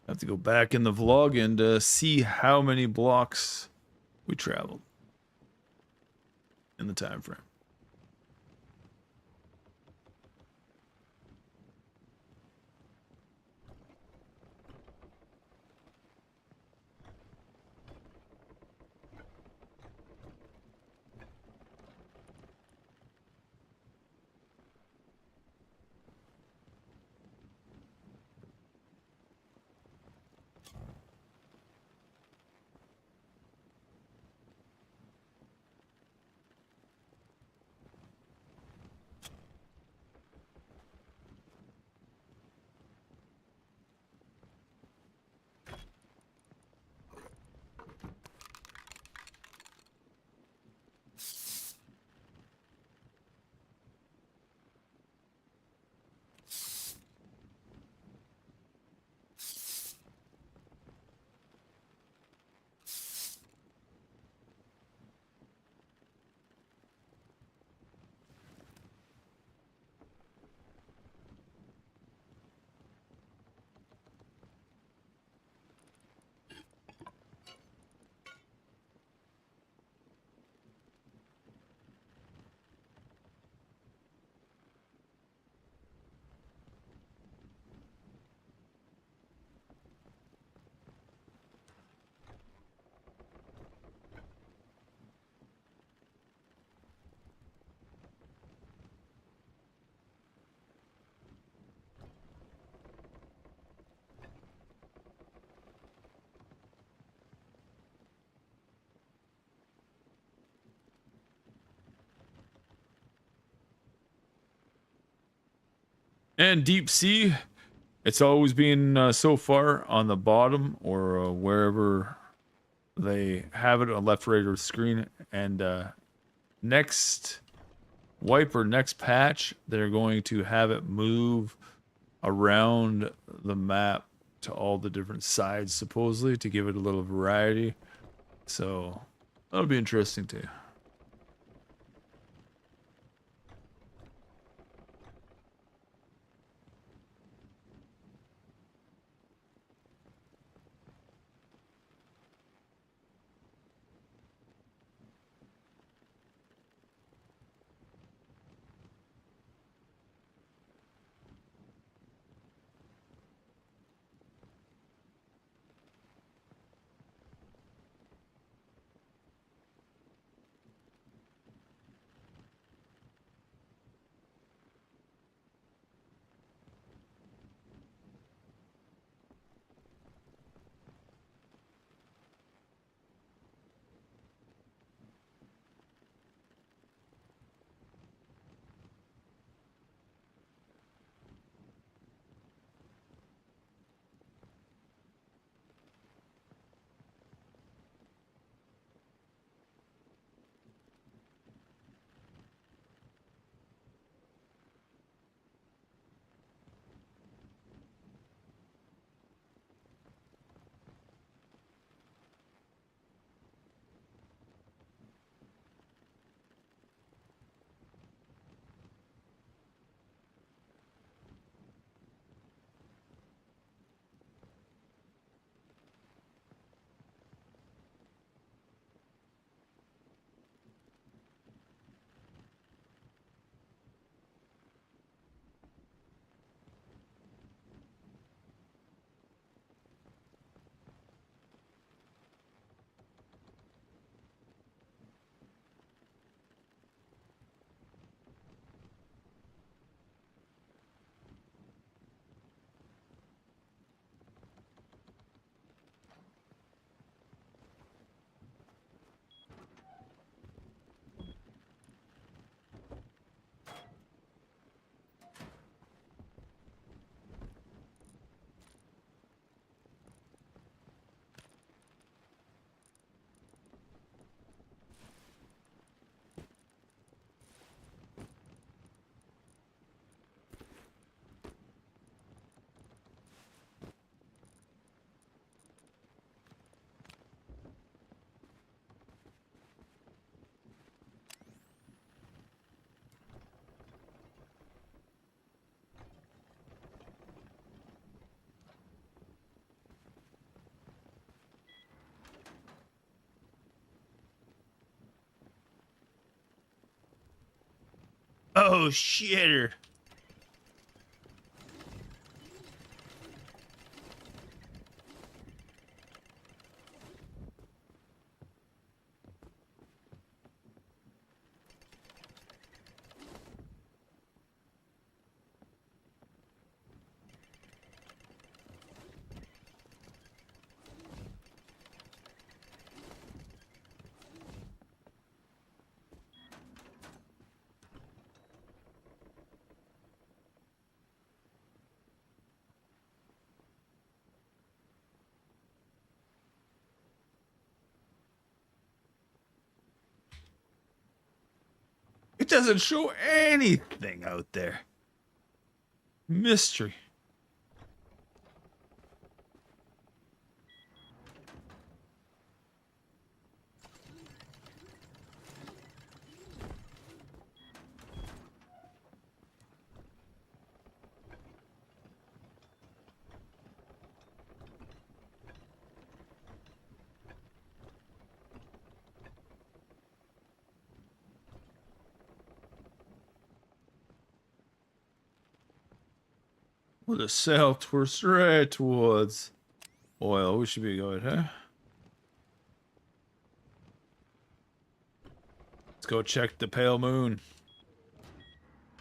I have to go back in the vlog and see how many blocks we traveled in the time frame. And deep sea, it's always been so far on the bottom or wherever they have it on left, right, or screen. And next wipe or next patch, they're going to have it move around the map to all the different sides, supposedly, to give it a little variety. So that'll be interesting too. Oh, shitter. It doesn't show anything out there. Mystery. With a sail we're straight towards oil. We should be good, huh? Let's go check the pale moon.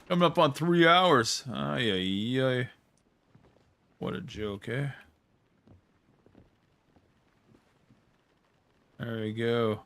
Coming up on 3 hours. Ay, ay, ay. What a joke, eh? There we go.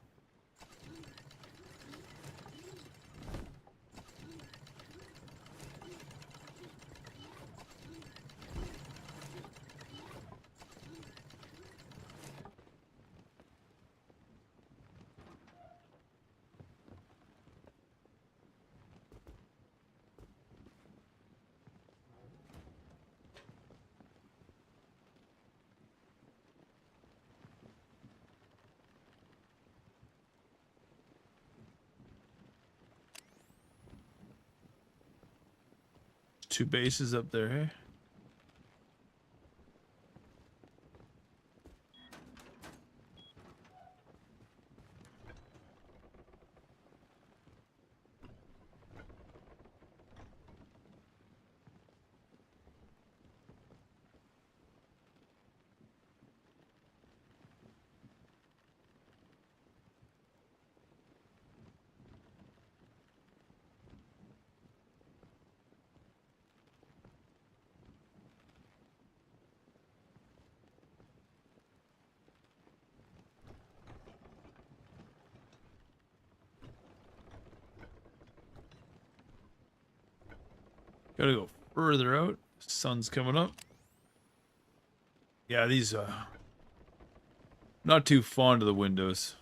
Two bases up there, hey? Gotta go further out. Sun's coming up. Yeah, these not too fond of the windows.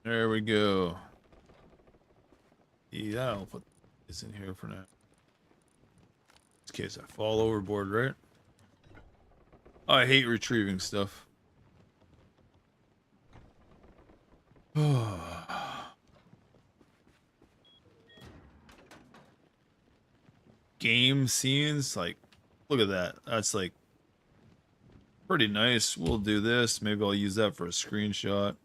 There we go. Yeah, I'll put this in here for now. In case I fall overboard, right? I hate retrieving stuff. Game scenes, like, look at that. That's like pretty nice. We'll do this. Maybe I'll use that for a screenshot.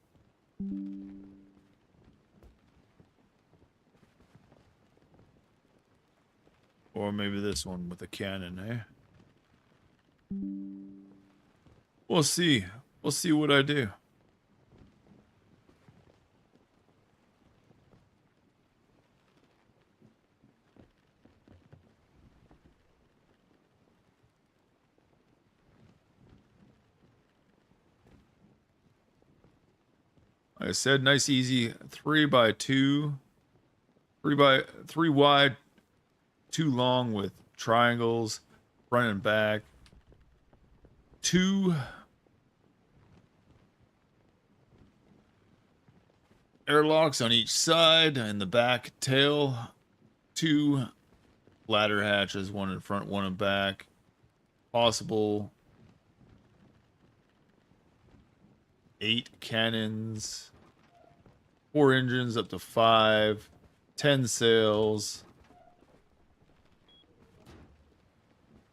Or maybe this one with a cannon, eh? We'll see. We'll see what I do. Like I said, nice, easy 3x2, 3 wide, 2 long with triangles, front and back. 2 airlocks on each side and the back tail. 2 ladder hatches, 1 in front, 1 in back. Possible 8 cannons. 4 engines up to 5. 10 sails.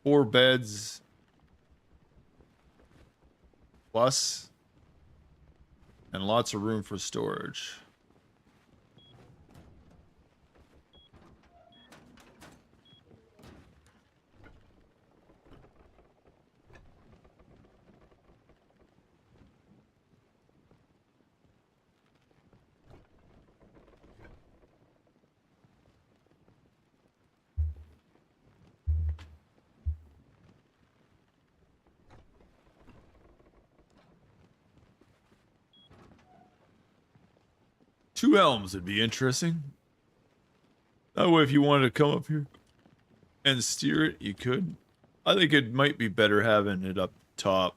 4 beds. Plus. And lots of room for storage. Two elms would be interesting. That way, if you wanted to come up here and steer it, you could. I think it might be better having it up top.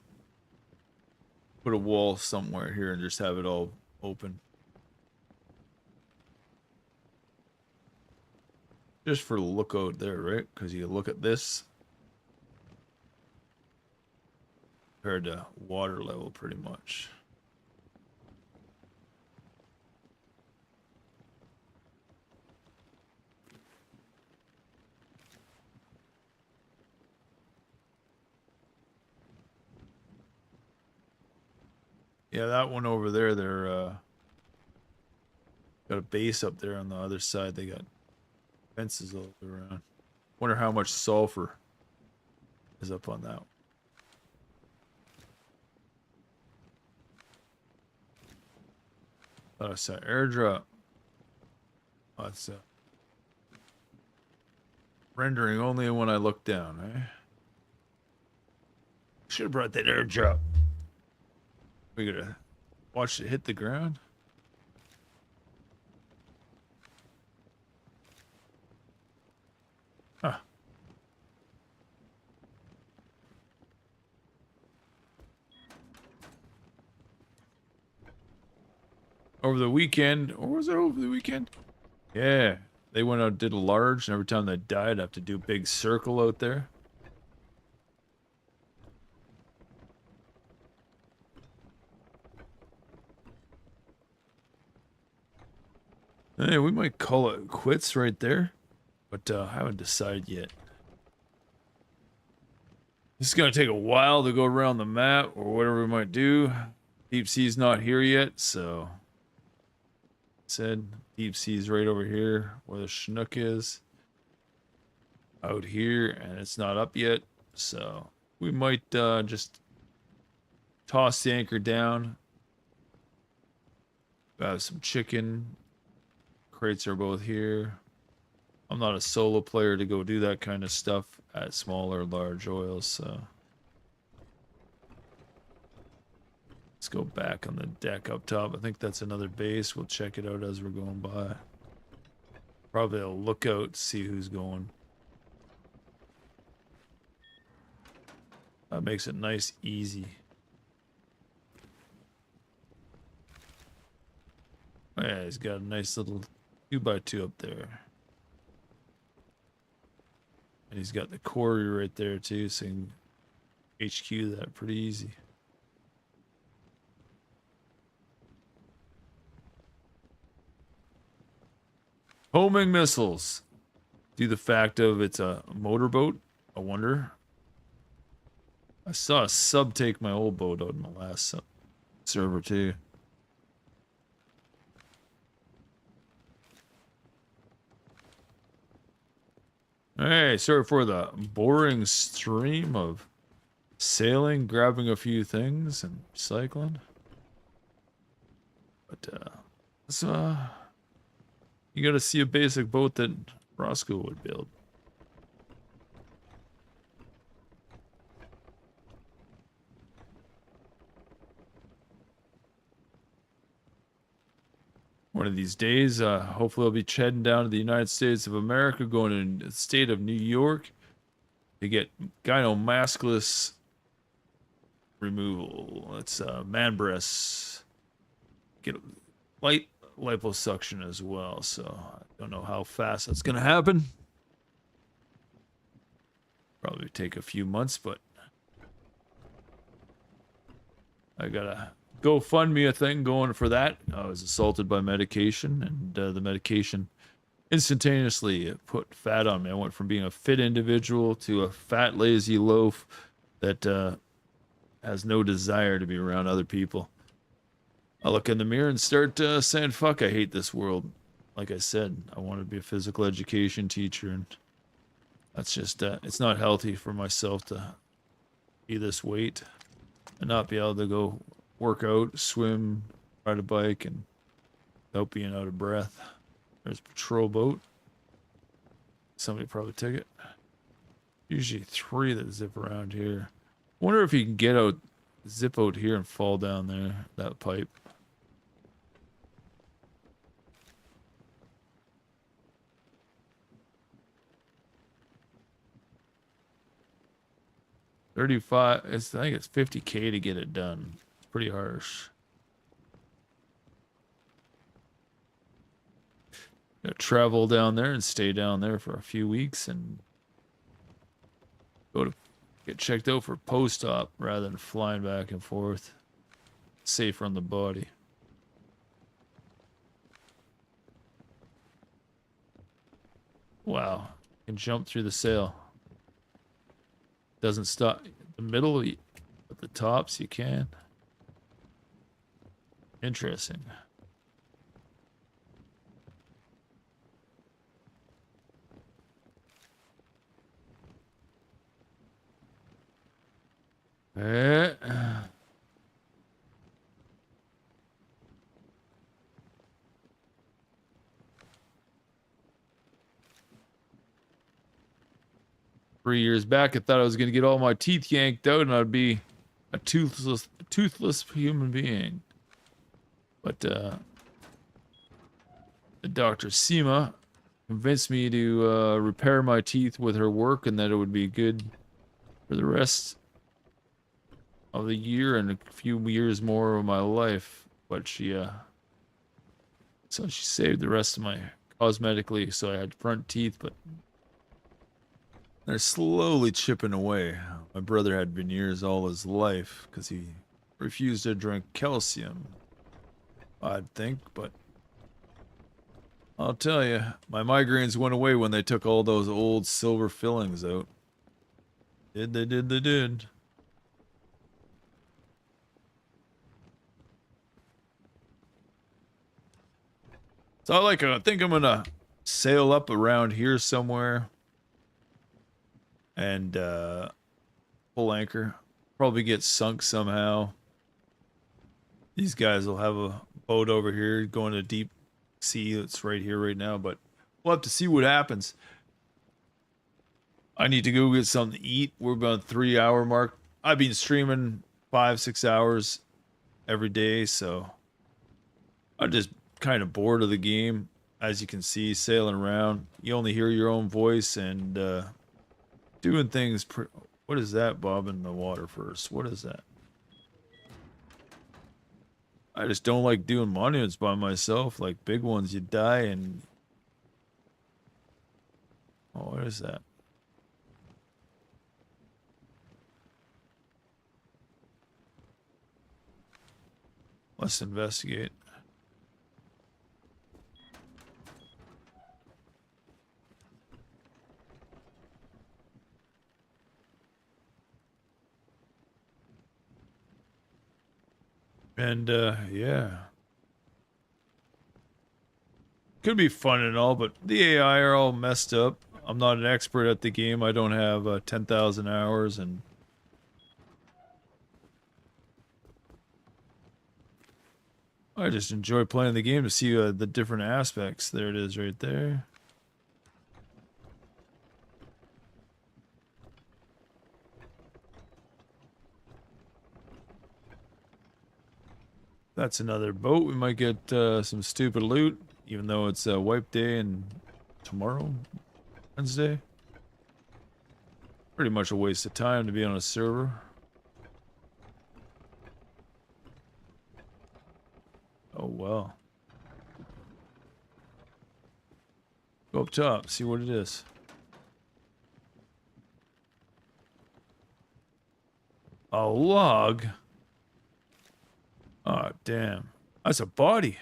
Put a wall somewhere here and just have it all open. Just for the look out there, right? Because you look at this. Compared to water level, pretty much. Yeah, that one over there, they're got a base up there on the other side. They got fences all around. Wonder how much sulfur is up on that one. Oh, it's an airdrop. Oh, it's rendering only when I look down, eh? Should have brought that airdrop. We gotta watch it hit the ground. Huh. Over the weekend, or was it over the weekend? Yeah, they went out and did a large, and every time they died, I have to do a big circle out there. Hey, we might call it quits right there, but I haven't decided yet. This is gonna take a while to go around the map, or whatever we might do. Deep Sea's not here yet, so... Said Deep Sea's right over here where the Chinook is. Out here, and it's not up yet, so we might just toss the anchor down. Got some chicken. Crates are both here. I'm not a solo player to go do that kind of stuff at small or large oils, so let's go back on the deck up top. I think that's another base. We'll check it out as we're going by. Probably a lookout to see who's going. That makes it nice, easy. Oh yeah, he's got a nice little 2x2 up there. And he's got the quarry right there too, so you can HQ that pretty easy. Homing missiles. Due to the fact of it's a motorboat, I wonder. I saw a sub take my old boat out in the last server too. Hey, sorry for the boring stream of sailing, grabbing a few things, and cycling. But let's you gotta see a basic boat that Roscoe would build. One of these days, hopefully I'll be heading down to the United States of America, going to the state of New York to get gynomasculus removal. It's man breasts. Get liposuction as well, so I don't know how fast that's gonna happen. Probably take a few months, but I gotta GoFundMe a thing going for that. I was assaulted by medication, and the medication instantaneously put fat on me. I went from being a fit individual to a fat, lazy loaf that has no desire to be around other people. I look in the mirror and start saying, fuck, I hate this world. Like I said, I want to be a physical education teacher, and that's just, it's not healthy for myself to be this weight and not be able to go work out, swim, ride a bike, and without being out of breath. There's a patrol boat. Somebody probably took it. Usually 3 that zip around here. Wonder if you can get out, zip out here and fall down there, that pipe. $35, I think it's $50K to get it done. Pretty harsh. Gotta travel down there and stay down there for a few weeks and go to get checked out for post-op rather than flying back and forth. Safer on the body. Wow, can jump through the sail. Doesn't stop. The middle, at the tops, you can. Interesting. Eh. 3 years back, I thought I was going to get all my teeth yanked out and I'd be a toothless human being. But the Dr. Seema convinced me to repair my teeth with her work and that it would be good for the rest of the year and a few years more of my life. But so she saved the rest of my cosmetically, so I had front teeth, but they're slowly chipping away. My brother had veneers all his life because he refused to drink calcium, I'd think, but I'll tell you, my migraines went away when they took all those old silver fillings out. They did. So I think I'm gonna sail up around here somewhere and pull anchor. Probably get sunk somehow. These guys will have a boat over here going to deep sea that's right here right now, but we'll have to see what happens. I need to go get something to eat. We're about 3 hour mark. I've been streaming 5-6 hours every day, so I'm just kind of bored of the game. As you can see, sailing around, you only hear your own voice and doing things. What is that bobbing in the water first? What is that? I just don't like doing monuments by myself. Like big ones, you die and... Oh, what is that? Let's investigate. And yeah, could be fun and all, but the AI are all messed up. I'm not an expert at the game. I don't have 10,000 hours, and I just enjoy playing the game to see the different aspects. There it is right there. That's another boat. We might get some stupid loot, even though it's wipe day and tomorrow, Wednesday. Pretty much a waste of time to be on a server. Oh well. Go up top, see what it is. A log? Oh, damn. That's a body.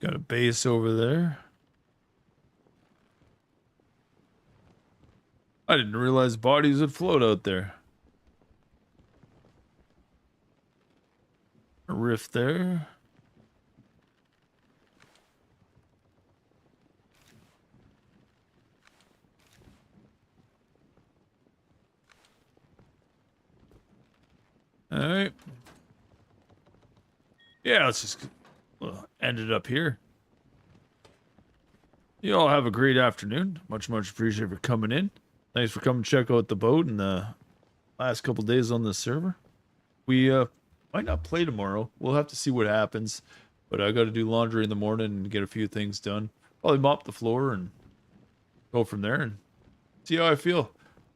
Got a base over there. I didn't realize bodies would float out there. A rift there. All right. Yeah, let's just end it up here. You all have a great afternoon. Much appreciated for coming in. Thanks for coming to check out the boat and the last couple days on this server. We might not play tomorrow. We'll have to see what happens. But I got to do laundry in the morning and get a few things done. Probably mop the floor and go from there and see how I feel.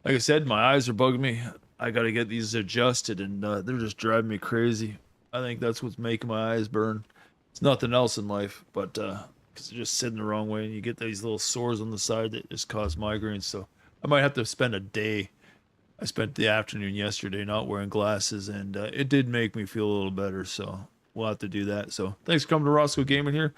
Like I said, my eyes are bugging me. I got to get these adjusted, and they're just driving me crazy. I think that's what's making my eyes burn. It's nothing else in life, but because they're just sitting the wrong way, and you get these little sores on the side that just cause migraines. So I might have to spend a day. I spent the afternoon yesterday not wearing glasses, and it did make me feel a little better. So we'll have to do that. So thanks for coming to Roscoe Gaming here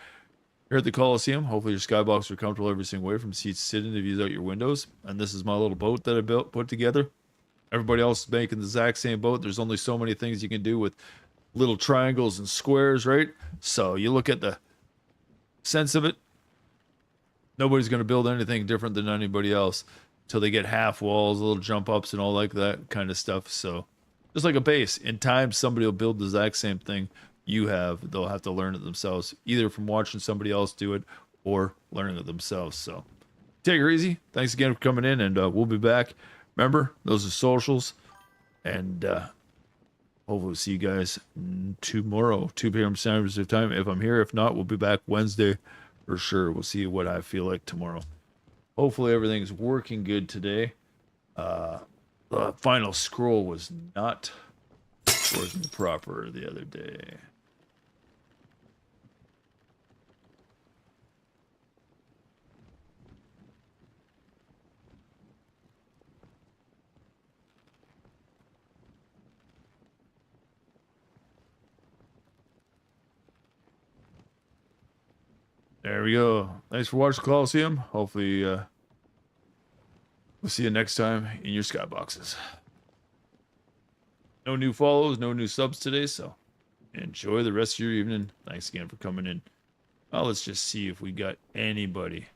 at the Coliseum. Hopefully your skybox are comfortable every single way, from seats sitting to views out your windows. And this is my little boat that I put together. Everybody else is making the exact same boat. There's only so many things you can do with little triangles and squares, right? So you look at the sense of it. Nobody's going to build anything different than anybody else until they get half walls, little jump ups, and all like that kind of stuff. So just like a base, in time somebody will build the exact same thing you have. They'll have to learn it themselves, either from watching somebody else do it or learning it themselves. So take it easy. Thanks again for coming in, and we'll be back. Remember, those are socials, and hopefully we'll see you guys tomorrow, 2 p.m. Standard Time. If I'm here, if not, we'll be back Wednesday for sure. We'll see what I feel like tomorrow. Hopefully everything's working good today. The final scroll was not working proper the other day. There we go. Thanks for watching Coliseum. Hopefully, we'll see you next time in your skyboxes. No new follows, no new subs today, so enjoy the rest of your evening. Thanks again for coming in. Well, let's just see if we got anybody.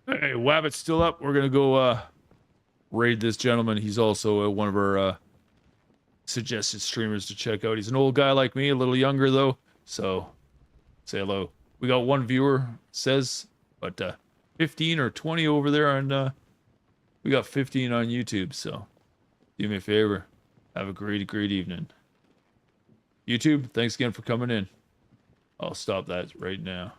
Hey, Wabbit's still up. We're gonna go raid this gentleman. He's also one of our suggested streamers to check out. He's an old guy like me, a little younger though. So say hello. We got one viewer says, but 15 or 20 over there, and we got 15 on YouTube. So do me a favor. Have a great evening. YouTube, thanks again for coming in. I'll stop that right now.